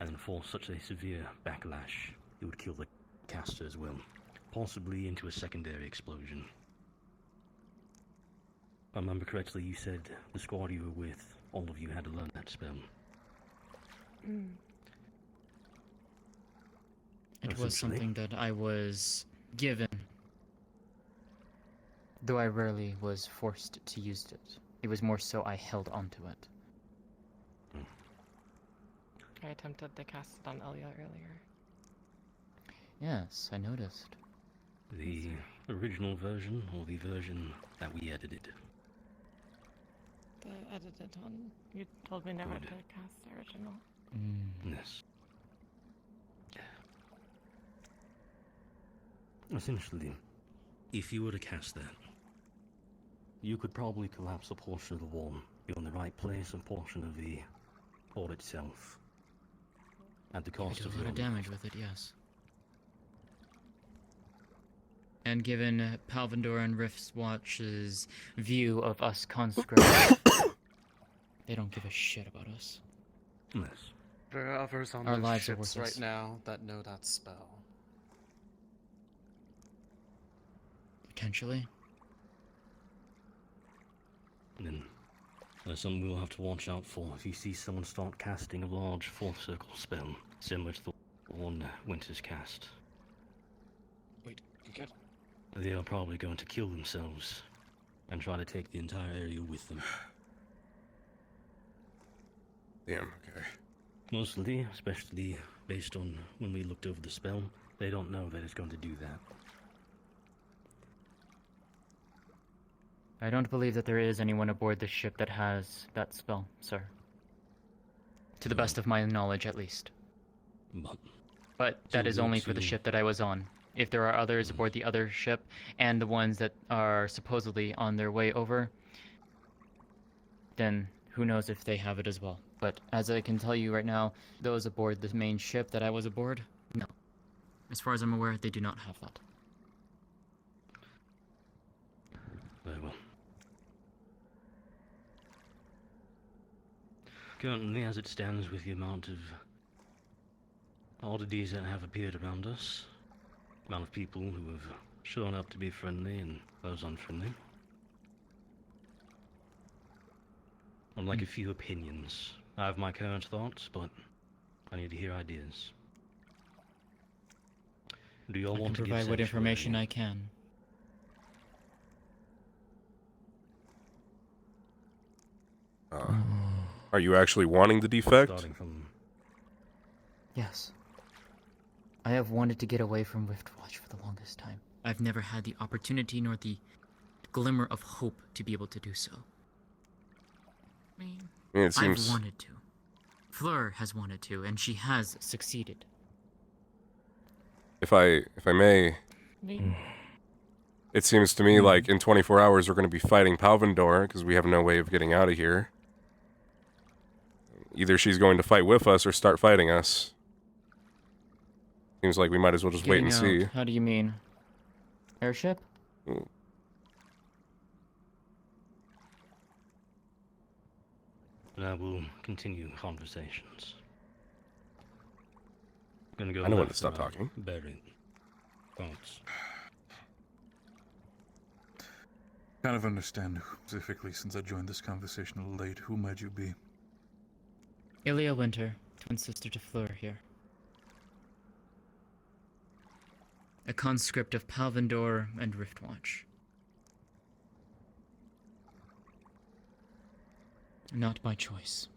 Speaker 2: and then force such a severe backlash, it would kill the caster as well, possibly into a secondary explosion. If I remember correctly, you said the squad you were with, all of you had to learn that spell.
Speaker 19: It was something that I was given, though I rarely was forced to use it. It was more so I held onto it.
Speaker 22: I attempted to cast it on Elia earlier.
Speaker 19: Yes, I noticed.
Speaker 2: The original version, or the version that we edited?
Speaker 22: The edited one. You told me never to cast the original.
Speaker 2: Yes. Essentially, if you were to cast that, you could probably collapse a portion of the wall. You're in the right place, a portion of the wall itself. At the cost
Speaker 19: I
Speaker 2: of
Speaker 19: did a lot of
Speaker 2: your
Speaker 19: damage with it, yes. And given Palvindor and Riftwatch's view of us conscripts, they don't give a shit about us.
Speaker 2: Yes.
Speaker 13: There are others on
Speaker 19: Our
Speaker 13: those
Speaker 19: lives are
Speaker 13: ships
Speaker 19: worthless.
Speaker 13: right now that know that spell.
Speaker 19: Potentially.
Speaker 2: Then there's something we'll have to watch out for. If you see someone start casting a large fourth circle spell, similar to the one Winter's cast,
Speaker 13: Wait, you get...
Speaker 2: they are probably going to kill themselves and try to take the entire area with them.
Speaker 1: Damn, okay.
Speaker 2: Mostly, especially based on when we looked over the spell, they don't know that it's going to do that.
Speaker 19: I don't believe that there is anyone aboard this ship that has that spell, sir. To the best of my knowledge, at least. But that is only for the ship that I was on. If there are others aboard the other ship, and the ones that are supposedly on their way over, then who knows if they have it as well. But as I can tell you right now, those aboard the main ship that I was aboard, no. As far as I'm aware, they do not have that.
Speaker 2: Very well. Currently, as it stands, with the amount of oddities that have appeared around us, amount of people who have shown up to be friendly and those unfriendly, I'd like a few opinions. I have my current thoughts, but I need to hear ideas. Do you all
Speaker 19: I
Speaker 2: want
Speaker 19: can
Speaker 2: to give
Speaker 19: provide what information
Speaker 2: sanctuary?
Speaker 19: I can.
Speaker 1: Are you actually wanting the defect?
Speaker 2: Starting from
Speaker 19: Yes. I have wanted to get away from Riftwatch for the longest time. I've never had the opportunity nor the glimmer of hope to be able to do so.
Speaker 1: I mean, it seems...
Speaker 19: I've wanted to. Fleur has wanted to, and she has succeeded.
Speaker 1: If I may, it seems to me like in 24 hours we're going to be fighting Palvindor because we have no way of getting out of here. Either she's going to fight with us or start fighting us. Seems like we might as well just wait and see.
Speaker 19: How do you mean? Airship?
Speaker 2: But I will continue conversations. Gonna go
Speaker 1: I know when to
Speaker 2: left
Speaker 1: stop
Speaker 2: around
Speaker 1: talking.
Speaker 2: Buried thoughts.
Speaker 20: Kind of understand specifically since I joined this conversation a little late. Who might you be?
Speaker 19: Ilya Winter, twin sister to Fleur here. A conscript of Palvindor and Riftwatch. Not by choice.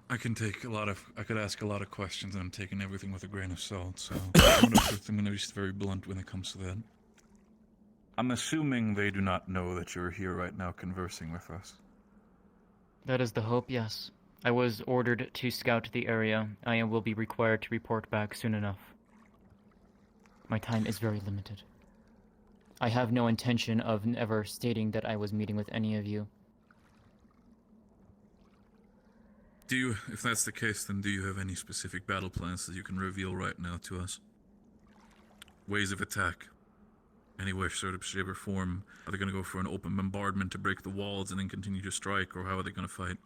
Speaker 20: I can take I could ask a lot of questions, and I'm taking everything with a grain of salt, so I'm going to be very blunt when it comes to that. I'm assuming they do not know that you're here right now conversing with us.
Speaker 19: That is the hope, yes. I was ordered to scout the area. I will be required to report back soon enough. My time is very limited. I have no intention of ever stating that I was meeting with any of you.
Speaker 20: Do you, if that's the case, then do you have any specific battle plans that you can reveal right now to us? Ways of attack? Any way, sort of shape or form? Are they going to go for an open bombardment to break the walls and then continue to strike, or how are they going to fight?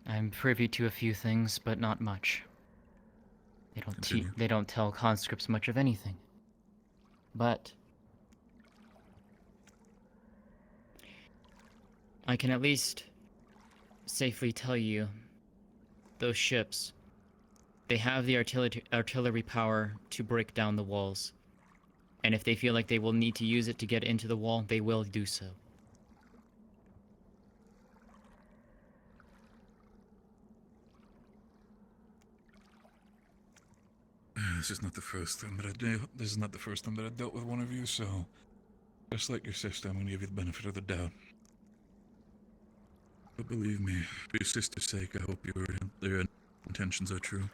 Speaker 19: I'm privy to a few things, but not much. They don't tell conscripts much of anything. But I can at least safely tell you those ships, they have the artillery power to break down the walls. And if they feel like they will need to use it to get into the wall, they will do so.
Speaker 20: This is not the first time that I dealt with one of you, so just like your sister, I'm gonna give you the benefit of the doubt. But believe me, for your sister's sake, I hope their intentions are true.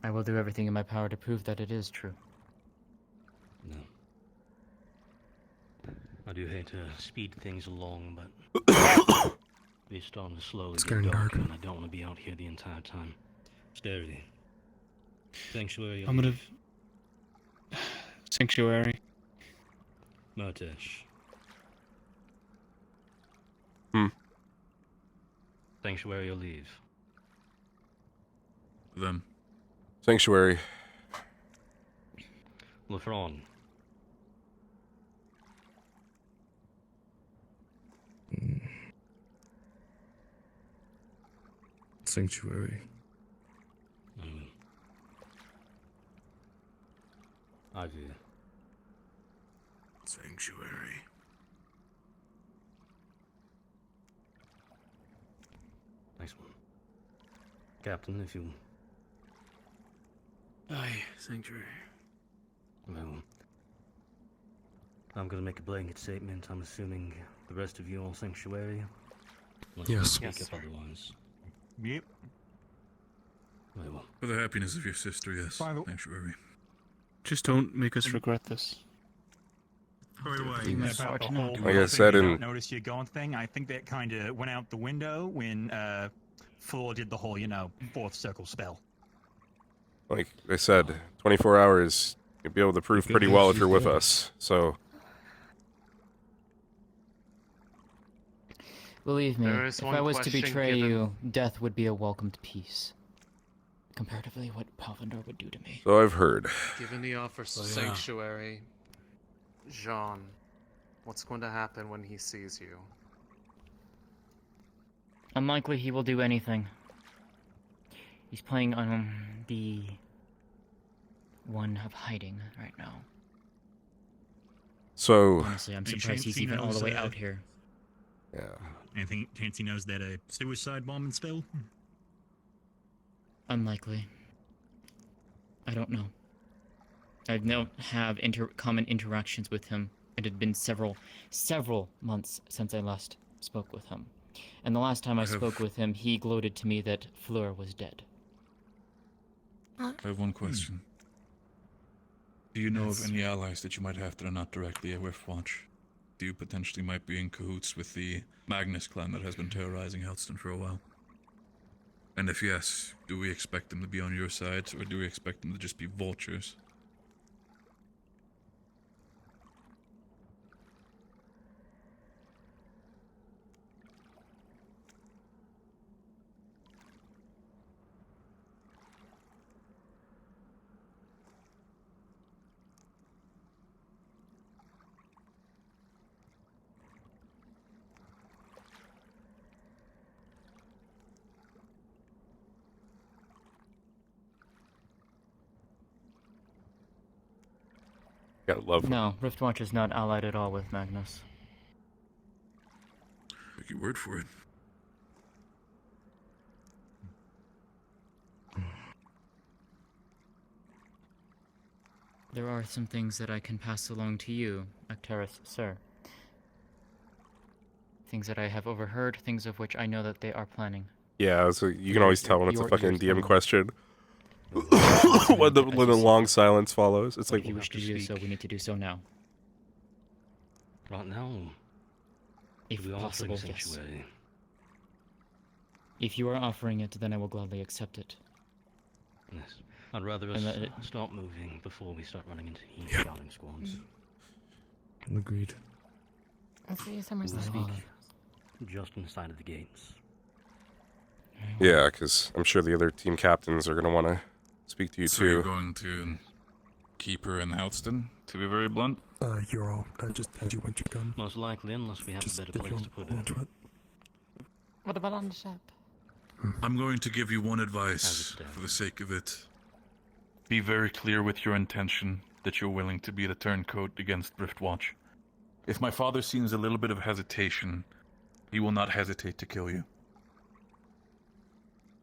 Speaker 19: I will do everything in my power to prove that it is true.
Speaker 2: No. I do hate to speed things along, but it's starting to slowly get dark, and I don't want to be out here the entire time. Steady. Sanctuary.
Speaker 4: I'm gonna... Sanctuary.
Speaker 2: Murtesh. Sanctuary or leave?
Speaker 20: Them.
Speaker 1: Sanctuary.
Speaker 2: Lefron.
Speaker 10: Sanctuary.
Speaker 2: Ivy.
Speaker 10: Sanctuary.
Speaker 2: Nice one. Captain, if you...
Speaker 13: Aye, Sanctuary.
Speaker 2: Well, I'm gonna make a blanket statement. I'm assuming the rest of you all Sanctuary? Unless you
Speaker 17: Yes.
Speaker 2: speak up otherwise.
Speaker 15: Yep.
Speaker 2: Very well.
Speaker 20: For the happiness of your sister, yes.
Speaker 15: By the-
Speaker 20: Sanctuary.
Speaker 4: Just don't make us regret this.
Speaker 15: By the way,
Speaker 19: You must
Speaker 15: about the
Speaker 19: watch
Speaker 15: whole
Speaker 19: now.
Speaker 1: Like I said
Speaker 15: don't
Speaker 1: in-
Speaker 15: notice you're gone thing, I think that kind of went out the window when Floor did the whole, fourth circle spell.
Speaker 1: Like I said, 24 hours, you'll be able to prove pretty well if you're with us. So,
Speaker 19: Believe me,
Speaker 13: There is
Speaker 19: if
Speaker 13: one
Speaker 19: I was to
Speaker 13: question
Speaker 19: betray
Speaker 13: given-
Speaker 19: you, death would be a welcomed peace. Comparatively, what Palvandor would do to me.
Speaker 1: so I've heard.
Speaker 13: Given the offer
Speaker 1: yeah.
Speaker 13: Sanctuary, Jean, what's going to happen when he sees you?
Speaker 19: Unlikely he will do anything. He's playing on the one of hiding right now.
Speaker 1: So,
Speaker 19: Honestly, I'm
Speaker 15: Hey,
Speaker 19: surprised he's
Speaker 15: Chansey
Speaker 19: even all
Speaker 15: knows,
Speaker 19: the way out here.
Speaker 1: yeah.
Speaker 15: Anything Chansey knows that a suicide bombing spell?
Speaker 19: Unlikely. I don't know. I don't have common interactions with him. It had been several months since I last spoke with him. And the last time I spoke with him, he gloated to me that Fleur was dead.
Speaker 20: I have one question. Do you know of any allies that you might have that are not directly a Riftwatch? Do you potentially might be in cahoots with the Magnus clan that has been terrorizing Helston for a while? And if yes, do we expect them to be on your side, or do we expect them to just be vultures?
Speaker 1: Gotta love.
Speaker 19: No, Riftwatch is not allied at all with Magnus.
Speaker 20: Take your word for it.
Speaker 19: There are some things that I can pass along to you, Acteris, sir. Things that I have overheard, things of which I know that they are planning.
Speaker 1: Yeah, so you can always tell when it's a
Speaker 19: Your
Speaker 1: fucking
Speaker 19: ears
Speaker 1: DM
Speaker 19: alone.
Speaker 1: question. when the long silence follows, it's like.
Speaker 19: If you wish to do so, we need to do so now.
Speaker 2: Right now?
Speaker 19: If
Speaker 2: we are
Speaker 19: possible,
Speaker 2: offering
Speaker 19: yes.
Speaker 2: Sanctuary.
Speaker 19: If you are offering it, then I will gladly accept it.
Speaker 2: Yes. I'd rather us
Speaker 19: And that it-
Speaker 2: start moving before we start running into scouting squads.
Speaker 10: Agreed.
Speaker 19: I'll see you somewhere
Speaker 2: We'll
Speaker 19: soon.
Speaker 2: speak just inside of the gates.
Speaker 1: Yeah, because I'm sure the other team captains are going to want to speak to you
Speaker 20: So you're
Speaker 1: too.
Speaker 20: going to keep her in Helston, to be very blunt?
Speaker 17: You're all just as you want your gun.
Speaker 2: Most likely, unless we have a better
Speaker 17: if you
Speaker 2: place to put it.
Speaker 17: want to it.
Speaker 19: What about on the ship?
Speaker 20: I'm going to give you one advice for the sake of it. Be very clear with your intention that you're willing to be the turncoat against Riftwatch. If my father sees a little bit of hesitation, he will not hesitate to kill you.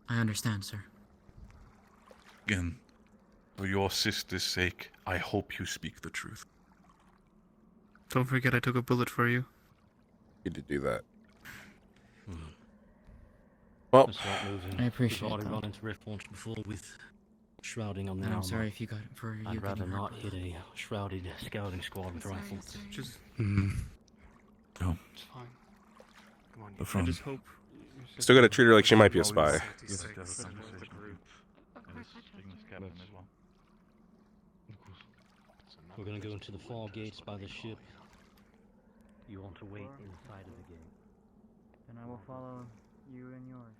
Speaker 19: I understand, sir.
Speaker 20: Again, for your sister's sake, I hope you speak the truth.
Speaker 11: Don't forget I took a bullet for you.
Speaker 1: You did do that. Well,
Speaker 19: I appreciate
Speaker 2: We've already
Speaker 19: that.
Speaker 2: run into Riftwatch before with shrouding on their
Speaker 19: And I'm
Speaker 2: armor.
Speaker 19: sorry if you got for you
Speaker 2: I'd rather
Speaker 19: getting hurt.
Speaker 2: not hit a shrouded scouting squad with rifles.
Speaker 11: Just
Speaker 20: No.
Speaker 11: It's fine.
Speaker 8: Come on,
Speaker 20: The
Speaker 11: I
Speaker 20: front.
Speaker 11: just hope.
Speaker 1: still gotta treat her like she might be a spy.
Speaker 20: Yes, that's the group. And Cygnus captain as well.
Speaker 2: We're gonna go into the far gates by the ship. You want to wait inside of the gate.
Speaker 19: Then I will follow you and yours.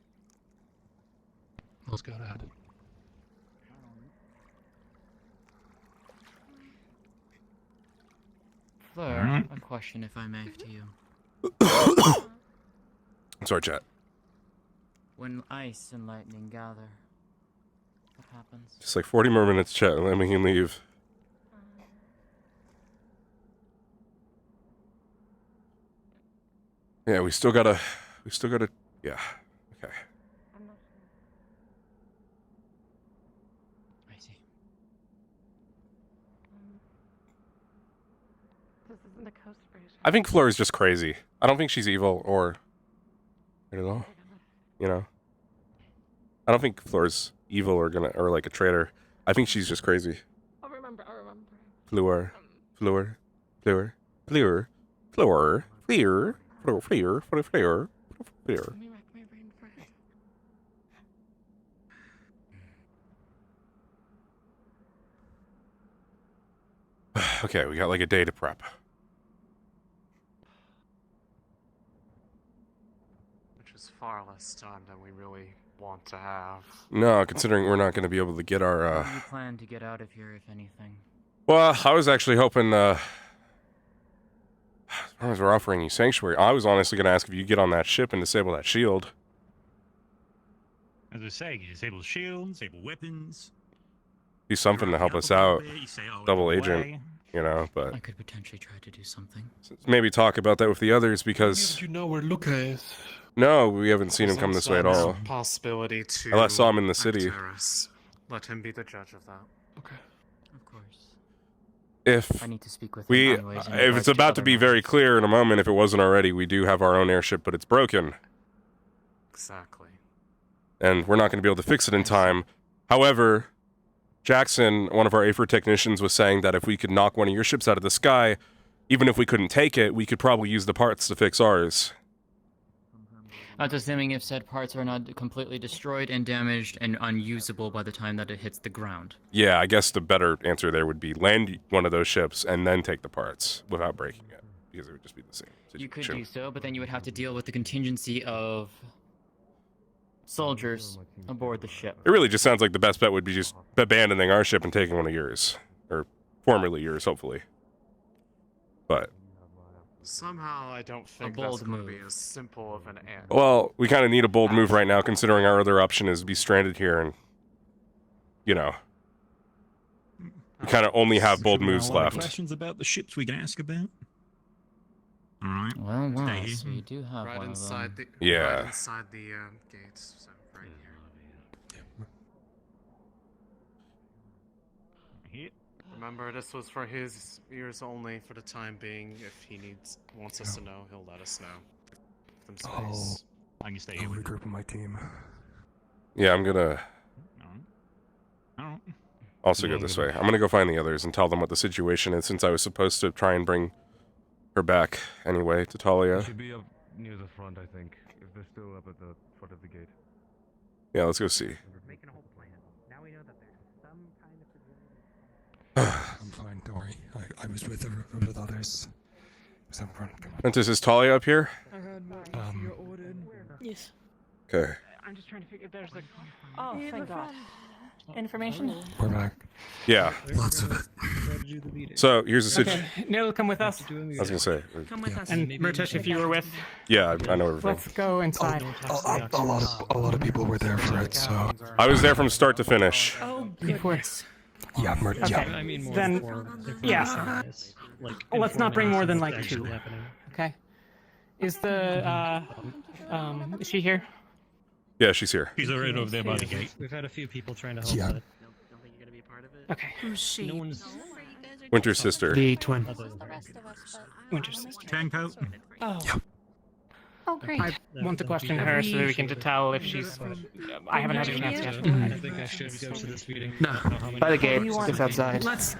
Speaker 17: Let's go ahead.
Speaker 19: Fleur, a question if I may to you.
Speaker 1: Sorry, chat.
Speaker 19: When ice and lightning gather, what happens?
Speaker 1: Just like 40 more minutes, chat, and then we can leave. Yeah, we still gotta, yeah, okay.
Speaker 19: I see.
Speaker 22: This isn't a coast bridge.
Speaker 1: I think Fleur is just crazy. I don't think she's evil or, I don't know, you know. I don't think Fleur's evil or like a traitor. I think she's just crazy.
Speaker 22: I'll remember.
Speaker 1: Fleur. Okay, we got like a day to prep.
Speaker 13: Which is far less time than we really want to have.
Speaker 1: No, considering we're not going to be able to get our,
Speaker 19: How do you plan to get out of here, if anything?
Speaker 1: Well, I was actually hoping, as long as we're offering you sanctuary, I was honestly going to ask if you get on that ship and disable that shield.
Speaker 15: As I say, you disable the shield, disable weapons.
Speaker 1: Do something to help us out. Double agent, you know, but
Speaker 19: I could potentially try to do something.
Speaker 1: maybe talk about that with the others because...
Speaker 8: You know where Luca is.
Speaker 1: No, we haven't seen him come this way at all.
Speaker 13: Possibility to
Speaker 1: I last saw him in the city.
Speaker 13: Acteris. Let him be the judge of that.
Speaker 8: Okay.
Speaker 19: Of course.
Speaker 1: If
Speaker 19: I need to speak with
Speaker 1: we,
Speaker 19: him anyways in
Speaker 1: if
Speaker 19: regards
Speaker 1: it's about to
Speaker 19: other
Speaker 1: be very clear in a moment, if it wasn't already, we do have our own airship, but it's broken.
Speaker 13: Exactly.
Speaker 1: And we're not going to be able to fix it in time. However, Jackson, one of our AFER technicians, was saying that if we could knock one of your ships out of the sky, even if we couldn't take it, we could probably use the parts to fix ours.
Speaker 19: That's assuming if said parts are not completely destroyed and damaged and unusable by the time that it hits the ground.
Speaker 1: Yeah, I guess the better answer there would be land one of those ships and then take the parts without breaking it, because it would just be the same situation.
Speaker 19: You could do so, but then you would have to deal with the contingency of soldiers aboard the ship.
Speaker 1: It really just sounds like the best bet would be just abandoning our ship and taking one of yours. Or formerly yours, hopefully. But...
Speaker 13: Somehow I don't think
Speaker 19: bold
Speaker 13: that's going to
Speaker 19: move.
Speaker 13: be as simple of an answer.
Speaker 1: well, we kind of need a bold move right now, considering our other option is to be stranded here and, you know, we kind of only have bold moves left.
Speaker 15: Questions about the ships we can ask about? Alright.
Speaker 19: Well,
Speaker 15: Stay here.
Speaker 19: so you do have
Speaker 13: Right
Speaker 19: one
Speaker 13: inside
Speaker 19: of them.
Speaker 13: the
Speaker 1: Yeah.
Speaker 13: right inside the gates. So right here. Remember, this was for his ears only for the time being. If he wants us to know, he'll let us know. Give them space.
Speaker 15: I can stay
Speaker 17: I'll
Speaker 15: here with
Speaker 17: regroup with my team.
Speaker 1: Yeah, I'm gonna
Speaker 15: Alright.
Speaker 1: also go this way. I'm gonna go find the others and tell them what the situation is, since I was supposed to try and bring her back anyway to
Speaker 10: They
Speaker 1: Talia.
Speaker 10: should be up near the front, I think, if they're still up at the front of the gate.
Speaker 1: Yeah, let's go see.
Speaker 4: Making a whole plan. Now we know that there's some kind of
Speaker 17: I'm fine, don't worry. I was with others. It was up front. Come on.
Speaker 1: Prentice, is Talia up here?
Speaker 6: I heard
Speaker 17: Um,
Speaker 6: ordered. Yes.
Speaker 1: Okay.
Speaker 4: I'm just trying to figure if there's like.
Speaker 22: Oh, thank God. Information?
Speaker 17: We're back.
Speaker 1: Yeah.
Speaker 17: Lots of it.
Speaker 1: So here's the situation.
Speaker 3: Okay, Neil, come with us.
Speaker 1: I was gonna say.
Speaker 3: Come with us. And Murtesh, if you were with.
Speaker 1: Yeah, I know everything.
Speaker 3: Let's go inside.
Speaker 17: A lot of people were there for it, so.
Speaker 1: I was there from start to finish.
Speaker 3: Oh, goodness.
Speaker 17: Yeah,
Speaker 3: Okay,
Speaker 17: yeah.
Speaker 4: I mean more
Speaker 3: then,
Speaker 4: for
Speaker 3: yeah.
Speaker 4: like,
Speaker 3: Let's not bring more than like
Speaker 4: what's
Speaker 3: 2.
Speaker 4: actually happening.
Speaker 3: Okay. Is the is she here?
Speaker 1: Yeah, she's here.
Speaker 15: He's right over there by the gate.
Speaker 4: We've had a few people trying to help.
Speaker 17: Yeah.
Speaker 4: But
Speaker 3: Okay.
Speaker 22: Who's she?
Speaker 4: no one's.
Speaker 1: Winter's sister.
Speaker 3: The twin.
Speaker 22: Winter's sister.
Speaker 15: Tango.
Speaker 22: Oh. Oh, great.
Speaker 3: I want to question her so that we can tell if she's. I haven't had a chance yet.
Speaker 4: I think I should go to this meeting.
Speaker 7: No, by the gate, just outside.
Speaker 3: Let's.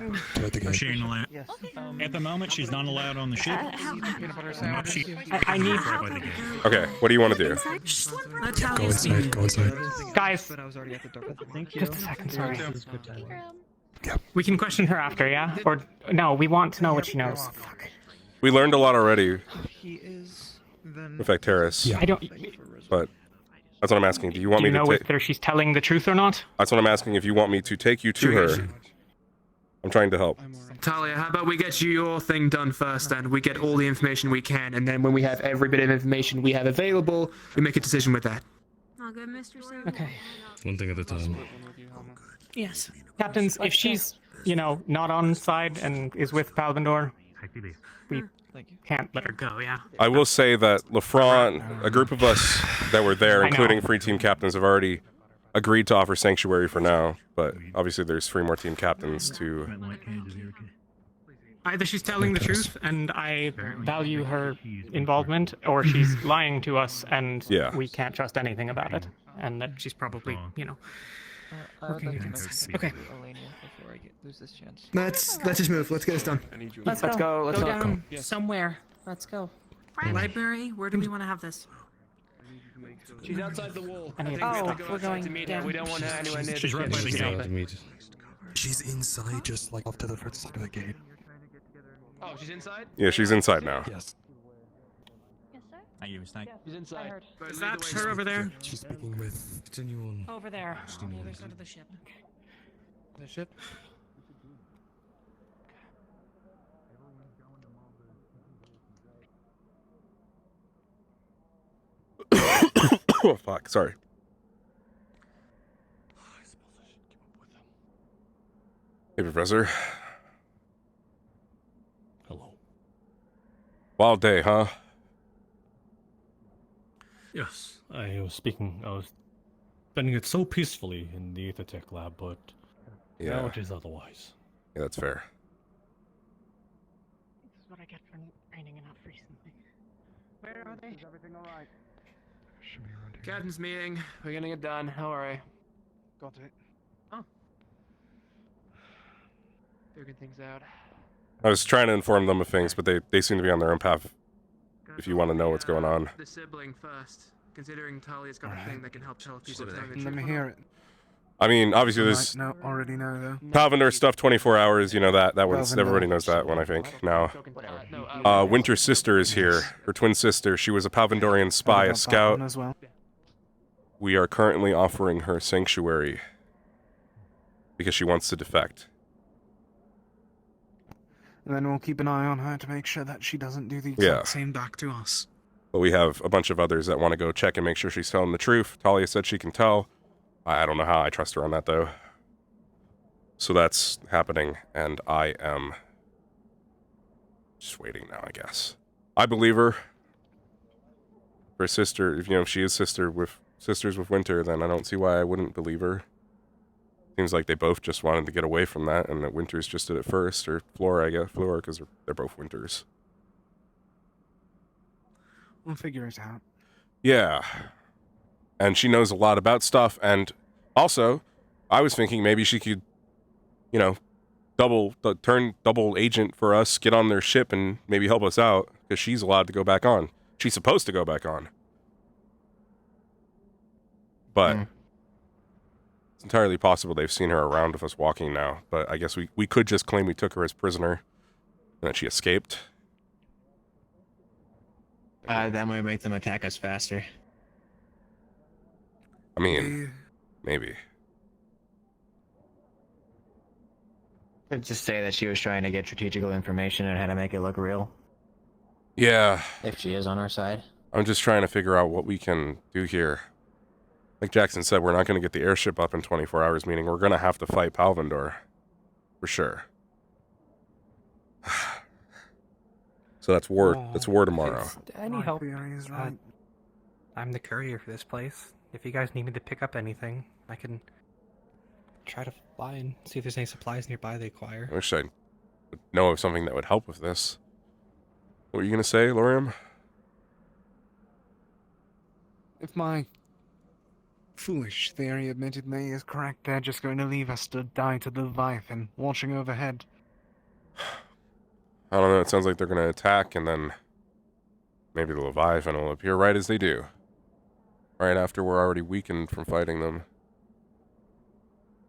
Speaker 15: She ain't allowed. At the moment, she's not allowed on the ship.
Speaker 3: I need.
Speaker 1: Okay, what do you want to do?
Speaker 17: Go inside, go inside.
Speaker 3: Guys,
Speaker 4: But I was already at the door.
Speaker 3: just a second, sorry.
Speaker 4: This is good timing.
Speaker 3: We can question her after, yeah? Or no, we want to know what she knows. Fuck.
Speaker 1: We learned a lot already.
Speaker 4: He is then.
Speaker 1: With Vecteris.
Speaker 3: I don't.
Speaker 1: But that's what I'm asking. Do you want
Speaker 3: Do you
Speaker 1: me
Speaker 3: know
Speaker 1: to take?
Speaker 3: whether she's telling the truth or not?
Speaker 1: That's what I'm asking. If you want me to take you to her. I'm trying to help.
Speaker 7: Talia, how about we get your thing done first then? We get all the information we can, and then when we have every bit of information we have available, we make a decision with that.
Speaker 14: All good, Mr. Sam?
Speaker 3: Okay.
Speaker 10: One thing at a time.
Speaker 3: Yes. Captains, if she's, not on side and is with Palvindor, we can't let her go, yeah?
Speaker 1: I will say that Lafron, a group of us that were there,
Speaker 3: I know.
Speaker 1: including free team captains, have already agreed to offer sanctuary for now. But obviously, there's 3 more team captains to.
Speaker 3: Either she's telling the truth and I value her involvement, or she's lying to us and
Speaker 1: Yeah.
Speaker 3: we can't trust anything about it. And that she's probably, working against us. Okay.
Speaker 7: Let's just move. Let's get this done.
Speaker 3: Let's
Speaker 7: go. Let's
Speaker 22: go
Speaker 7: go.
Speaker 22: down somewhere. Let's go. Library? Where do we want to have this?
Speaker 16: She's outside the wall.
Speaker 3: I
Speaker 16: I
Speaker 3: need
Speaker 16: think we have
Speaker 22: Oh,
Speaker 16: to go
Speaker 22: we're
Speaker 16: outside
Speaker 22: going
Speaker 16: to meet
Speaker 22: down.
Speaker 16: her. We don't want her anywhere near
Speaker 15: She's
Speaker 16: the
Speaker 15: right by
Speaker 16: ship.
Speaker 15: the gate.
Speaker 17: She's inside, just like off to the first side of the gate.
Speaker 16: Oh, she's inside?
Speaker 1: Yeah, she's inside now.
Speaker 17: Yes.
Speaker 15: Thank you, mistake.
Speaker 16: She's inside.
Speaker 3: Is that her over there?
Speaker 17: She's speaking with.
Speaker 10: Continue on.
Speaker 22: Over there, on the other side of the ship.
Speaker 4: The ship.
Speaker 1: Oh, fuck. Sorry. Hey, Professor.
Speaker 10: Hello.
Speaker 1: Wild day, huh?
Speaker 10: Yes, I was spending it so peacefully in the Aethertech lab, but now it is otherwise.
Speaker 1: Yeah, that's fair.
Speaker 3: This is what I get for raining enough recently. Where are they?
Speaker 9: Is everything alright?
Speaker 7: Captain's meeting. We're getting it done. Don't worry.
Speaker 9: Got it.
Speaker 7: Figuring things out.
Speaker 1: I was trying to inform them of things, but they seem to be on their own path. If you want to know what's going on.
Speaker 7: The sibling first. Considering Talia's got a thing that can help tell if people are telling the
Speaker 9: Let
Speaker 7: truth
Speaker 9: me
Speaker 7: or
Speaker 9: hear
Speaker 7: not.
Speaker 9: it.
Speaker 1: I mean, obviously there's
Speaker 9: Already know though.
Speaker 1: Palvindor stuff 24 hours, that one's,
Speaker 9: Palvindor.
Speaker 1: everybody knows that one, I think, now. Winter's sister is here, her twin sister. She was a Palvindorian spy, a scout.
Speaker 9: As well.
Speaker 1: We are currently offering her sanctuary because she wants to defect.
Speaker 9: And then we'll keep an eye on her to make sure that she doesn't do the exact
Speaker 1: Yeah.
Speaker 9: same back to us.
Speaker 1: But we have a bunch of others that want to go check and make sure she's telling the truth. Talia said she can tell. I don't know how I trust her on that, though. So that's happening, and I am just waiting now, I guess. I believe her. Her sister, if she is sisters with Winter, then I don't see why I wouldn't believe her. Seems like they both just wanted to get away from that, and that Winters just did it first, or Flora, I guess. Flora, because they're both Winters.
Speaker 9: We'll figure it out.
Speaker 1: Yeah. And she knows a lot about stuff, and also, I was thinking maybe she could, turn double agent for us, get on their ship, and maybe help us out, because she's allowed to go back on. She's supposed to go back on. But it's entirely possible they've seen her around with us walking now, but I guess we could just claim we took her as prisoner, and that she escaped.
Speaker 7: That might make them attack us faster.
Speaker 1: I mean, maybe.
Speaker 5: Let's just say that she was trying to get strategical information and how to make it look real.
Speaker 1: Yeah.
Speaker 5: If she is on our side.
Speaker 1: I'm just trying to figure out what we can do here. Like Jackson said, we're not going to get the airship up in 24 hours, meaning we're going to have to fight Palvindor. For sure. So that's war. That's war tomorrow.
Speaker 4: Any help? I'm the courier for this place. If you guys need me to pick up anything, I can try to fly and see if there's any supplies nearby they acquire.
Speaker 1: I wish I would know of something that would help with this. What were you going to say, Lorium?
Speaker 9: If my foolish theory admittedly is correct, they're just going to leave us to die to the Leviathan watching overhead.
Speaker 1: I don't know. It sounds like they're going to attack, and then maybe the Leviathan will appear right as they do. Right after we're already weakened from fighting them.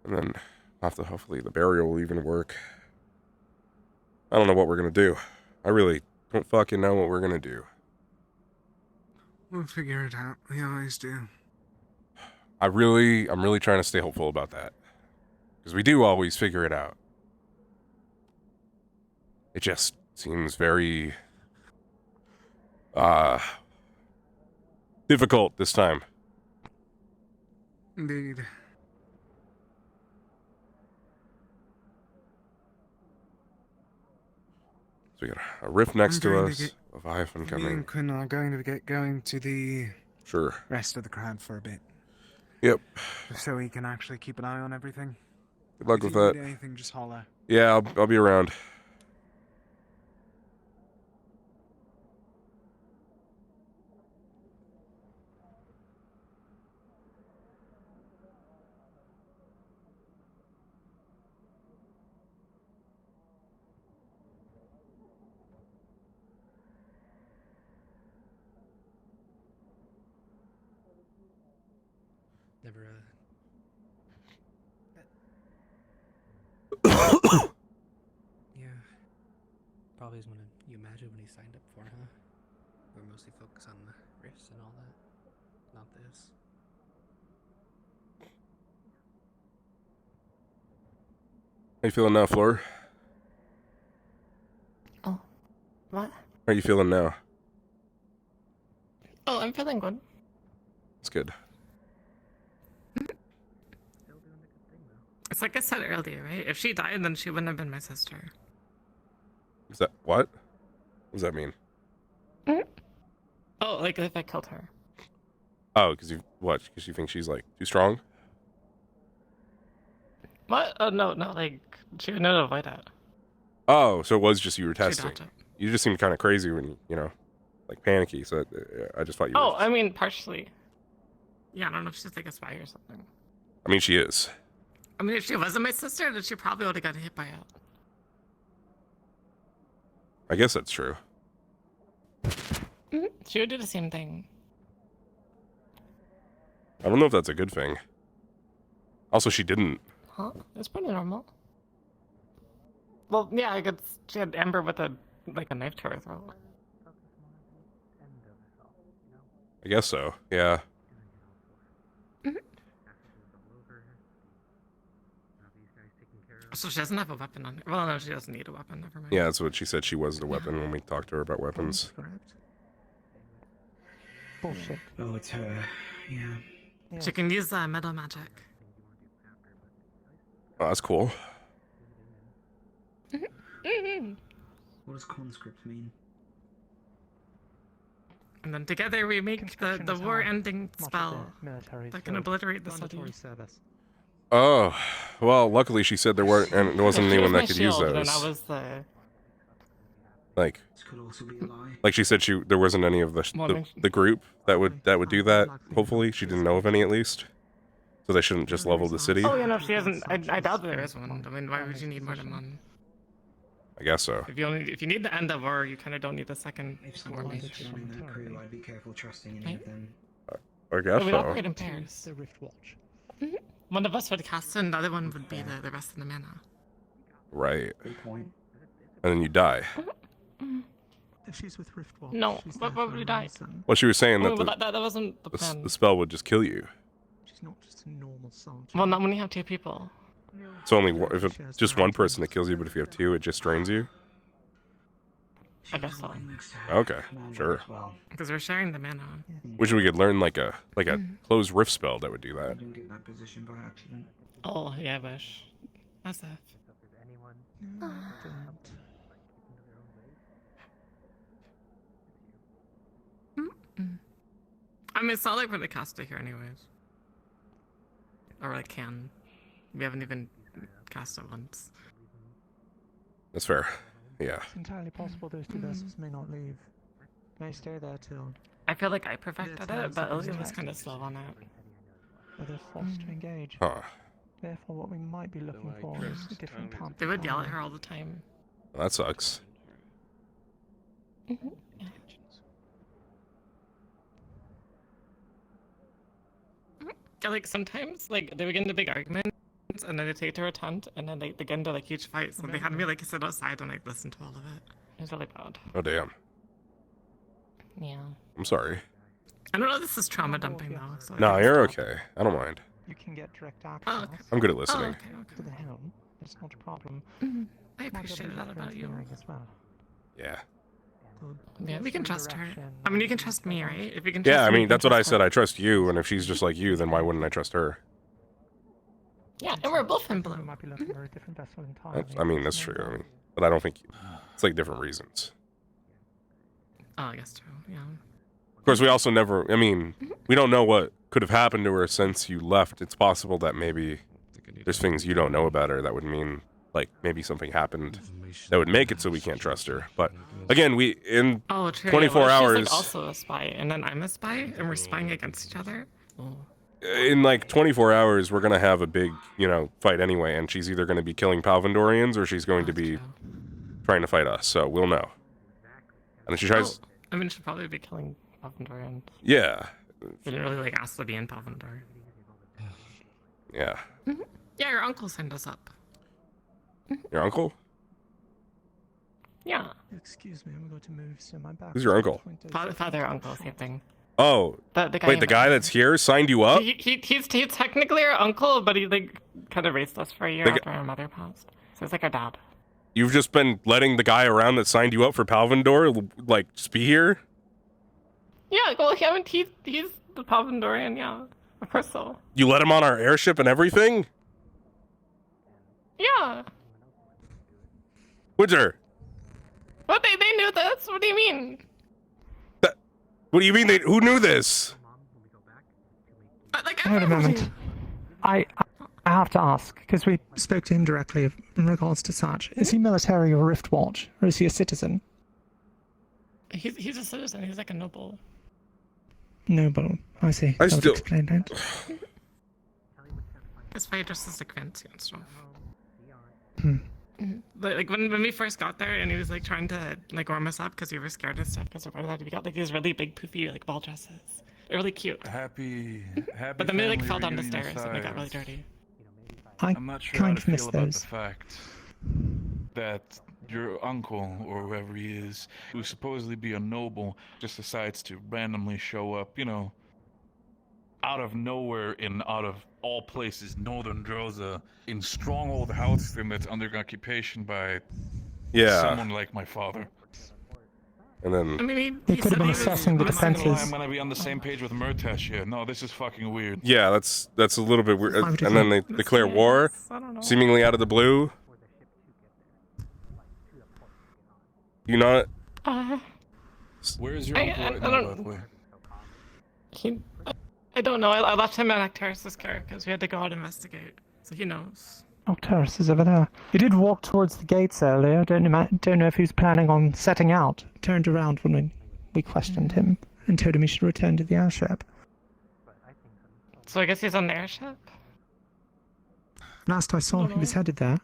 Speaker 1: And then hopefully the burial will even work. I don't know what we're going to do. I really don't fucking know what we're going to do.
Speaker 9: We'll figure it out. We always do.
Speaker 1: I'm really trying to stay hopeful about that. Because we do always figure it out. It just seems very difficult this time.
Speaker 9: Indeed.
Speaker 1: So we got a rift next to us, a Leviathan
Speaker 9: Me
Speaker 1: coming.
Speaker 9: and Quinn are going to get going to the
Speaker 1: Sure.
Speaker 9: rest of the crowd for a bit.
Speaker 1: Yep.
Speaker 9: So we can actually keep an eye on everything.
Speaker 1: Good luck
Speaker 9: If
Speaker 1: with
Speaker 9: you
Speaker 1: that.
Speaker 9: need anything, just holler.
Speaker 1: Yeah, I'll be around.
Speaker 4: Never, yeah. Probably is when you imagine when he signed up for, huh? We're mostly focused on the rifts and all that. Not this.
Speaker 1: How you feeling now, Floor?
Speaker 18: What?
Speaker 1: How are you feeling now?
Speaker 18: Oh, I'm feeling good.
Speaker 1: It's good.
Speaker 22: It's like I said earlier, right? If she died, then she wouldn't have been my sister.
Speaker 1: Is that what? What does that mean?
Speaker 18: Oh, like if I killed her.
Speaker 1: Oh, because Because you think she's like too strong?
Speaker 18: What? Oh, no, like, she would know to avoid it.
Speaker 1: Oh, so it was just you were
Speaker 18: She
Speaker 1: testing.
Speaker 18: dodged it.
Speaker 1: You just seemed kind of crazy when like panicky. So I just thought you.
Speaker 18: Oh, I mean, partially.
Speaker 22: Yeah, I don't know if she's like a spy or something.
Speaker 1: I mean, she is.
Speaker 22: I mean, if she wasn't my sister, then she probably would have gotten hit by it.
Speaker 1: I guess that's true.
Speaker 18: She would do the same thing.
Speaker 1: I don't know if that's a good thing. Also, she didn't.
Speaker 18: Huh? It's pretty normal. Well, yeah, I guess she had Amber with a knife to her throat.
Speaker 1: I guess so. Yeah.
Speaker 22: So she doesn't have a weapon on her. Well, no, she doesn't need a weapon. Never mind.
Speaker 1: Yeah, that's what she said. She was the weapon when we talked to her about weapons.
Speaker 18: Bullshit.
Speaker 12: Oh, it's her. Yeah.
Speaker 22: She can use metal magic.
Speaker 1: Oh, that's cool.
Speaker 12: What does conscript mean?
Speaker 22: And then together we make the war-ending spell
Speaker 4: military
Speaker 22: that can obliterate the city.
Speaker 4: service.
Speaker 1: Oh, well, luckily she said there weren't, and there wasn't
Speaker 18: If she
Speaker 1: anyone
Speaker 18: was
Speaker 1: that
Speaker 18: my
Speaker 1: could use
Speaker 18: shield,
Speaker 1: those.
Speaker 18: Then I was the...
Speaker 1: Like she said, there wasn't any of the group that would do that. Hopefully, she didn't know of any at least, so they shouldn't just level the city.
Speaker 18: Oh, yeah, no, she hasn't. I doubt
Speaker 22: There
Speaker 18: there
Speaker 22: is one. I mean, why would you need more than one?
Speaker 1: I guess so.
Speaker 22: If you need the end of war, you kind of don't need the second war mage.
Speaker 12: Joining that crew, I'd be careful trusting any of them.
Speaker 1: I guess
Speaker 18: So we
Speaker 1: so.
Speaker 18: operate in pairs.
Speaker 4: The Rift Watch.
Speaker 22: One of us would cast it, and the other one would be the rest of the mana.
Speaker 1: Right.
Speaker 12: Good point.
Speaker 1: And then you die.
Speaker 4: If she's with Rift Watch.
Speaker 18: No, what would we die?
Speaker 1: Well, she was saying
Speaker 18: Oh,
Speaker 1: that
Speaker 18: but that wasn't the plan.
Speaker 1: the spell would just kill you.
Speaker 4: She's not just a normal soldier.
Speaker 18: Well, not when you have two people.
Speaker 1: It's only if it's just one person that kills you, but if you have two, it just drains you.
Speaker 18: I guess so.
Speaker 1: Okay, sure.
Speaker 22: Because we're sharing the mana.
Speaker 1: Wish we could learn like a closed rift spell that would do that.
Speaker 12: Didn't get that position by accident.
Speaker 18: Oh, yeah, Bush. That's that.
Speaker 22: I mean, it's not like we're the caster here anyways. Or like can. We haven't even cast it once.
Speaker 1: That's fair. Yeah.
Speaker 4: It's entirely possible those two vessels may not leave. May stay there till
Speaker 18: I feel like I perfected it, but Ilya was kind of slow on it.
Speaker 4: they're forced to engage.
Speaker 1: Huh.
Speaker 4: Therefore, what we might be looking for is a different path.
Speaker 22: They would yell at her all the time.
Speaker 1: Well, that sucks.
Speaker 18: Yeah, like sometimes, like they would get into big arguments, and then they take it to her tent, and then they get into like huge fights. So they had me like sit outside and like listen to all of it. It was really bad.
Speaker 1: Oh damn.
Speaker 18: Yeah.
Speaker 1: I'm sorry.
Speaker 22: I don't know if this is trauma dumping though. So
Speaker 1: No, you're okay. I don't mind.
Speaker 4: You can get direct access.
Speaker 22: Oh, okay.
Speaker 1: I'm good at listening.
Speaker 4: To the helm. It's not a problem.
Speaker 22: I appreciate that about you.
Speaker 4: As well.
Speaker 1: Yeah.
Speaker 22: Yeah, we can trust her. I mean, you can trust me, right? If you can.
Speaker 1: Yeah,
Speaker 22: trust
Speaker 1: I
Speaker 22: me,
Speaker 1: mean
Speaker 22: you can
Speaker 1: that's what I
Speaker 22: trust
Speaker 1: said.
Speaker 22: her.
Speaker 1: I trust you, and if she's just like you, then why wouldn't I trust her?
Speaker 18: Yeah, and we're both in blue.
Speaker 4: Might be looking for a different vessel entirely.
Speaker 1: I mean that's true. I mean, but I don't think it's like different reasons.
Speaker 22: Oh, I guess true. Yeah.
Speaker 1: Of course, we also never. I mean, we don't know what could have happened to her since you left. It's possible that maybe there's things you don't know about her that would mean like maybe something happened that would make it so we can't trust her. But again, we in
Speaker 22: Oh, true.
Speaker 1: 24
Speaker 22: yeah, well,
Speaker 1: hours.
Speaker 22: She's like also a spy, and then I'm a spy, and we're spying against each other. Oh.
Speaker 1: In like 24 hours, we're gonna have a big, fight anyway, and she's either gonna be killing Palvandorians or she's going to be trying to fight us. So we'll know. And if she tries,
Speaker 22: I mean, she'll probably be killing Palvandorians.
Speaker 1: yeah,
Speaker 22: We didn't really like ask to be in Palvandor.
Speaker 1: yeah.
Speaker 22: Yeah, your uncle signed us up.
Speaker 1: Your uncle?
Speaker 18: Yeah.
Speaker 4: Excuse me, I'm going to move so my back.
Speaker 1: Who's your uncle?
Speaker 18: Father, uncle, same thing.
Speaker 1: Oh,
Speaker 18: The guy
Speaker 1: wait,
Speaker 18: you
Speaker 1: the guy that's here signed you up?
Speaker 18: He's technically our uncle, but he like kind of raised us for a year after our mother passed. So it's like our dad.
Speaker 1: You've just been letting the guy around that signed you up for Palvandor, like, just be here?
Speaker 18: Yeah, well, he's the Palvandorian, yeah. Of course so.
Speaker 1: You let him on our airship and everything?
Speaker 18: Yeah.
Speaker 1: Winter,
Speaker 18: What, they knew this? What do you mean?
Speaker 1: what do you mean who knew this?
Speaker 4: Wait a moment. I have to ask, because we spoke to him directly in regards to such. Is he military or Rift Watch, or is he a citizen?
Speaker 18: He's a citizen, he's like a noble.
Speaker 4: Noble. I see.
Speaker 1: I
Speaker 4: That would
Speaker 1: still-
Speaker 4: explain that.
Speaker 22: That's why he just is like fancy and stuff.
Speaker 4: Hmm.
Speaker 22: Like when we first got there, and he was like trying to like warm us up because we were scared and stuff. Because we got like these really big poofy like ball dresses. They're really cute.
Speaker 20: Happy
Speaker 22: But then we like
Speaker 20: family
Speaker 22: fell down the
Speaker 20: reunion
Speaker 22: stairs and we got really
Speaker 20: aside,
Speaker 22: dirty.
Speaker 20: I'm not sure how
Speaker 4: kind
Speaker 20: to
Speaker 4: of miss
Speaker 20: feel about
Speaker 4: those.
Speaker 20: the fact that your uncle, or whoever he is, who supposedly be a noble, just decides to randomly show up, out of nowhere out of all places, Northern Droza, in stronghold house that's under occupation by someone like my father.
Speaker 1: And then
Speaker 22: I mean,
Speaker 4: He could have been assessing the
Speaker 20: I'm not gonna lie,
Speaker 4: defenses.
Speaker 20: I'm gonna be on the same page with Murtesh here. No, this is fucking weird.
Speaker 1: Yeah, that's a little bit weird.
Speaker 20: Five
Speaker 1: And then they
Speaker 20: different-
Speaker 1: declare war,
Speaker 22: I don't know.
Speaker 1: seemingly out of the blue. You not?
Speaker 20: Where's your
Speaker 18: I
Speaker 20: uncle right
Speaker 18: don't-
Speaker 20: now, by the way?
Speaker 18: I don't know. I left him in Actaris' care because we had to go out and investigate. So he knows.
Speaker 4: Oh, Terrace is over there. He did walk towards the gates earlier. Don't know if he was planning on setting out. Turned around when we questioned him and told him he should return to the airship.
Speaker 18: So I guess he's on the airship?
Speaker 4: Last I saw, he was headed there.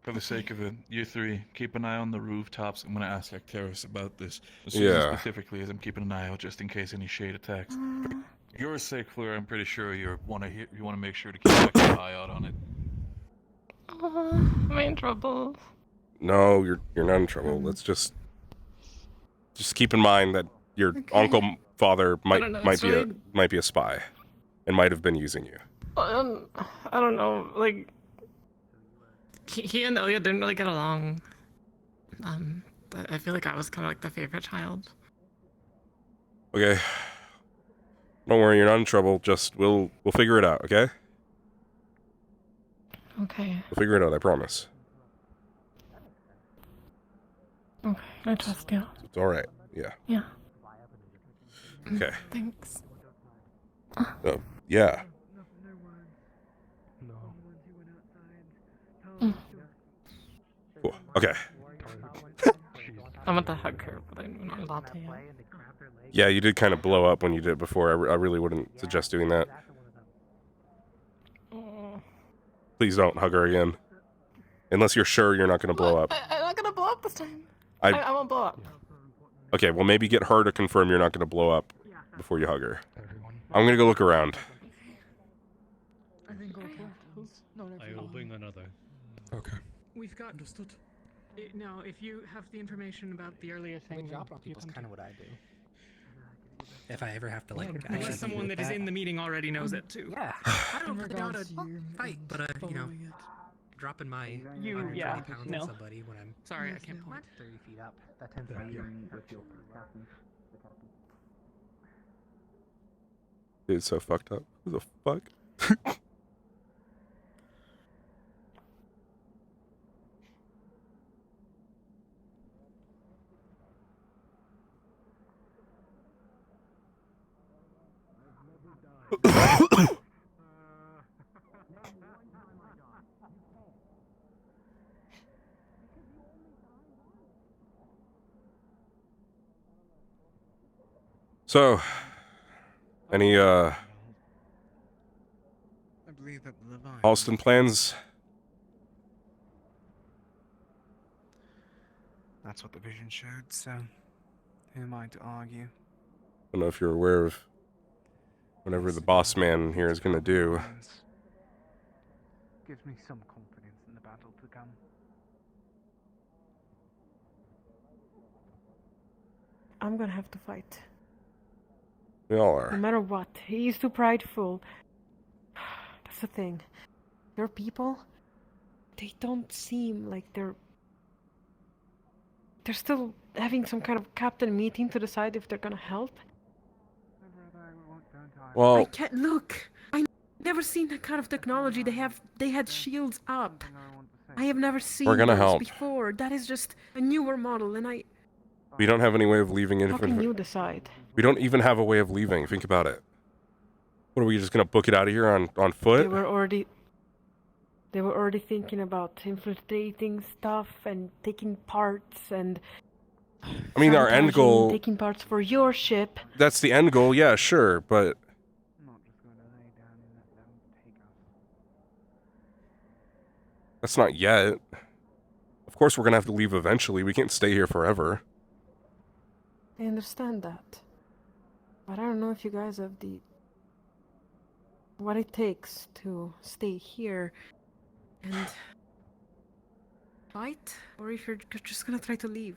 Speaker 20: For the sake of it, you three, keep an eye on the rooftops. I'm gonna ask Actaris about this. Susan
Speaker 1: Yeah.
Speaker 20: specifically, as I'm keeping an eye out just in case any shade attacks. For your sake, Fleur, I'm pretty sure you want to make sure to keep an extra eye out on it.
Speaker 18: Am I in trouble?
Speaker 1: No, you're not in trouble. Let's just keep in mind that your uncle father
Speaker 18: I don't know, it's
Speaker 1: might be a spy, and might have been using you.
Speaker 18: I don't know. Like,
Speaker 22: he and Ilya didn't really get along. But I feel like I was kind of like the favorite child.
Speaker 1: Okay. Don't worry, you're not in trouble. Just we'll figure it out, okay?
Speaker 22: Okay.
Speaker 1: We'll figure it out, I promise.
Speaker 22: Okay, I trust you.
Speaker 1: It's all right. Yeah.
Speaker 22: Yeah.
Speaker 1: Okay.
Speaker 22: Thanks.
Speaker 1: Oh, yeah. Cool. Okay.
Speaker 22: I want to hug her, but I'm not allowed to yet.
Speaker 1: Yeah, you did kind of blow up when you did it before. I really wouldn't suggest doing that. Please don't hug her again. Unless you're sure you're not going to blow up.
Speaker 22: I'm not gonna blow up this time.
Speaker 1: I
Speaker 22: I won't blow up.
Speaker 1: Okay, well maybe get her to confirm you're not going to blow up before you hug her. I'm going to go look around.
Speaker 4: I will bring another.
Speaker 17: Okay.
Speaker 3: We've got understood. Now, if you have the information about the earlier thing,
Speaker 4: Job on people is kind of what I do. If I ever have to like,
Speaker 3: actually
Speaker 4: actually
Speaker 3: someone that is in the meeting already knows it too.
Speaker 4: Yeah, I don't doubt a fight, but dropping my 120 pounds on somebody when I'm
Speaker 3: Sorry, I can't point.
Speaker 4: 30 feet up. That tends to be
Speaker 1: Dude, it's so fucked up. Who the fuck? So, any
Speaker 9: I believe that the Leviathan.
Speaker 1: Halston plans?
Speaker 9: That's what the vision showed, so who am I to argue?
Speaker 1: I don't know if you're aware of whatever the boss man here is going to do.
Speaker 9: Gives me some confidence in the battle to come.
Speaker 11: I'm gonna have to fight.
Speaker 1: We all
Speaker 11: No
Speaker 1: are.
Speaker 11: matter what. He's too prideful. That's the thing. Your people, they don't seem like they're still having some kind of captain meeting to decide if they're gonna help.
Speaker 1: Well,
Speaker 11: I can't look. I never seen that kind of technology. They had shields up. I have never seen
Speaker 1: We're gonna
Speaker 11: those
Speaker 1: help.
Speaker 11: before. That is just a newer model, and
Speaker 1: we don't have any way of leaving it.
Speaker 11: how can you decide?
Speaker 1: We don't even have a way of leaving. Think about it. What are we just gonna book it out of here on foot?
Speaker 11: They were already thinking about infiltrating stuff and taking parts and.
Speaker 1: I mean, our end
Speaker 11: sabotaging,
Speaker 1: goal.
Speaker 11: Taking parts for your ship.
Speaker 1: That's the end goal. Yeah, sure, but that's not yet. Of course, we're gonna have to leave eventually. We can't stay here forever.
Speaker 11: I understand that. But I don't know if you guys have what it takes to stay here and fight, or if you're just gonna try to leave.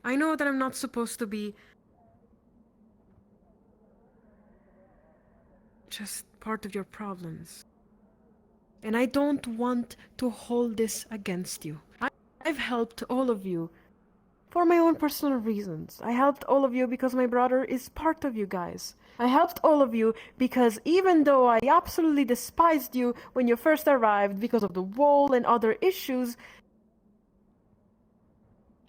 Speaker 11: I know that I'm not supposed to be just part of your problems. And I don't want to hold this against you. I've helped all of you for my own personal reasons. I helped all of you because my brother is part of you guys. I helped all of you because even though I absolutely despised you when you first arrived because of the wall and other issues,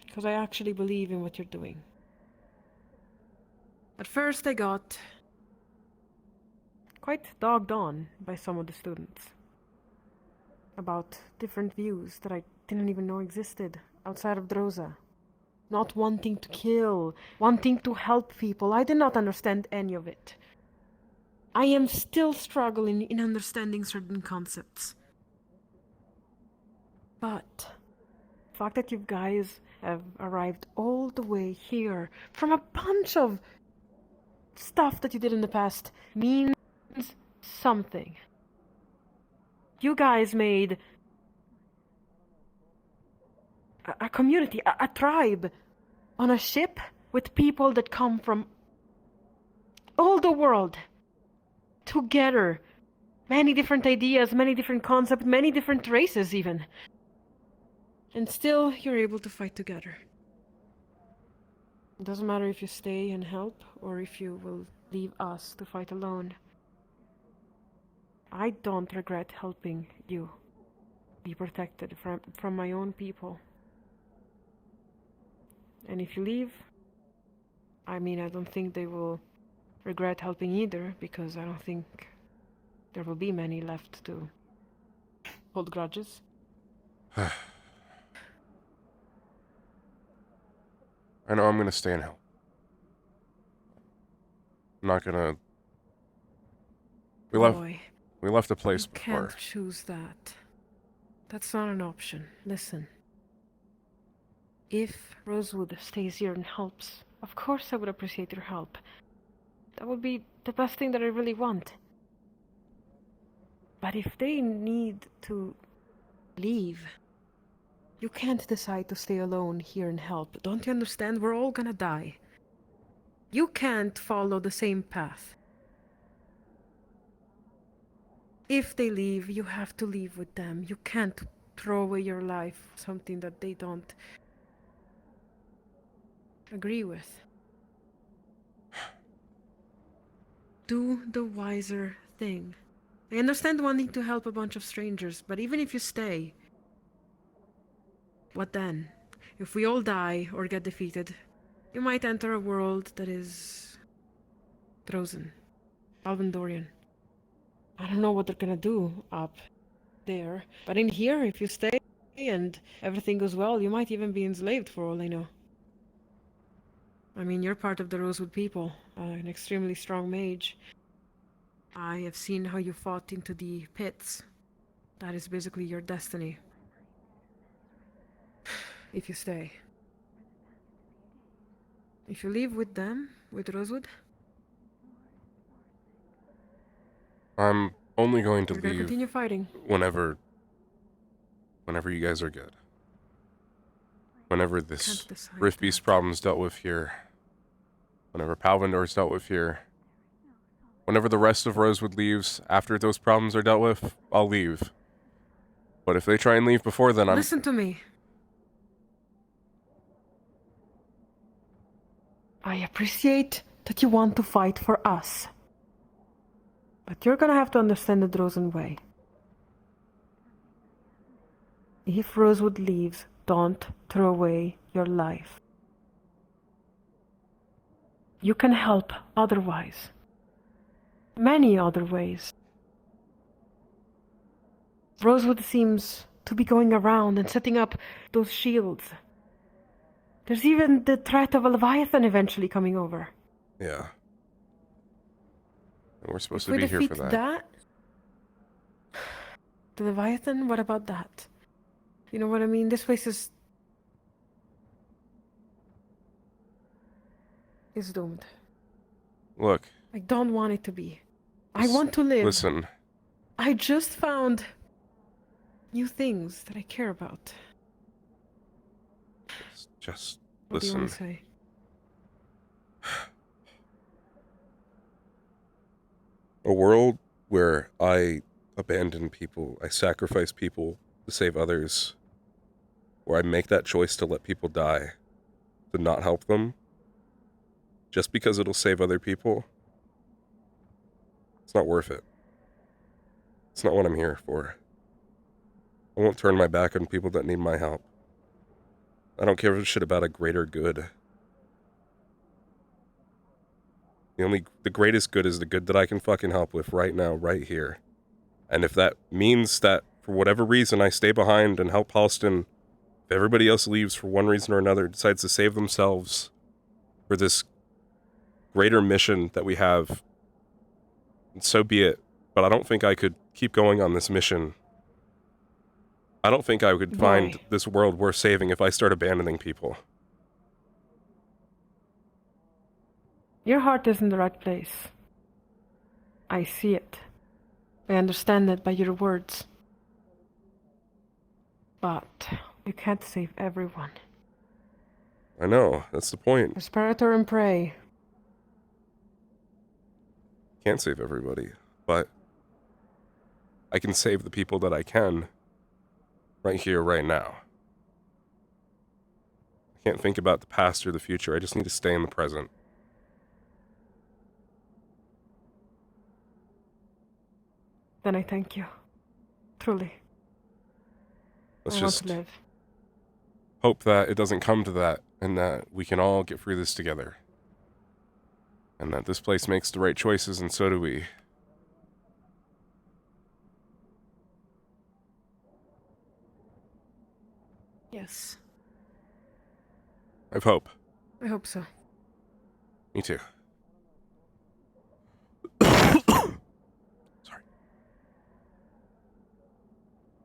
Speaker 11: because I actually believe in what you're doing. At first I got quite dogged on by some of the students about different views that I didn't even know existed outside of Droza. Not wanting to kill, wanting to help people. I did not understand any of it. I am still struggling in understanding certain concepts. But the fact that you guys have arrived all the way here from a bunch of stuff that you did in the past means something. You guys made a community, a tribe on a ship with people that come from all the world together, many different ideas, many different concepts, many different races even. And still, you're able to fight together. It doesn't matter if you stay and help, or if you will leave us to fight alone. I don't regret helping you be protected from my own people. And if you leave, I mean, I don't think they will regret helping either, because I don't think there will be many left to hold grudges.
Speaker 1: I know I'm gonna stay in hell. I'm not gonna... We left a place
Speaker 11: you
Speaker 1: before.
Speaker 11: can't choose that. That's not an option. Listen. If Rosewood stays here and helps, of course I would appreciate your help. That would be the best thing that I really want. But if they need to leave, you can't decide to stay alone here and help. Don't you understand? We're all gonna die. You can't follow the same path. If they leave, you have to leave with them. You can't throw away your life for something that they don't agree with. Do the wiser thing. I understand wanting to help a bunch of strangers, but even if you stay, what then? If we all die or get defeated, you might enter a world that is frozen, Alvandorian. I don't know what they're gonna do up there, but in here, if you stay and everything goes well, you might even be enslaved for all I know. I mean, you're part of the Rosewood people, an extremely strong mage. I have seen how you fought into the pits. That is basically your destiny. If you stay. If you leave with them, with Rosewood,
Speaker 1: I'm only going to
Speaker 11: you're gonna
Speaker 1: leave
Speaker 11: continue fighting.
Speaker 1: whenever you guys are good. Whenever this Rift Beast problem's dealt with here. Whenever Palvindor's dealt with here. Whenever the rest of Rosewood leaves, after those problems are dealt with, I'll leave. But if they try and leave before then,
Speaker 11: Listen to me. I appreciate that you want to fight for us. But you're gonna have to understand the Drozen way. If Rosewood leaves, don't throw away your life. You can help otherwise. Many other ways. Rosewood seems to be going around and setting up those shields. There's even the threat of a Leviathan eventually coming over.
Speaker 1: Yeah. And we're supposed
Speaker 11: If
Speaker 1: to
Speaker 11: we
Speaker 1: be here for
Speaker 11: defeat
Speaker 1: that.
Speaker 11: The Leviathan, what about that? You know what I mean? This place is doomed.
Speaker 1: Look.
Speaker 11: I don't want it to be. I want to live.
Speaker 1: Listen.
Speaker 11: I just found new things that I care about.
Speaker 1: Just
Speaker 11: What do you
Speaker 1: listen.
Speaker 11: want to say?
Speaker 1: A world where I abandon people, I sacrifice people to save others, where I make that choice to let people die, to not help them, just because it'll save other people, it's not worth it. It's not what I'm here for. I won't turn my back on people that need my help. I don't give a shit about a greater good. The greatest good is the good that I can fucking help with right now, right here. And if that means that, for whatever reason, I stay behind and help Halston, if everybody else leaves for one reason or another, decides to save themselves for this greater mission that we have, so be it. But I don't think I could keep going on this mission. I don't think I could find this world worth saving if I start abandoning people.
Speaker 11: Your heart is in the right place. I see it. I understand it by your words. But you can't save everyone.
Speaker 1: I know, that's the point.
Speaker 11: Respirator and pray.
Speaker 1: Can't save everybody, but I can save the people that I can right here, right now. I can't think about the past or the future. I just need to stay in the present.
Speaker 11: Then I thank you. Truly.
Speaker 1: Let's
Speaker 11: I want
Speaker 1: just
Speaker 11: to live.
Speaker 1: hope that it doesn't come to that and that we can all get through this together. And that this place makes the right choices, and so do we.
Speaker 11: Yes.
Speaker 1: I have hope.
Speaker 11: I hope so.
Speaker 1: Me too. Sorry.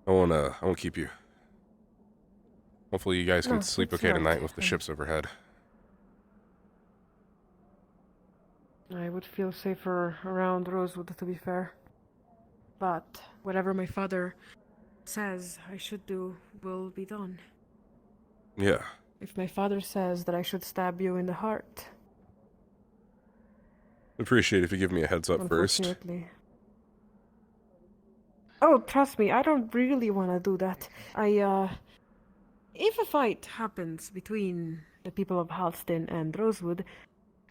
Speaker 1: I won't keep you. Hopefully you guys can
Speaker 11: No,
Speaker 1: sleep
Speaker 11: it's
Speaker 1: okay
Speaker 11: not.
Speaker 1: tonight with the ships overhead.
Speaker 11: I would feel safer around Rosewood, to be fair. But whatever my father says I should do will be done.
Speaker 1: Yeah.
Speaker 11: If my father says that I should stab you in the heart,
Speaker 1: Appreciate if you give me a heads up first.
Speaker 11: unfortunately. Oh, trust me, I don't really want to do that. If a fight happens between the people of Halston and Rosewood,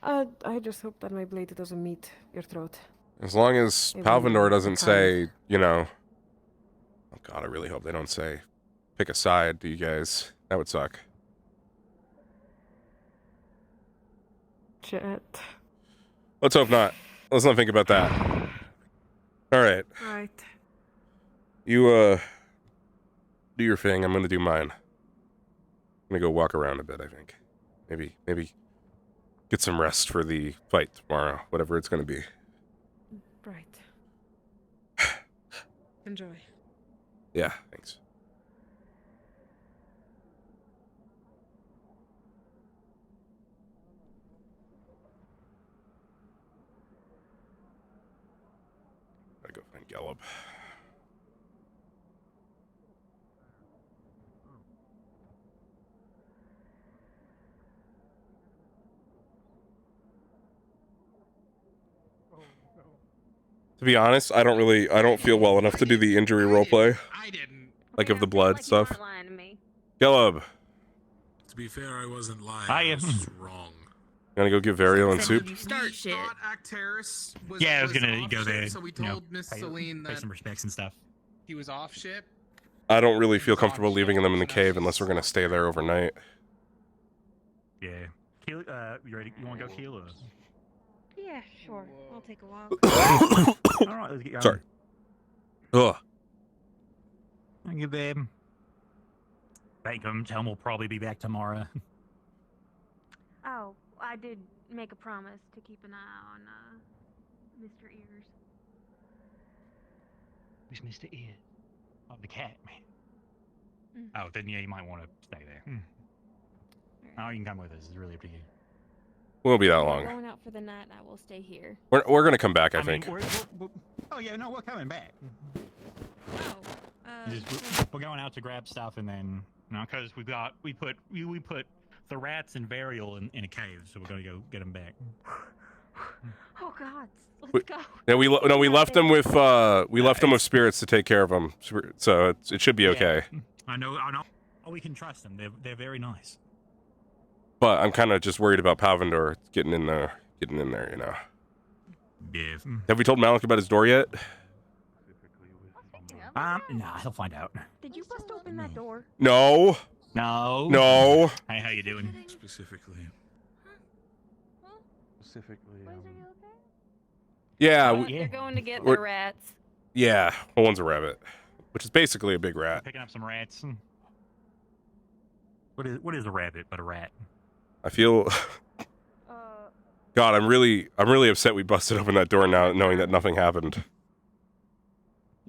Speaker 11: I just hope that my blade doesn't meet your throat.
Speaker 1: As long as
Speaker 11: It
Speaker 1: Palvindor
Speaker 11: will be
Speaker 1: doesn't
Speaker 11: kind.
Speaker 1: say, you know... Oh god, I really hope they don't say, pick a side to you guys. That would suck.
Speaker 11: Shit.
Speaker 1: Let's hope not. Let's not think about that. Alright.
Speaker 11: Right.
Speaker 1: You, do your thing. I'm gonna do mine. I'm gonna go walk around a bit, I think. Maybe get some rest for the fight tomorrow, whatever it's gonna be.
Speaker 11: Right. Enjoy.
Speaker 1: Yeah, thanks. Gotta go find Gelb. To be honest, I don't feel well enough to do the injury roleplay.
Speaker 2: I didn't.
Speaker 1: Like of the blood stuff.
Speaker 2: You're not lying to me.
Speaker 1: Gelb,
Speaker 20: To be fair, I wasn't lying.
Speaker 15: I
Speaker 20: I
Speaker 15: am.
Speaker 20: was wrong.
Speaker 1: gonna go get Varial and soup?
Speaker 2: You start shit.
Speaker 15: Yeah, I was gonna
Speaker 2: off
Speaker 15: go
Speaker 2: ship,
Speaker 15: there.
Speaker 2: So we
Speaker 15: you know,
Speaker 2: told Miss
Speaker 15: pay-
Speaker 2: Celine
Speaker 15: pay
Speaker 2: that
Speaker 15: some respects and stuff.
Speaker 2: he was off ship.
Speaker 1: I don't really feel comfortable leaving them in the cave unless we're gonna stay there overnight.
Speaker 15: Yeah. Keel, you ready? You want to go Keel? Or...
Speaker 6: Yeah, sure. I'll take a walk.
Speaker 15: All right, let's get going.
Speaker 1: Sorry. Ugh.
Speaker 15: Thank you, babe. Thank him. Tell him we'll probably be back tomorrow.
Speaker 6: Oh, I did make a promise to keep an eye on Mr. Ears.
Speaker 15: Who's Mr. Ear? Oh, the cat, man. Oh, then yeah, you might want to stay there. Oh, you can come with us. It's really up to you.
Speaker 1: Won't be that
Speaker 6: If you're
Speaker 1: long.
Speaker 6: going out for the night, I will stay here.
Speaker 1: We're gonna come back, I
Speaker 15: mean,
Speaker 1: think.
Speaker 15: oh yeah, no, we're coming back.
Speaker 6: Oh,
Speaker 15: We're going out to grab stuff, and then because we put the rats and Varial in a cave, so we're gonna go get them back.
Speaker 6: Oh God, let's go.
Speaker 1: Yeah, we left them with spirits to take care of them, so it should be okay.
Speaker 15: Yeah. I know. Oh, we can trust them. They're very nice.
Speaker 1: But I'm kind of just worried about Palvindor getting in there, you know.
Speaker 15: Yeah.
Speaker 1: Have we told Malik about his door yet?
Speaker 15: Nah, he'll find out.
Speaker 6: Did you bust open that door?
Speaker 1: No.
Speaker 15: No.
Speaker 1: No.
Speaker 15: Hey, how you doing?
Speaker 20: Specifically.
Speaker 1: Yeah.
Speaker 6: They're going to get
Speaker 1: we're-
Speaker 6: the rats.
Speaker 1: Yeah, well, one's a rabbit, which is basically a big rat.
Speaker 15: Picking up some rats. What is a rabbit but a rat?
Speaker 1: I feel. God, I'm really upset we busted open that door now, knowing that nothing happened.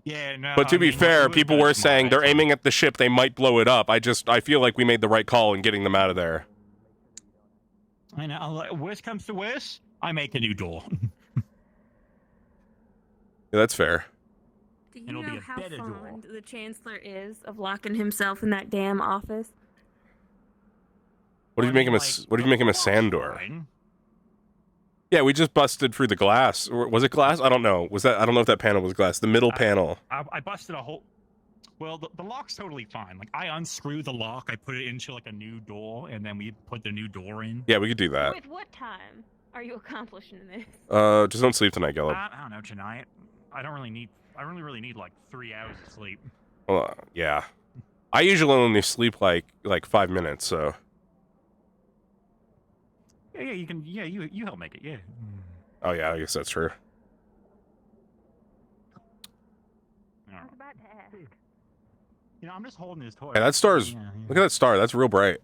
Speaker 15: Yeah, no.
Speaker 1: But to
Speaker 15: I
Speaker 1: be
Speaker 15: mean,
Speaker 1: fair,
Speaker 15: we
Speaker 1: people were saying they're aiming at the ship, they might blow it up. I feel like we made the right call in getting them out of there.
Speaker 15: I know. Worst comes to worst, I make a new door.
Speaker 1: Yeah, that's fair.
Speaker 6: Do you
Speaker 15: It'll be
Speaker 6: know
Speaker 15: a
Speaker 6: how
Speaker 15: better door.
Speaker 6: fond the Chancellor is of locking himself in that damn office?
Speaker 1: What if you make him a sand door? Yeah, we just busted through the glass. Or was it glass? I don't know. Was that? I don't know if that panel was glass. The middle panel.
Speaker 15: I busted a whole. Well, the lock's totally fine. Like I unscrewed the lock, I put it into like a new door, and then we put the new door in.
Speaker 1: Yeah, we could do that.
Speaker 2: With what time are you accomplishing this?
Speaker 1: Just don't sleep tonight, Gellib.
Speaker 15: I don't know tonight. I don't really need. I really need like 3 hours of sleep.
Speaker 1: Yeah. I usually only sleep like 5 minutes. So.
Speaker 15: Yeah, you can. Yeah, you help make it. Yeah.
Speaker 1: Oh yeah, I guess that's true.
Speaker 2: I was about to ask.
Speaker 15: You know, I'm just holding this toy.
Speaker 1: Hey, that star's. Look at that star. That's real bright.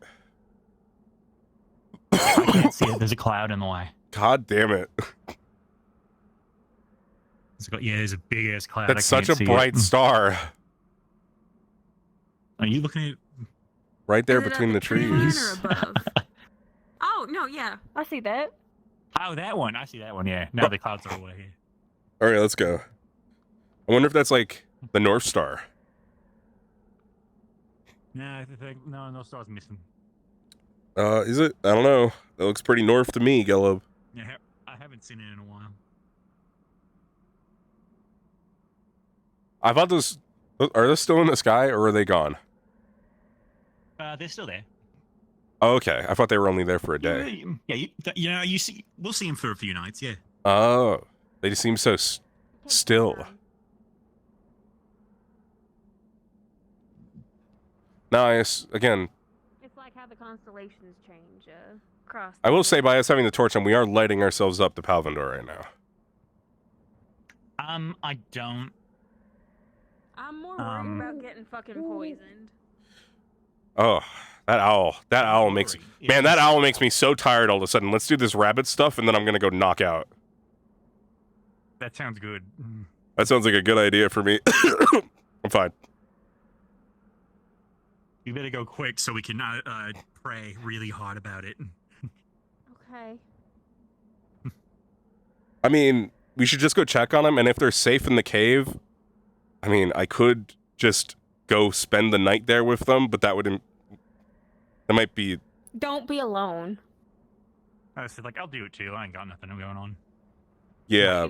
Speaker 15: I can't see it. There's a cloud in the way.
Speaker 1: God damn it.
Speaker 15: Yeah, there's a big ass cloud.
Speaker 1: That's such a bright star.
Speaker 15: Are you looking at?
Speaker 1: Right there between the trees.
Speaker 2: Oh no, yeah, I see that.
Speaker 15: Oh, that one. I see that one. Yeah. Now the clouds are away.
Speaker 1: All right, let's go. I wonder if that's like the North Star.
Speaker 15: Nah, I think no star's missing.
Speaker 1: Is it? I don't know. That looks pretty north to me, Gellib.
Speaker 15: Yeah, I haven't seen it in a while.
Speaker 1: I thought those are those still in the sky or are they gone?
Speaker 15: They're still there.
Speaker 1: Oh, okay, I thought they were only there for a day.
Speaker 15: Yeah, you see, we'll see them for a few nights. Yeah.
Speaker 1: Oh, they just seem so still. Nice. Again,
Speaker 2: It's like how the constellations change across.
Speaker 1: I will say by us having the torch on, we are lighting ourselves up to Palvindor right now.
Speaker 15: I don't.
Speaker 2: I'm more worried about getting fucking poisoned.
Speaker 1: Oh, that owl makes man, that owl makes me so tired all of a sudden. Let's do this rabbit stuff, and then I'm gonna go knock out.
Speaker 15: That sounds good.
Speaker 1: That sounds like a good idea for me. I'm fine.
Speaker 15: You better go quick so we can pray really hard about it.
Speaker 2: Okay.
Speaker 1: I mean, we should just go check on them, and if they're safe in the cave, I mean, I could just go spend the night there with them, but that might be.
Speaker 2: Don't be alone.
Speaker 15: I said, like, I'll do it too. I ain't got nothing going on.
Speaker 1: Yeah,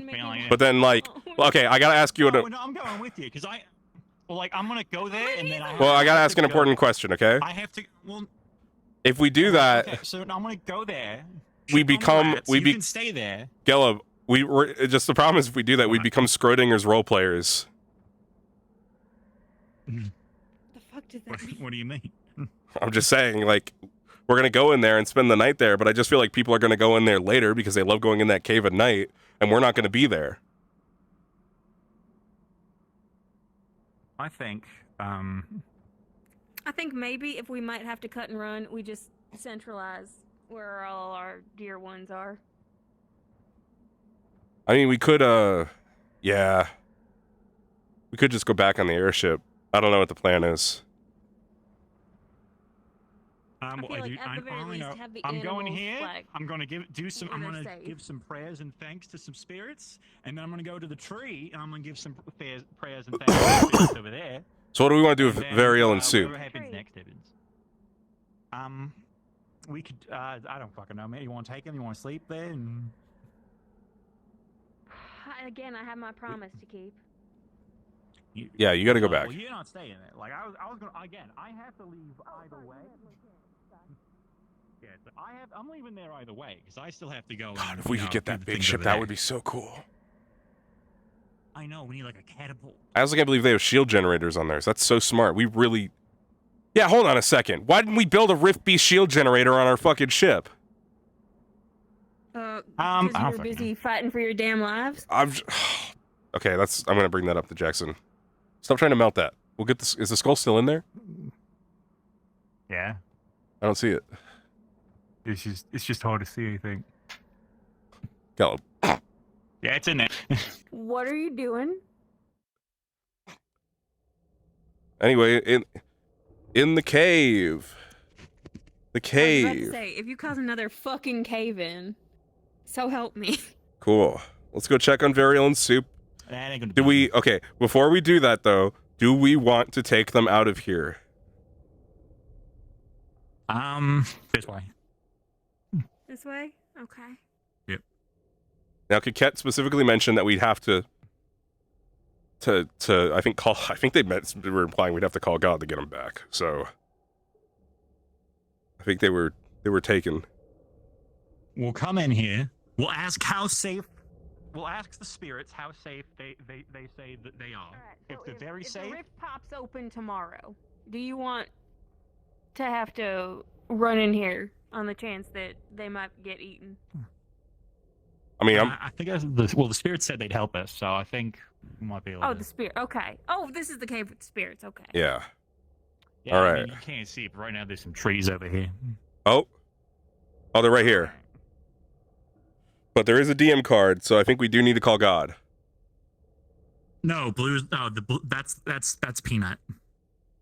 Speaker 1: but then like, okay, I gotta ask you.
Speaker 15: No, I'm going with you because I'm gonna go there and then I
Speaker 1: gotta ask an important question, okay?
Speaker 15: I have to. Well,
Speaker 1: if we do that,
Speaker 15: okay, so I'm gonna go there.
Speaker 1: We become
Speaker 15: you can stay there.
Speaker 1: Gellib, we're just the problem is if we do that, we become Schrodinger's role players.
Speaker 2: The fuck does that mean?
Speaker 15: What do you mean?
Speaker 1: I'm just saying, like, we're gonna go in there and spend the night there, but I just feel like people are gonna go in there later because they love going in that cave at night, and we're not gonna be there.
Speaker 15: I think.
Speaker 2: I think maybe if we might have to cut and run, we just centralize where all our dear ones are.
Speaker 1: I mean, we could, yeah. We could just go back on the airship. I don't know what the plan is.
Speaker 15: I'm going here. I'm gonna give some prayers and thanks to some spirits, and then I'm gonna go to the tree and I'm gonna give some prayers and thanks to the spirits over there.
Speaker 1: So what do we want to do with Variel and Soup?
Speaker 15: Whatever happens next, Evans. We could. I don't fucking know, man. You want to take him? You want to sleep there? And...
Speaker 2: Again, I have my promise to keep.
Speaker 1: Yeah, you got to go back.
Speaker 15: Well, you're not staying there. Like I was gonna. Again, I have to leave either way. Yeah, but I'm leaving there either way because I still have to go.
Speaker 1: God, if we could get that big ship, that would be so cool.
Speaker 15: I know, we need like a catapult.
Speaker 1: I also can't believe they have shield generators on theirs. That's so smart. We really... Yeah, hold on a second. Why didn't we build a Rift Beast shield generator on our fucking ship?
Speaker 2: Because you were busy fighting for your damn lives?
Speaker 1: Okay, I'm gonna bring that up to Jackson. Stop trying to melt that. We'll get this... Is the skull still in there?
Speaker 15: Yeah.
Speaker 1: I don't see it.
Speaker 15: It's just hard to see, I think.
Speaker 1: Gellib.
Speaker 15: Yeah, it's in there.
Speaker 2: What are you doing?
Speaker 1: Anyway, in the cave. The cave.
Speaker 2: I was about to say, if you cause another fucking cave in, so help me.
Speaker 1: Cool. Let's go check on Variel and Soup. Okay, before we do that though, do we want to take them out of here?
Speaker 15: This way.
Speaker 2: This way? Okay.
Speaker 15: Yep.
Speaker 1: Now, Coquette specifically mentioned that we'd have to I think they were implying we'd have to call God to get him back. So I think they were taken.
Speaker 15: We'll come in here. We'll ask how safe. We'll ask the spirits how safe they say that they are.
Speaker 2: So
Speaker 15: if they're very safe.
Speaker 2: If the rift pops open tomorrow, do you want to have to run in here on the chance that they might get eaten?
Speaker 1: I mean,
Speaker 15: I think the spirits said they'd help us, so I think we might be able.
Speaker 2: Oh,
Speaker 15: to...
Speaker 2: the spirit. Okay. Oh, this is the cave with the spirits. Okay.
Speaker 1: Yeah.
Speaker 15: Yeah,
Speaker 1: all
Speaker 15: I
Speaker 1: right.
Speaker 15: mean, you can't see, but right now there's some trees over here.
Speaker 1: Oh, they're right here. But there is a DM card, so I think we do need to call God.
Speaker 15: No, Blue's. Oh, that's Peanut.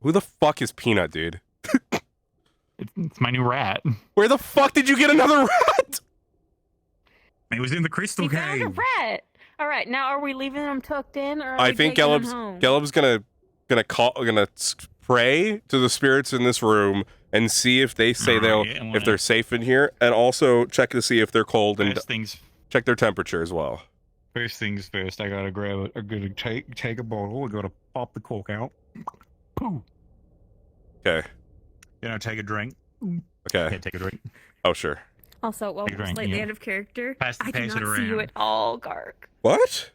Speaker 1: Who the fuck is Peanut, dude?
Speaker 15: It's my new rat.
Speaker 1: Where the fuck did you get another rat?
Speaker 15: It was in the crystal
Speaker 2: He found a
Speaker 15: cave.
Speaker 2: rat. All right. Now, are we leaving them tucked in, or are
Speaker 1: I
Speaker 2: we
Speaker 1: think
Speaker 2: taking them home?
Speaker 1: Geleb's gonna pray to the spirits in this room and see if they say if they're safe in here, and also check to see if they're cold and check their temperature as well.
Speaker 15: First things first, I gotta grab it. I gotta take a bottle. I gotta pop the cork out. Pooh.
Speaker 1: Okay.
Speaker 15: Take a drink.
Speaker 1: Okay.
Speaker 15: Take a drink.
Speaker 1: Oh, sure.
Speaker 2: Also, well,
Speaker 15: Take a drink,
Speaker 2: slightly
Speaker 15: yeah.
Speaker 2: out of character.
Speaker 15: Pass
Speaker 2: I
Speaker 15: it
Speaker 2: cannot see you
Speaker 15: around.
Speaker 2: at all, Gark.
Speaker 1: What?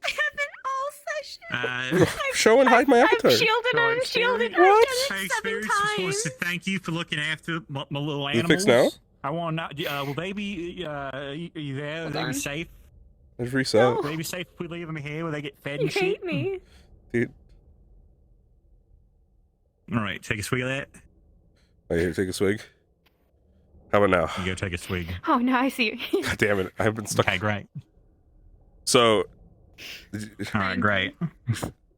Speaker 2: I haven't all session.
Speaker 1: Show and hide my avatar.
Speaker 2: I've shielded and unshielded.
Speaker 1: What?
Speaker 15: Hey,
Speaker 2: 7
Speaker 15: spirits, just want
Speaker 2: times.
Speaker 15: to thank you for looking after my little
Speaker 1: You
Speaker 15: animals.
Speaker 1: fixed now?
Speaker 15: I want to know, will they be, are you there? Will they be safe?
Speaker 1: Let's reset.
Speaker 15: Will they be safe if we leave them here? Will they get fed
Speaker 2: You
Speaker 15: and shit?
Speaker 2: hate me.
Speaker 1: Dude.
Speaker 15: All right, take a swig of that.
Speaker 1: Right here, take a swig. How about now?
Speaker 15: You go take a swig.
Speaker 2: Oh, no, I see you.
Speaker 1: God damn it. I've been stuck.
Speaker 15: Okay, great.
Speaker 1: So.
Speaker 15: All right, great.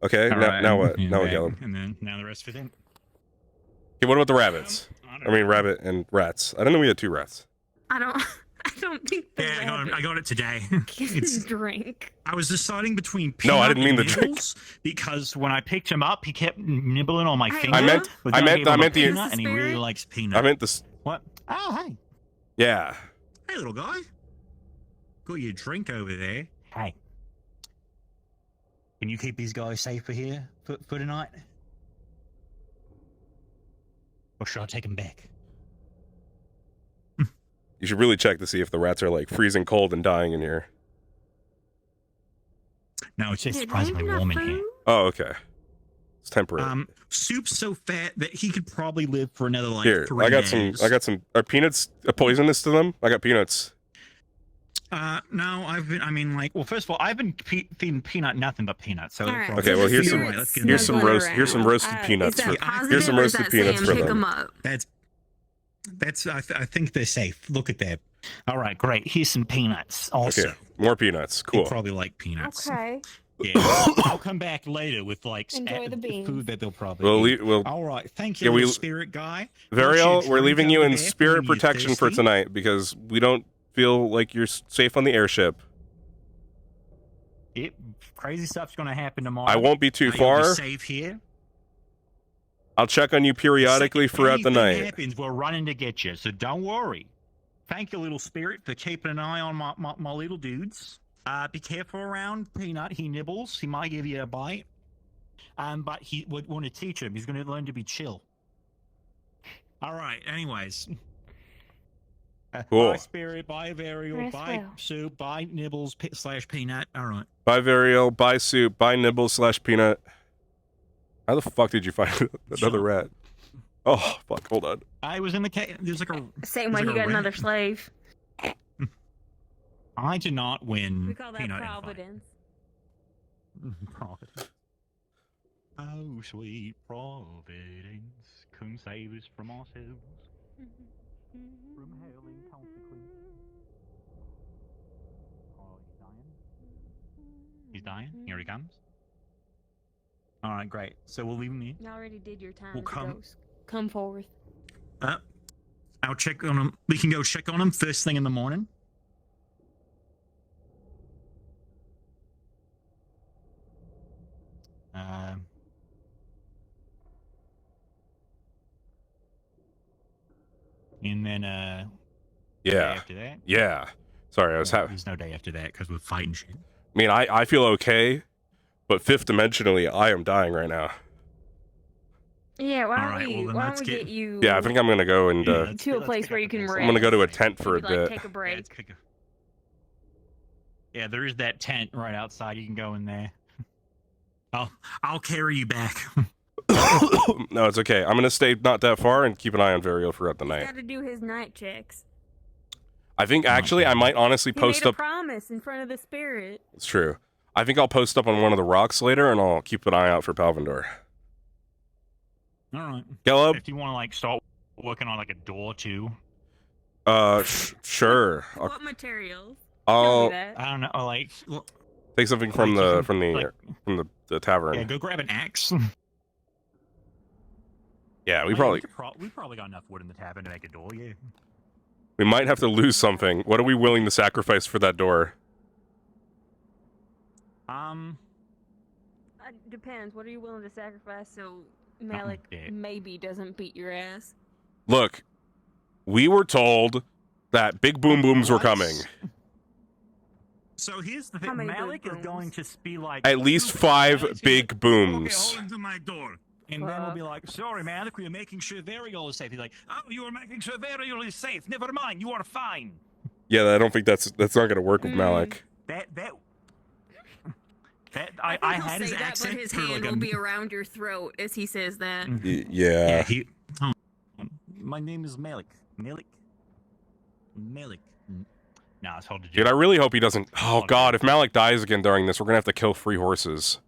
Speaker 1: Okay,
Speaker 15: All
Speaker 1: now,
Speaker 15: right,
Speaker 1: now what?
Speaker 15: and
Speaker 1: Now what,
Speaker 15: then-
Speaker 1: Geleb?
Speaker 15: And then now the rest fit in.
Speaker 1: Okay, what about the rabbits? I mean, rabbit and rats. I didn't know we had 2 rats.
Speaker 2: I don't think the
Speaker 15: I got it today.
Speaker 2: It's drink.
Speaker 15: I was deciding between
Speaker 1: No, I
Speaker 15: Peanut
Speaker 1: didn't mean
Speaker 15: and
Speaker 1: the drink.
Speaker 15: Nibbles because when I picked him up, he kept nibbling on my finger.
Speaker 1: I meant the
Speaker 15: Peanut, and he really likes Peanut.
Speaker 1: I meant this.
Speaker 15: What? Oh, hey.
Speaker 1: Yeah.
Speaker 15: Hey, little guy. Got your drink over there. Hey. Can you keep these guys safe for here for tonight? Or should I take them back?
Speaker 1: You should really check to see if the rats are like freezing cold and dying in here.
Speaker 15: No, it's just surprisingly warm in here.
Speaker 1: Oh, okay. It's temporary.
Speaker 15: Soup's so fat that he could probably live for another like
Speaker 1: Here,
Speaker 15: 3
Speaker 1: I got
Speaker 15: days.
Speaker 1: some. Are peanuts poisonous to them? I got peanuts.
Speaker 15: No, well, first of all, I've been feeding Peanut nothing but peanuts. So
Speaker 2: Right.
Speaker 1: Okay, well here's some roasted
Speaker 2: Is
Speaker 1: peanuts.
Speaker 2: that positive
Speaker 1: Here's some
Speaker 2: or is
Speaker 1: roasted
Speaker 2: that
Speaker 1: peanuts
Speaker 2: saying
Speaker 1: for
Speaker 2: pick
Speaker 1: them.
Speaker 2: 'em up?
Speaker 15: That's I think they're safe. Look at that. All right, great. Here's some peanuts. Also,
Speaker 1: Okay, more peanuts.
Speaker 15: They
Speaker 1: Cool.
Speaker 15: probably like peanuts.
Speaker 2: Okay.
Speaker 15: Yeah, I'll come back later with like
Speaker 2: Enjoy the beans.
Speaker 15: food that they'll probably.
Speaker 1: We'll
Speaker 15: eat.
Speaker 1: we'll.
Speaker 15: All right, thank
Speaker 1: Yeah,
Speaker 15: you,
Speaker 1: we-
Speaker 15: little spirit guy.
Speaker 1: Variel, we're leaving you in spirit
Speaker 15: when you're
Speaker 1: protection for
Speaker 15: thirsty.
Speaker 1: tonight because we don't feel like you're safe on the airship.
Speaker 15: Crazy stuff's gonna happen tomorrow.
Speaker 1: I won't be too
Speaker 15: You'll
Speaker 1: far.
Speaker 15: safe here.
Speaker 1: I'll check on you periodically throughout the
Speaker 15: Anything
Speaker 1: night.
Speaker 15: happens, we're running to get you, so don't worry. Thank you, little spirit, for keeping an eye on my little dudes. Be careful around Peanut. He nibbles. He might give you a bite. But he would want to teach him. He's going to learn to be chill. All right. Anyways.
Speaker 1: Cool.
Speaker 15: Bye, spirit. Bye, Varial.
Speaker 2: Rest
Speaker 15: Bye,
Speaker 2: well.
Speaker 15: Soup. Bye, Nibbles / Peanut. All right.
Speaker 1: Bye, Variel. Bye, Soup. Bye, Nibbles / Peanut. How the fuck did you find another rat? Oh, fuck. Hold on.
Speaker 15: I was in the cave. There's like a.
Speaker 2: Same
Speaker 15: there's
Speaker 2: way
Speaker 15: like
Speaker 2: he
Speaker 15: a
Speaker 2: got
Speaker 15: rat.
Speaker 2: another slave.
Speaker 15: I did not win.
Speaker 2: We call that
Speaker 15: Peanut in a fight.
Speaker 2: Providence.
Speaker 15: Providence. Oh, sweet Providence, come save us from ourselves. From hell and consequence. Oh, he's dying? He's dying? Here he comes. Alright, great. So we'll leave him here.
Speaker 2: You already did your time
Speaker 15: We'll
Speaker 2: as a
Speaker 15: come-
Speaker 2: ghost. Come forth.
Speaker 15: I'll check on him. We can go check on him first thing in the morning. And then,
Speaker 1: Yeah.
Speaker 15: after that.
Speaker 1: Yeah. Sorry, I was having.
Speaker 15: There's no day after that because we're fighting shit.
Speaker 1: I mean, I feel okay, but fifth dimensionally, I am dying right now.
Speaker 2: Yeah, why
Speaker 15: Alright,
Speaker 2: don't we,
Speaker 15: well, then
Speaker 2: why
Speaker 15: let's
Speaker 2: don't we
Speaker 15: get-
Speaker 2: get you
Speaker 1: Yeah, I think I'm gonna go and
Speaker 2: to a place where you can rest?
Speaker 1: I'm gonna go to a tent for a
Speaker 2: Maybe, like,
Speaker 1: bit.
Speaker 2: take a break.
Speaker 15: Yeah, there is that tent right outside. You can go in there. I'll carry you back.
Speaker 1: No, it's okay. I'm gonna stay not that far and keep an eye on Varial throughout the night.
Speaker 2: Got to do his night checks.
Speaker 1: I think actually I might honestly
Speaker 2: He
Speaker 1: post
Speaker 2: made a
Speaker 1: up.
Speaker 2: promise in front of the spirit.
Speaker 1: It's true. I think I'll post up on one of the rocks later, and I'll keep an eye out for Palvindor.
Speaker 15: All right.
Speaker 1: Caleb?
Speaker 15: If you want to like start working on like a door too.
Speaker 1: Sure.
Speaker 2: What materials?
Speaker 1: I'll
Speaker 15: I don't know. Like
Speaker 1: take something from the tavern.
Speaker 15: yeah, go grab an axe.
Speaker 1: Yeah, we
Speaker 15: Like,
Speaker 1: probably
Speaker 15: we probably got enough wood in the tavern to make a door. Yeah.
Speaker 1: we might have to lose something. What are we willing to sacrifice for that door?
Speaker 2: Depends. What are you willing to sacrifice so Malik maybe doesn't beat your ass?
Speaker 1: Look, we were told that big boom booms were coming.
Speaker 15: So here's the
Speaker 2: How
Speaker 15: thing.
Speaker 2: many
Speaker 15: Malik
Speaker 2: big
Speaker 15: is going to be like
Speaker 1: At least 5 big booms.
Speaker 15: Okay, hold into my door. And then we'll be like, sorry, Malik, we are making sure Varial is safe. He's like, oh, you are making sure Varial is safe. Never mind, you are fine.
Speaker 1: Yeah, I don't think that's not gonna work with Malik.
Speaker 15: I had his
Speaker 2: say that,
Speaker 15: accent
Speaker 2: but his
Speaker 15: for
Speaker 2: hand
Speaker 15: like
Speaker 2: will be around your throat as he says that.
Speaker 1: Yeah.
Speaker 15: My name is Malik. Malik. Nah, it's hard to do.
Speaker 1: Dude, I really hope he doesn't. Oh God, if Malik dies again during this, we're gonna have to kill 3 horses.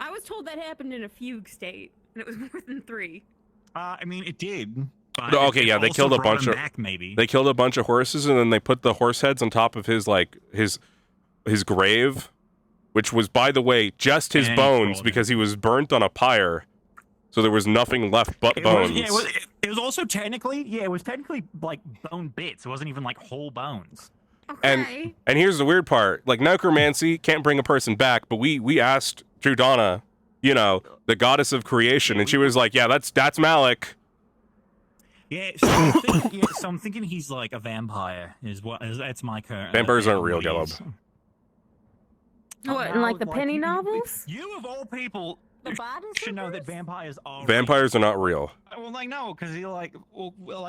Speaker 2: I was told that happened in a fugue state, and it was more than 3.
Speaker 15: I mean, it did. But
Speaker 1: No, okay,
Speaker 15: it
Speaker 1: yeah, they
Speaker 15: also
Speaker 1: killed a
Speaker 15: brought
Speaker 1: bunch
Speaker 15: him
Speaker 1: of.
Speaker 15: back, maybe.
Speaker 1: They killed a bunch of horses, and then they put the horse heads on top of his his grave, which was, by the way, just his
Speaker 15: And
Speaker 1: bones
Speaker 15: rolled
Speaker 1: because he was burnt on a pyre, so there was nothing left but bones.
Speaker 15: It was also technically, it was technically like bone bits. It wasn't even like whole bones.
Speaker 1: And here's the weird part: like necromancy can't bring a person back, but we asked Trudana, you know, the goddess of creation, and she was like, "Yeah, that's Malik."
Speaker 15: Yeah, so I'm thinking he's like a vampire. That's my current.
Speaker 1: Vampires aren't real, Caleb.
Speaker 2: What, in like the penny novels?
Speaker 15: You of all people should know that vampires are.
Speaker 1: Vampires are not real.
Speaker 15: Well, like no, because you're like,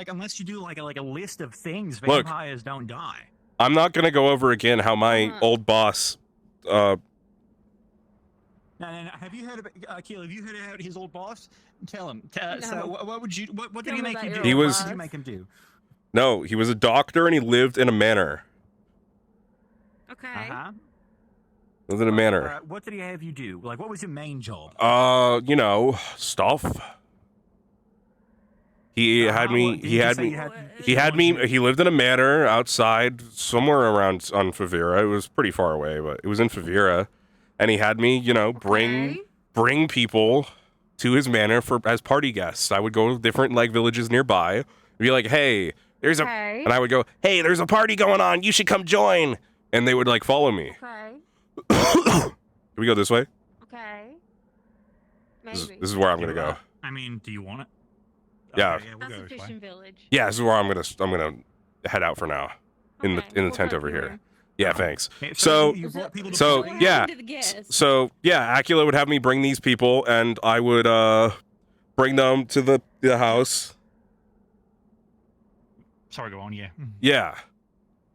Speaker 15: unless you do like a list of things,
Speaker 1: Look.
Speaker 15: vampires don't die.
Speaker 1: I'm not gonna go over again how my old boss.
Speaker 15: No. Have you heard about Akil? Have you heard about his old boss? Tell him. So what would you? What did he make you do?
Speaker 1: He was.
Speaker 15: What did you make him do?
Speaker 1: No, he was a doctor and he lived in a manor.
Speaker 2: Okay.
Speaker 1: Lived in a manor.
Speaker 15: What did he have you do? Like, what was your main job?
Speaker 1: You know, stuff. He had me. He had me. He had me. He lived in a manor outside, somewhere around on Favira. It was pretty far away, but it was in Favira, and he had me, you know, bring people to his manor as party guests. I would go to different like villages nearby, and be like, "Hey, there's and I would go, "Hey, there's a party going on. You should come join." And they would like follow me.
Speaker 2: Okay.
Speaker 1: Can we go this way?
Speaker 2: Okay.
Speaker 1: This is where I'm gonna go.
Speaker 15: I mean, do you want it?
Speaker 1: Yeah.
Speaker 15: Okay, we'll
Speaker 2: That's
Speaker 15: go
Speaker 2: a
Speaker 15: this way.
Speaker 2: fishing village.
Speaker 1: Yeah, this is where I'm gonna head out for now. In the tent over here. Yeah, thanks. So yeah. So yeah, Akila would have me bring these people, and I would bring them to the house.
Speaker 15: Sorry, go on. Yeah.
Speaker 1: Yeah,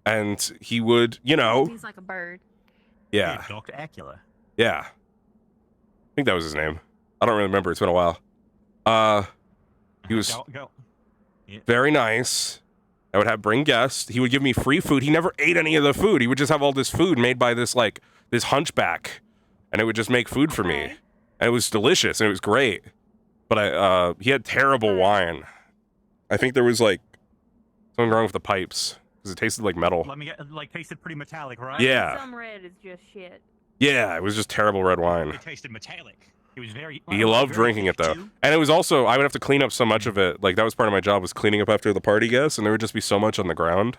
Speaker 1: and he would, you know.
Speaker 2: He's like a bird.
Speaker 1: Yeah.
Speaker 15: Dr. Akila.
Speaker 1: Yeah. I think that was his name. I don't really remember. It's been a while. He was very nice. I would bring guests. He would give me free food. He never ate any of the food. He would just have all this food made by this hunchback, and it would just make food for me. And it was delicious and it was great. But he had terrible wine. I think there was like something wrong with the pipes because it tasted like metal.
Speaker 15: Let me get tasted pretty metallic, right?
Speaker 1: Yeah.
Speaker 2: Some red is just shit.
Speaker 1: Yeah, it was just terrible red wine.
Speaker 15: It tasted metallic. It was very.
Speaker 1: He loved drinking it though, and it was also I would have to clean up so much of it. Like that was part of my job was cleaning up after the party guests, and there would just be so much on the ground.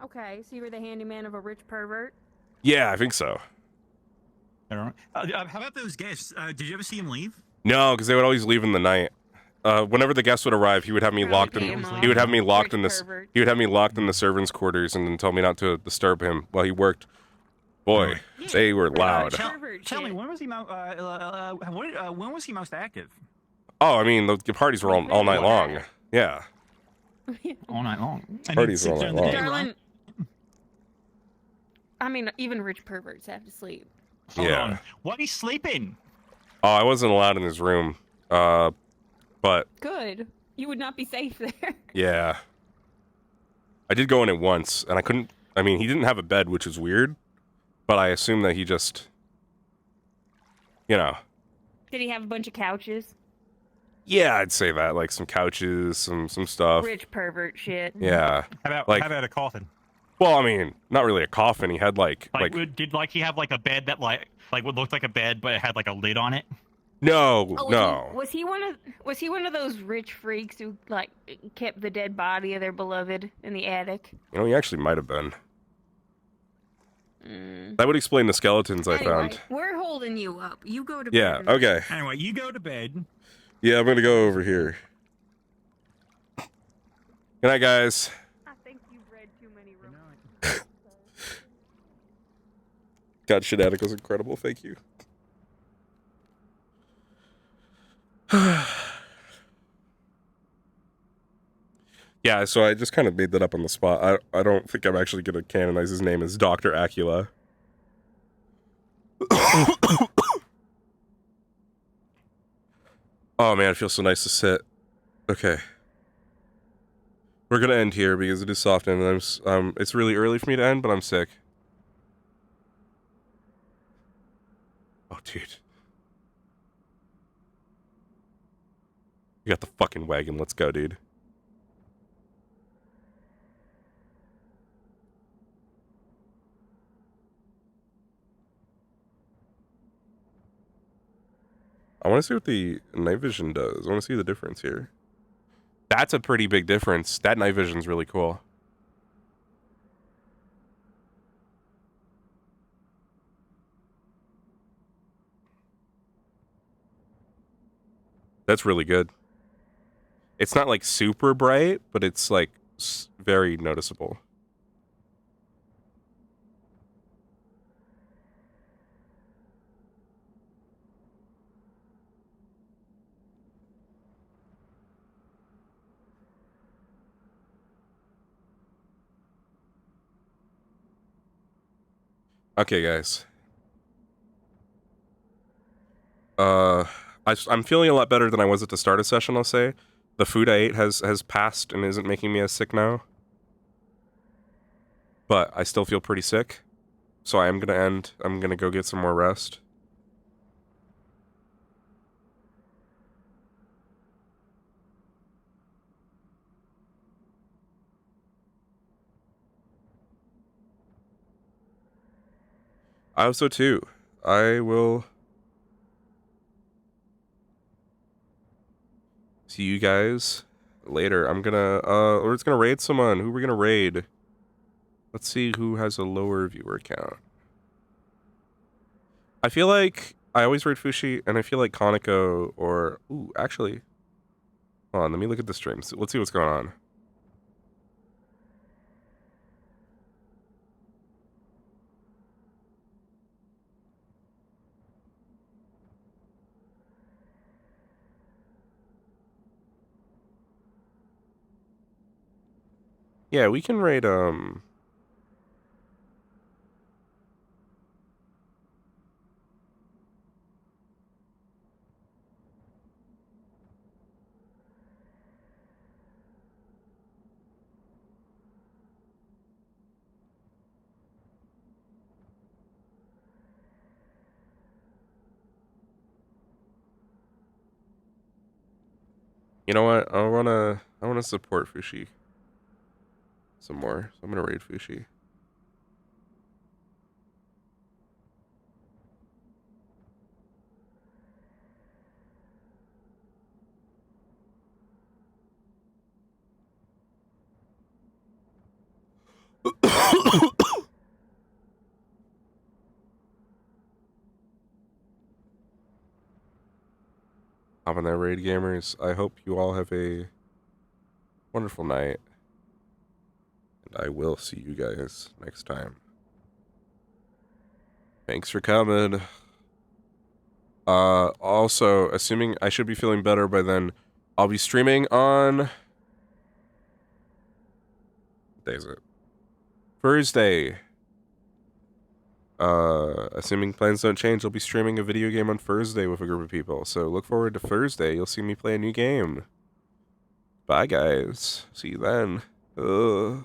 Speaker 2: Okay, so you were the handyman of a rich pervert?
Speaker 1: Yeah, I think so.
Speaker 15: How about those guests? Did you ever see him leave?
Speaker 1: No, because they would always leave in the night. whenever the guests would arrive, he would have me locked in. He would have me locked in this. He would have me locked in the servants' quarters and then tell me not to disturb him while he worked. Boy, they were loud.
Speaker 15: Tell me, when was he when was he most active?
Speaker 1: Oh, I mean, the parties were all night long. Yeah.
Speaker 15: All night long.
Speaker 1: Parties were all night long.
Speaker 2: Darling, I mean, even rich perverts have to sleep.
Speaker 15: Hold
Speaker 1: Yeah.
Speaker 15: on. Why are you sleeping?
Speaker 1: Oh, I wasn't allowed in his room. But
Speaker 2: Good. You would not be safe there.
Speaker 1: yeah. I did go in it once, and I couldn't. I mean, he didn't have a bed, which is weird. But I assume that he just, you know.
Speaker 2: Did he have a bunch of couches?
Speaker 1: Yeah, I'd say that, like some couches, some stuff.
Speaker 2: Rich pervert shit.
Speaker 1: Yeah.
Speaker 15: How about a coffin?
Speaker 1: Well, I mean, not really a coffin. He had like
Speaker 15: did he have like a bed that like would look like a bed, but it had like a lid on it?
Speaker 1: No,
Speaker 2: Oh,
Speaker 1: no.
Speaker 2: Was he one of those rich freaks who like kept the dead body of their beloved in the attic?
Speaker 1: You know, he actually might have been. That would explain the skeletons I found.
Speaker 2: We're holding you up. You go to
Speaker 1: Yeah,
Speaker 2: bed.
Speaker 1: okay.
Speaker 15: Anyway, you go to bed.
Speaker 1: Yeah, I'm gonna go over here. Good night, guys.
Speaker 2: I think you've read too many romance.
Speaker 1: God, shit attic was incredible. Thank you. Yeah, so I just kind of made that up on the spot. I don't think I'm actually gonna canonize his name as Dr. Acula. Oh man, it feels so nice to sit. Okay. We're gonna end here because it is soft and it's really early for me to end, but I'm sick. Oh dude. You got the fucking wagon, let's go, dude. I want to see what the night vision does. I want to see the difference here. That's a pretty big difference. That night vision's really cool. That's really good. It's not like super bright, but it's like very noticeable. Okay, guys. I'm feeling a lot better than I was at the start of session, I'll say. The food I ate has passed and isn't making me as sick now. But I still feel pretty sick. So I am gonna end. I'm gonna go get some more rest. I hope so too. I will see you guys later. I'm gonna we're just gonna raid someone. Who are we gonna raid? Let's see who has a lower viewer count. I feel like I always raid Fushi, and I feel like Konako or actually, hold on. Let me look at the streams. Let's see what's going on. Yeah, we can raid, you know what? I wanna support Fushi some more. So I'm gonna raid Fushi. Hop on that raid, gamers. I hope you all have a wonderful night. And I will see you guys next time. Thanks for coming. Also, assuming I should be feeling better by then, I'll be streaming on... What day is it? Thursday. Assuming plans don't change, I'll be streaming a video game on Thursday with a group of people. So look forward to Thursday. You'll see me play a new game. Bye, guys. See you then. Ugh.